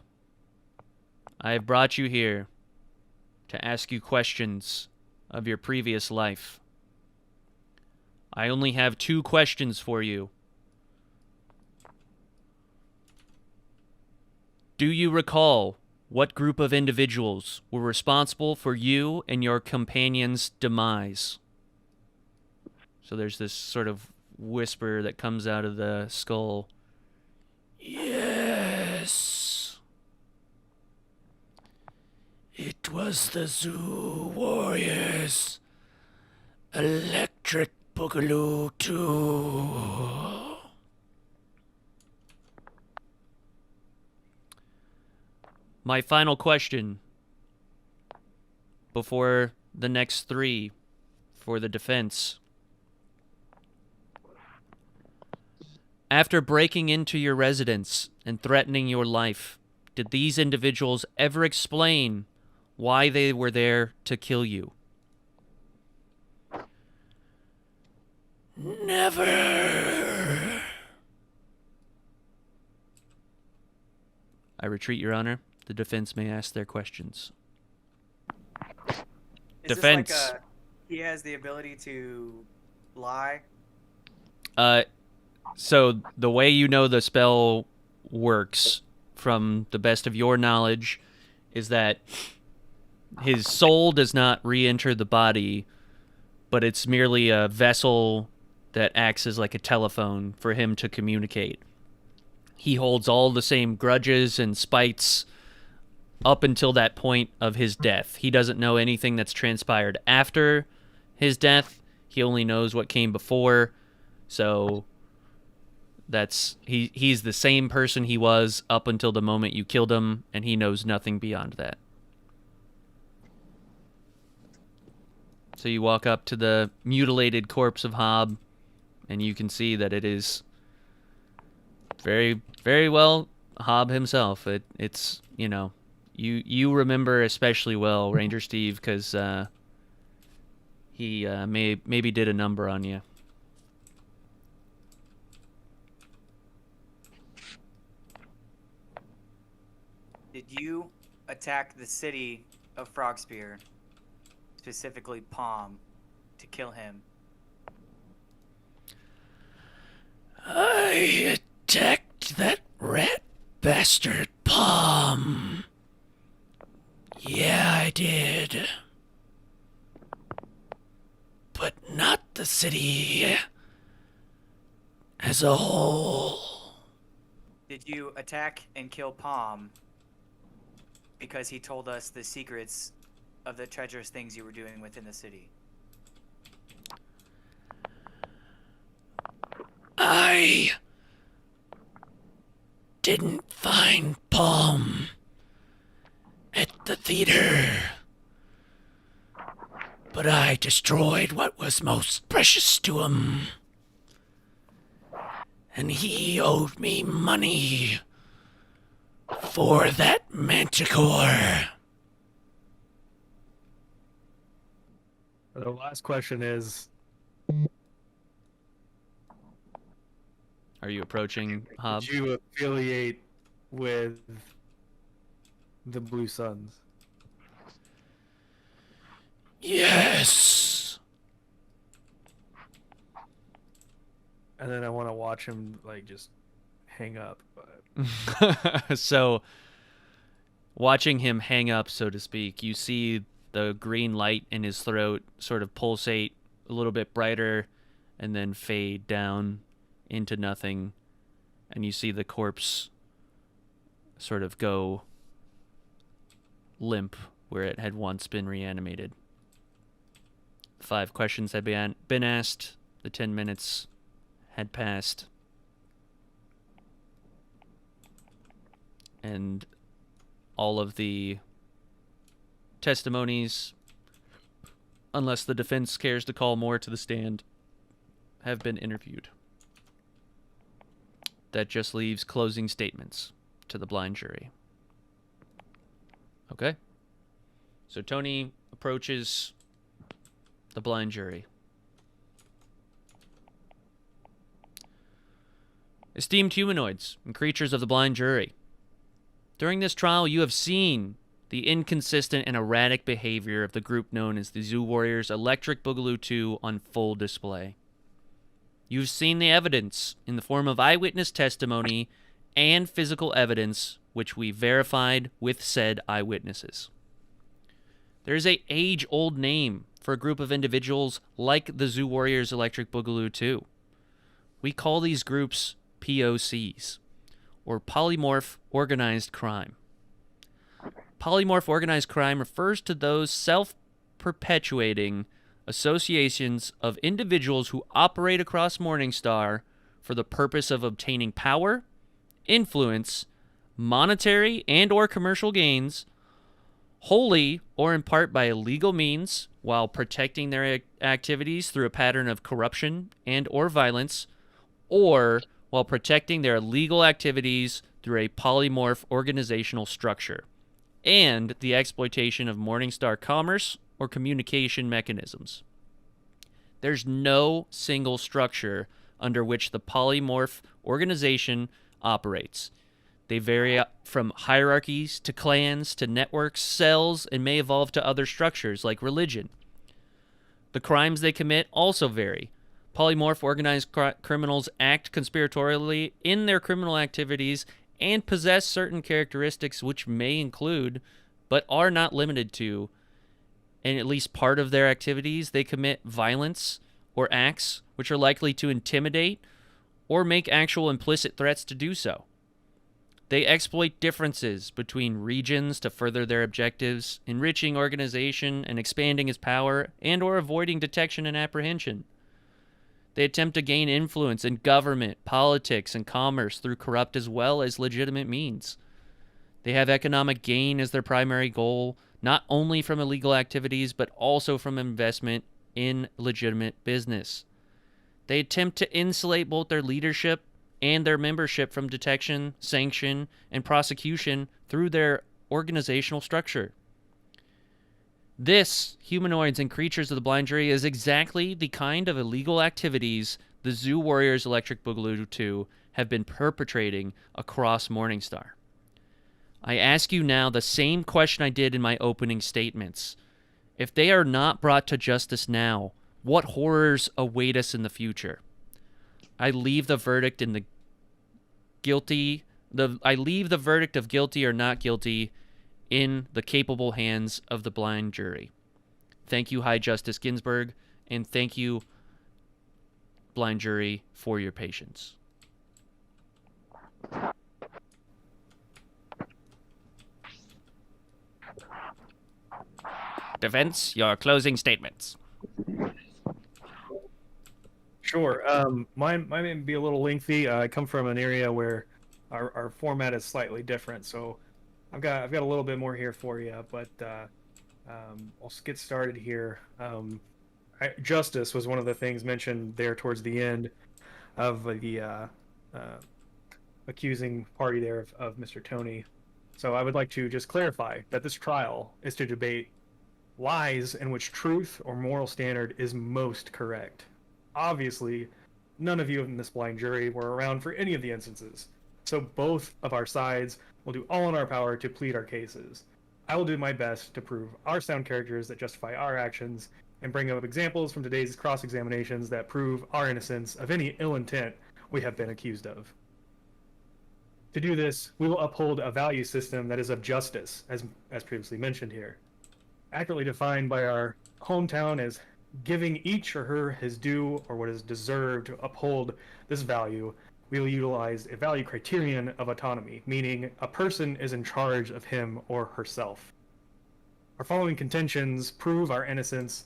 I have brought you here to ask you questions of your previous life. I only have 2 questions for you. Do you recall what group of individuals were responsible for you and your companion's demise? So there's this sort of whisper that comes out of the skull. Yes. It was the Zoo Warriors. Electric Boogaloo 2. My final question before the next 3 for the defense. After breaking into your residence and threatening your life, did these individuals ever explain why they were there to kill you? Never. I retreat, Your Honor. The defense may ask their questions. Is Defense. This like he has the ability to lie? So the way you know the spell works, from the best of your knowledge, is that his soul does not re-enter the body, but it's merely a vessel that acts as like a telephone for him to communicate. He holds all the same grudges and spites up until that point of his death. He doesn't know anything that's transpired after his death. He only knows what came before. So that's he's the same person he was up until the moment you killed him, and he knows nothing beyond that. So you walk up to the mutilated corpse of Hob, and you can see that it is very, very well Hob himself. It's you know, you remember especially well Ranger Steve, because he maybe did a number on you. Did you attack the city of Frogspear, specifically Palm, to kill him? I attacked that rat bastard Palm. Yeah, I did. But not the city as a whole. Did you attack and kill Palm because he told us the secrets of the treacherous things you were doing within the city? I didn't find Palm at the theater, but I destroyed what was most precious to him, and he owed me money for that manticore. The last question is, are you approaching Hob? did you affiliate with the Blue Suns? Yes. And then I want to watch him like just hang up. But So, watching him hang up, so to speak, you see the green light in his throat sort of pulsate a little bit brighter and then fade down into nothing, and you see the corpse sort of go limp where it had once been reanimated. 5 questions had been asked. The 10 minutes had passed. And all of the testimonies, unless the defense cares to call more to the stand, have been interviewed. that just leaves closing statements to the blind jury. Okay? So Tony approaches the blind jury. Esteemed humanoids and creatures of the blind jury, during this trial you have seen the inconsistent and erratic behavior of the group known as the Zoo Warriors Electric Boogaloo 2 on full display. You've seen the evidence in the form of eyewitness testimony and physical evidence, which we verified with said eyewitnesses. There is a age-old name for a group of individuals like the Zoo Warriors Electric Boogaloo 2. We call these groups POCs, or Polymorph Organized Crime. Polymorph Organized Crime refers to those self-perpetuating associations of individuals who operate across Morningstar for the purpose of obtaining power, influence, monetary and or commercial gains, wholly or in part by illegal means, while protecting their activities through a pattern of corruption and or violence, or while protecting their illegal activities through a polymorph organizational structure, and the exploitation of Morningstar commerce or communication mechanisms. There's no single structure under which the polymorph organization operates. They vary from hierarchies to clans to networks, cells, and may evolve to other structures like religion. The crimes they commit also vary. Polymorph organized criminals act conspiratorially in their criminal activities and possess certain characteristics which may include, but are not limited to, in at least part of their activities, they commit violence or acts which are likely to intimidate or make actual implicit threats to do so. They exploit differences between regions to further their objectives, enriching organization and expanding its power and or avoiding detection and apprehension. They attempt to gain influence in government, politics, and commerce through corrupt as well as legitimate means. They have economic gain as their primary goal, not only from illegal activities, but also from investment in legitimate business. They attempt to insulate both their leadership and their membership from detection, sanction, and prosecution through their organizational structure. This, humanoids and creatures of the blind jury, is exactly the kind of illegal activities the Zoo Warriors Electric Boogaloo 2 have been perpetrating across Morningstar. I ask you now the same question I did in my opening statements. If they are not brought to justice now, what horrors await us in the future? I leave the verdict of guilty or not guilty in the capable hands of the blind jury. Thank you, High Justice Ginsburg, and thank you, blind jury, for your patience. Defense, your closing statements. Sure. Mine may be a little lengthy. I come from an area where our format is slightly different, so I've got a little bit more here for you. But I'll get started here. Justice was one of the things mentioned there towards the end of the accusing party there of Mr. Tony. So I would like to just clarify that this trial is to debate lies in which truth or moral standard is most correct. Obviously, none of you in this blind jury were around for any of the instances, so both of our sides will do all in our power to plead our cases. I will do my best to prove our sound characters that justify our actions and bring up examples from today's cross-examinations that prove our innocence of any ill intent we have been accused of. To do this, we will uphold a value system that is of justice, as previously mentioned here, accurately defined by our hometown as giving each or her his due or what is deserved. To uphold this value, we will utilize a value criterion of autonomy, meaning a person is in charge of him or herself. Our following contentions prove our innocence,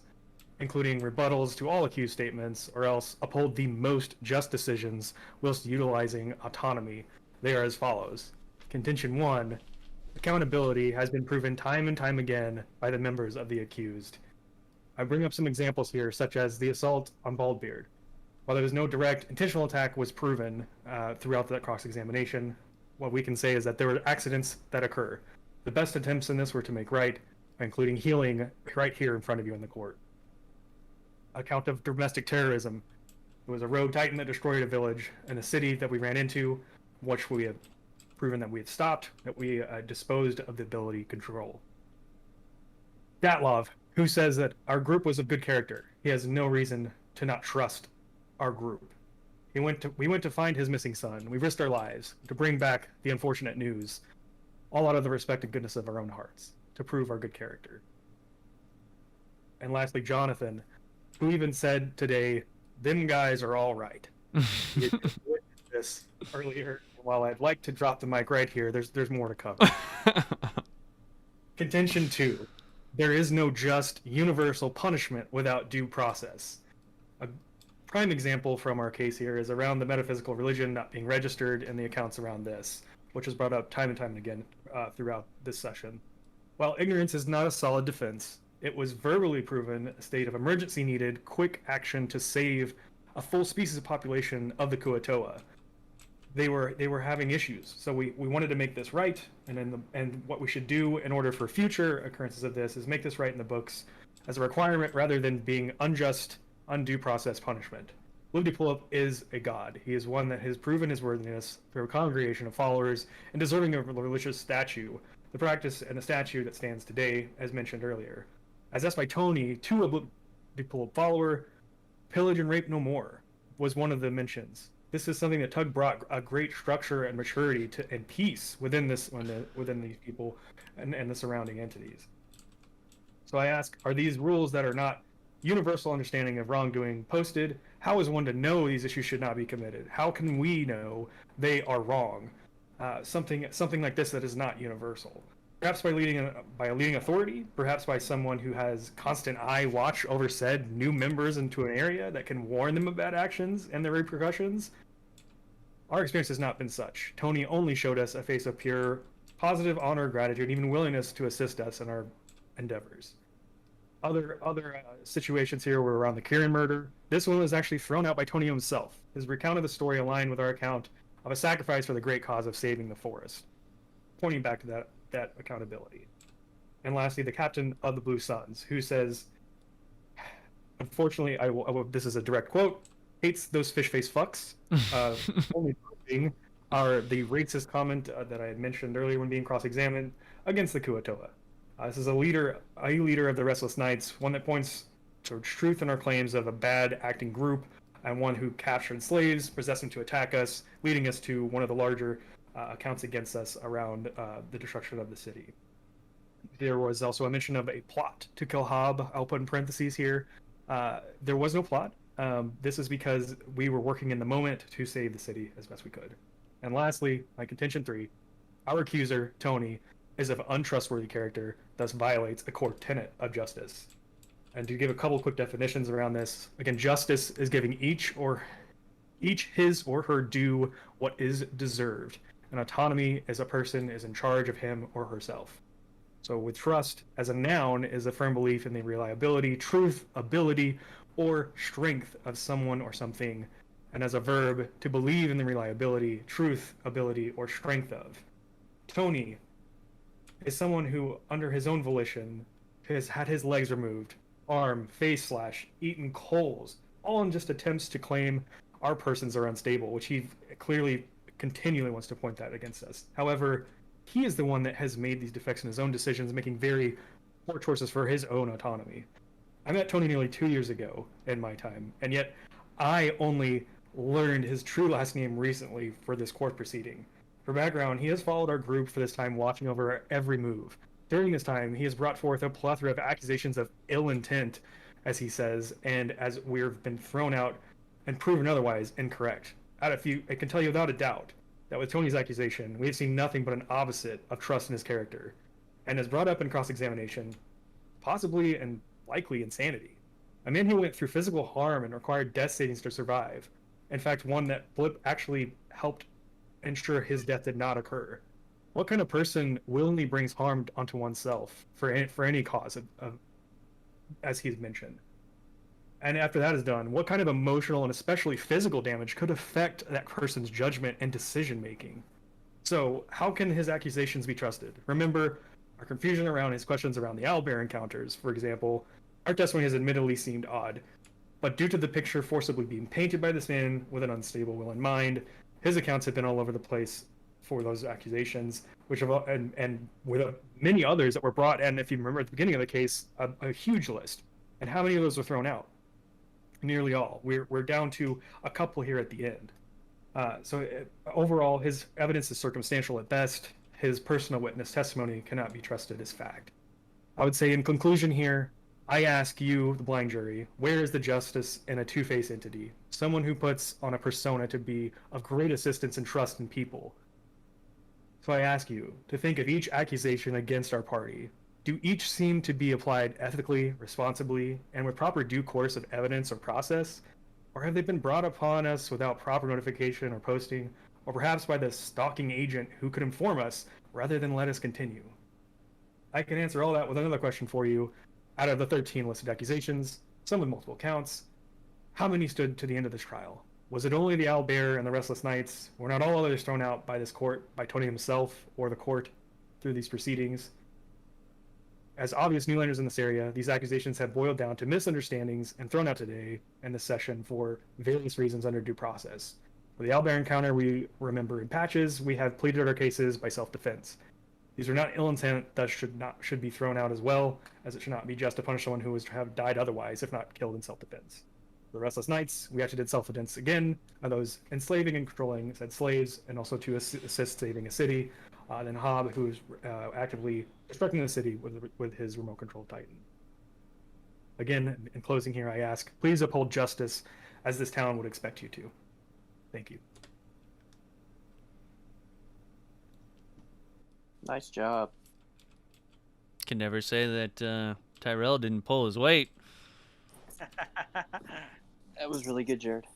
including rebuttals to all accused statements, or else uphold the most just decisions whilst utilizing autonomy. They are as follows. Contention 1. Accountability has been proven time and time again by the members of the accused. I bring up some examples here, such as the assault on Baldbeard. While there was no direct intentional attack was proven throughout that cross-examination, what we can say is that there were accidents that occur. The best attempts in this were to make right, including healing right here in front of you in the court. Account of domestic terrorism. It was a rogue titan that destroyed a village and a city that we ran into, which we have proven that we had stopped, that we disposed of the ability to control. Datlov, who says that our group was of good character. He has no reason to not trust our group. We went to find his missing son. We risked our lives to bring back the unfortunate news, all out of the respect and goodness of our own hearts, to prove our good character. And lastly, Jonathan, who even said today, "Them guys are all right." He had just witnessed this earlier. While I'd like to drop the mic right here, there's more to come. Contention 2. There is no just universal punishment without due process. A prime example from our case here is around the metaphysical religion not being registered and the accounts around this, which is brought up time and time again throughout this session. While ignorance is not a solid defense, it was verbally proven a state of emergency needed quick action to save a full species population of the Kuatoa. They were having issues, so we wanted to make this right, and what we should do in order for future occurrences of this is make this right in the books as a requirement rather than being unjust, undue process punishment. Blue is a god. He is one that has proven his worthiness through a congregation of followers and deserving of a religious statue, the practice and the statue that stands today, as mentioned earlier. As asked by Tony, to a Blue follower, pillage and rape no more was one of the mentions. This is something that Tug brought a great structure and maturity to and peace within these people and the surrounding entities. So I ask, are these rules that are not universal understanding of wrongdoing posted? How is one to know these issues should not be committed? How can we know they are wrong? Something like this that is not universal. Perhaps by a leading authority, perhaps by someone who has constant eye watch over said new members into an area that can warn them of bad actions and their repercussions. Our experience has not been such. Tony only showed us a face of pure, positive honor, gratitude, and even willingness to assist us in our endeavors. Other situations here were around the Kieran murder. This one was actually thrown out by Tony himself. His recount of the story aligned with our account of a sacrifice for the great cause of saving the forest, pointing back to that accountability. And lastly, the captain of the Blue Suns, who says, unfortunately, this is a direct quote, hates those fish-face fucks. Only proving are the racist comment that I had mentioned earlier when being cross-examined against the Kuatoa. This is a leader of the Restless Knights, one that points towards truth in our claims of a bad acting group and one who captured slaves, possessed them to attack us, leading us to one of the larger accounts against us around the destruction of the city. There was also a mention of a plot to kill Hob. I'll put in parentheses here. There was no plot. This is because we were working in the moment to save the city as best we could. And lastly, my contention 3, our accuser, Tony, is of untrustworthy character, thus violates a core tenet of justice. And to give a couple quick definitions around this, again, justice is giving each his or her due what is deserved. And autonomy is a person is in charge of him or herself. So with trust as a noun is a firm belief in the reliability, truth, ability, or strength of someone or something. And as a verb, to believe in the reliability, truth, ability, or strength of. Tony is someone who, under his own volition, has had his legs removed, arm, face slash, eaten coals, all in just attempts to claim our persons are unstable, which he clearly continually wants to point that against us. However, he is the one that has made these defects in his own decisions, making very poor choices for his own autonomy. I met Tony nearly 2 years ago in my time, and yet I only learned his true last name recently for this court proceeding. For background, he has followed our group for this time, watching over our every move. During this time, he has brought forth a plethora of accusations of ill intent, as he says, and as we've been thrown out and proven otherwise incorrect. I can tell you without a doubt that with Tony's accusation, we have seen nothing but an opposite of trust in his character, and as brought up in cross-examination, possibly and likely insanity. A man who went through physical harm and required death savings to survive. In fact, one that Blip actually helped ensure his death did not occur. What kind of person willingly brings harm onto oneself for any cause, as he's mentioned? And after that is done, what kind of emotional and especially physical damage could affect that person's judgment and decision making? So, how can his accusations be trusted? Remember, our confusion around his questions around the owlbear encounters, for example, our testimony has admittedly seemed odd. But due to the picture forcibly being painted by this man with an unstable will in mind, his accounts have been all over the place for those accusations, which have, and with many others that were brought. And if you remember at the beginning of the case, a huge list. And how many of those were thrown out? Nearly all. We're down to a couple here at the end. Overall, his evidence is circumstantial at best. His personal witness testimony cannot be trusted as fact. I would say in conclusion here, I ask you, the blind jury, where is the justice in a two-faced entity? Someone who puts on a persona to be of great assistance and trust in people. So I ask you to think of each accusation against our party. Do each seem to be applied ethically, responsibly, and with proper due course of evidence or process? Or have they been brought upon us without proper notification or posting, or perhaps by the stalking agent who could inform us rather than let us continue? I can answer all that with another question for you. Out of the 13 listed accusations, some with multiple counts, how many stood to the end of this trial? Was it only the owlbear and the restless nights? Were not all others thrown out by this court, by Tony himself or the court through these proceedings? As obvious newlanders in this area, these accusations have boiled down to misunderstandings and thrown out today in this session for various reasons under due process. For the owlbear encounter, we remember in patches, we have pleaded our cases by self-defense. These are not ill intent, thus should be thrown out as well, as it should not be just to punish someone who was to have died otherwise, if not killed in self-defense. The restless nights, we actually did self-defense again, and those enslaving and controlling said slaves, and also to assist saving a city. Then Hobb, who is actively destructing the city with his remote control Titan. Again, in closing here, I ask, please uphold justice as this town would expect you to. Thank you. Nice job. Can never say that Tyrell didn't pull his weight. That was really good, Jared.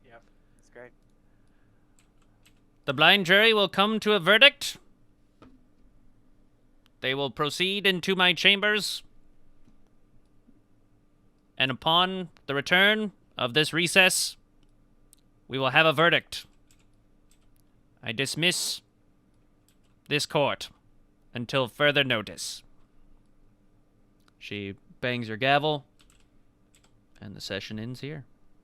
Yep, that's great. The blind jury will come to a verdict. They will proceed into my chambers. And upon the return of this recess, we will have a verdict. I dismiss this court until further notice. She bangs her gavel, and the session ends here.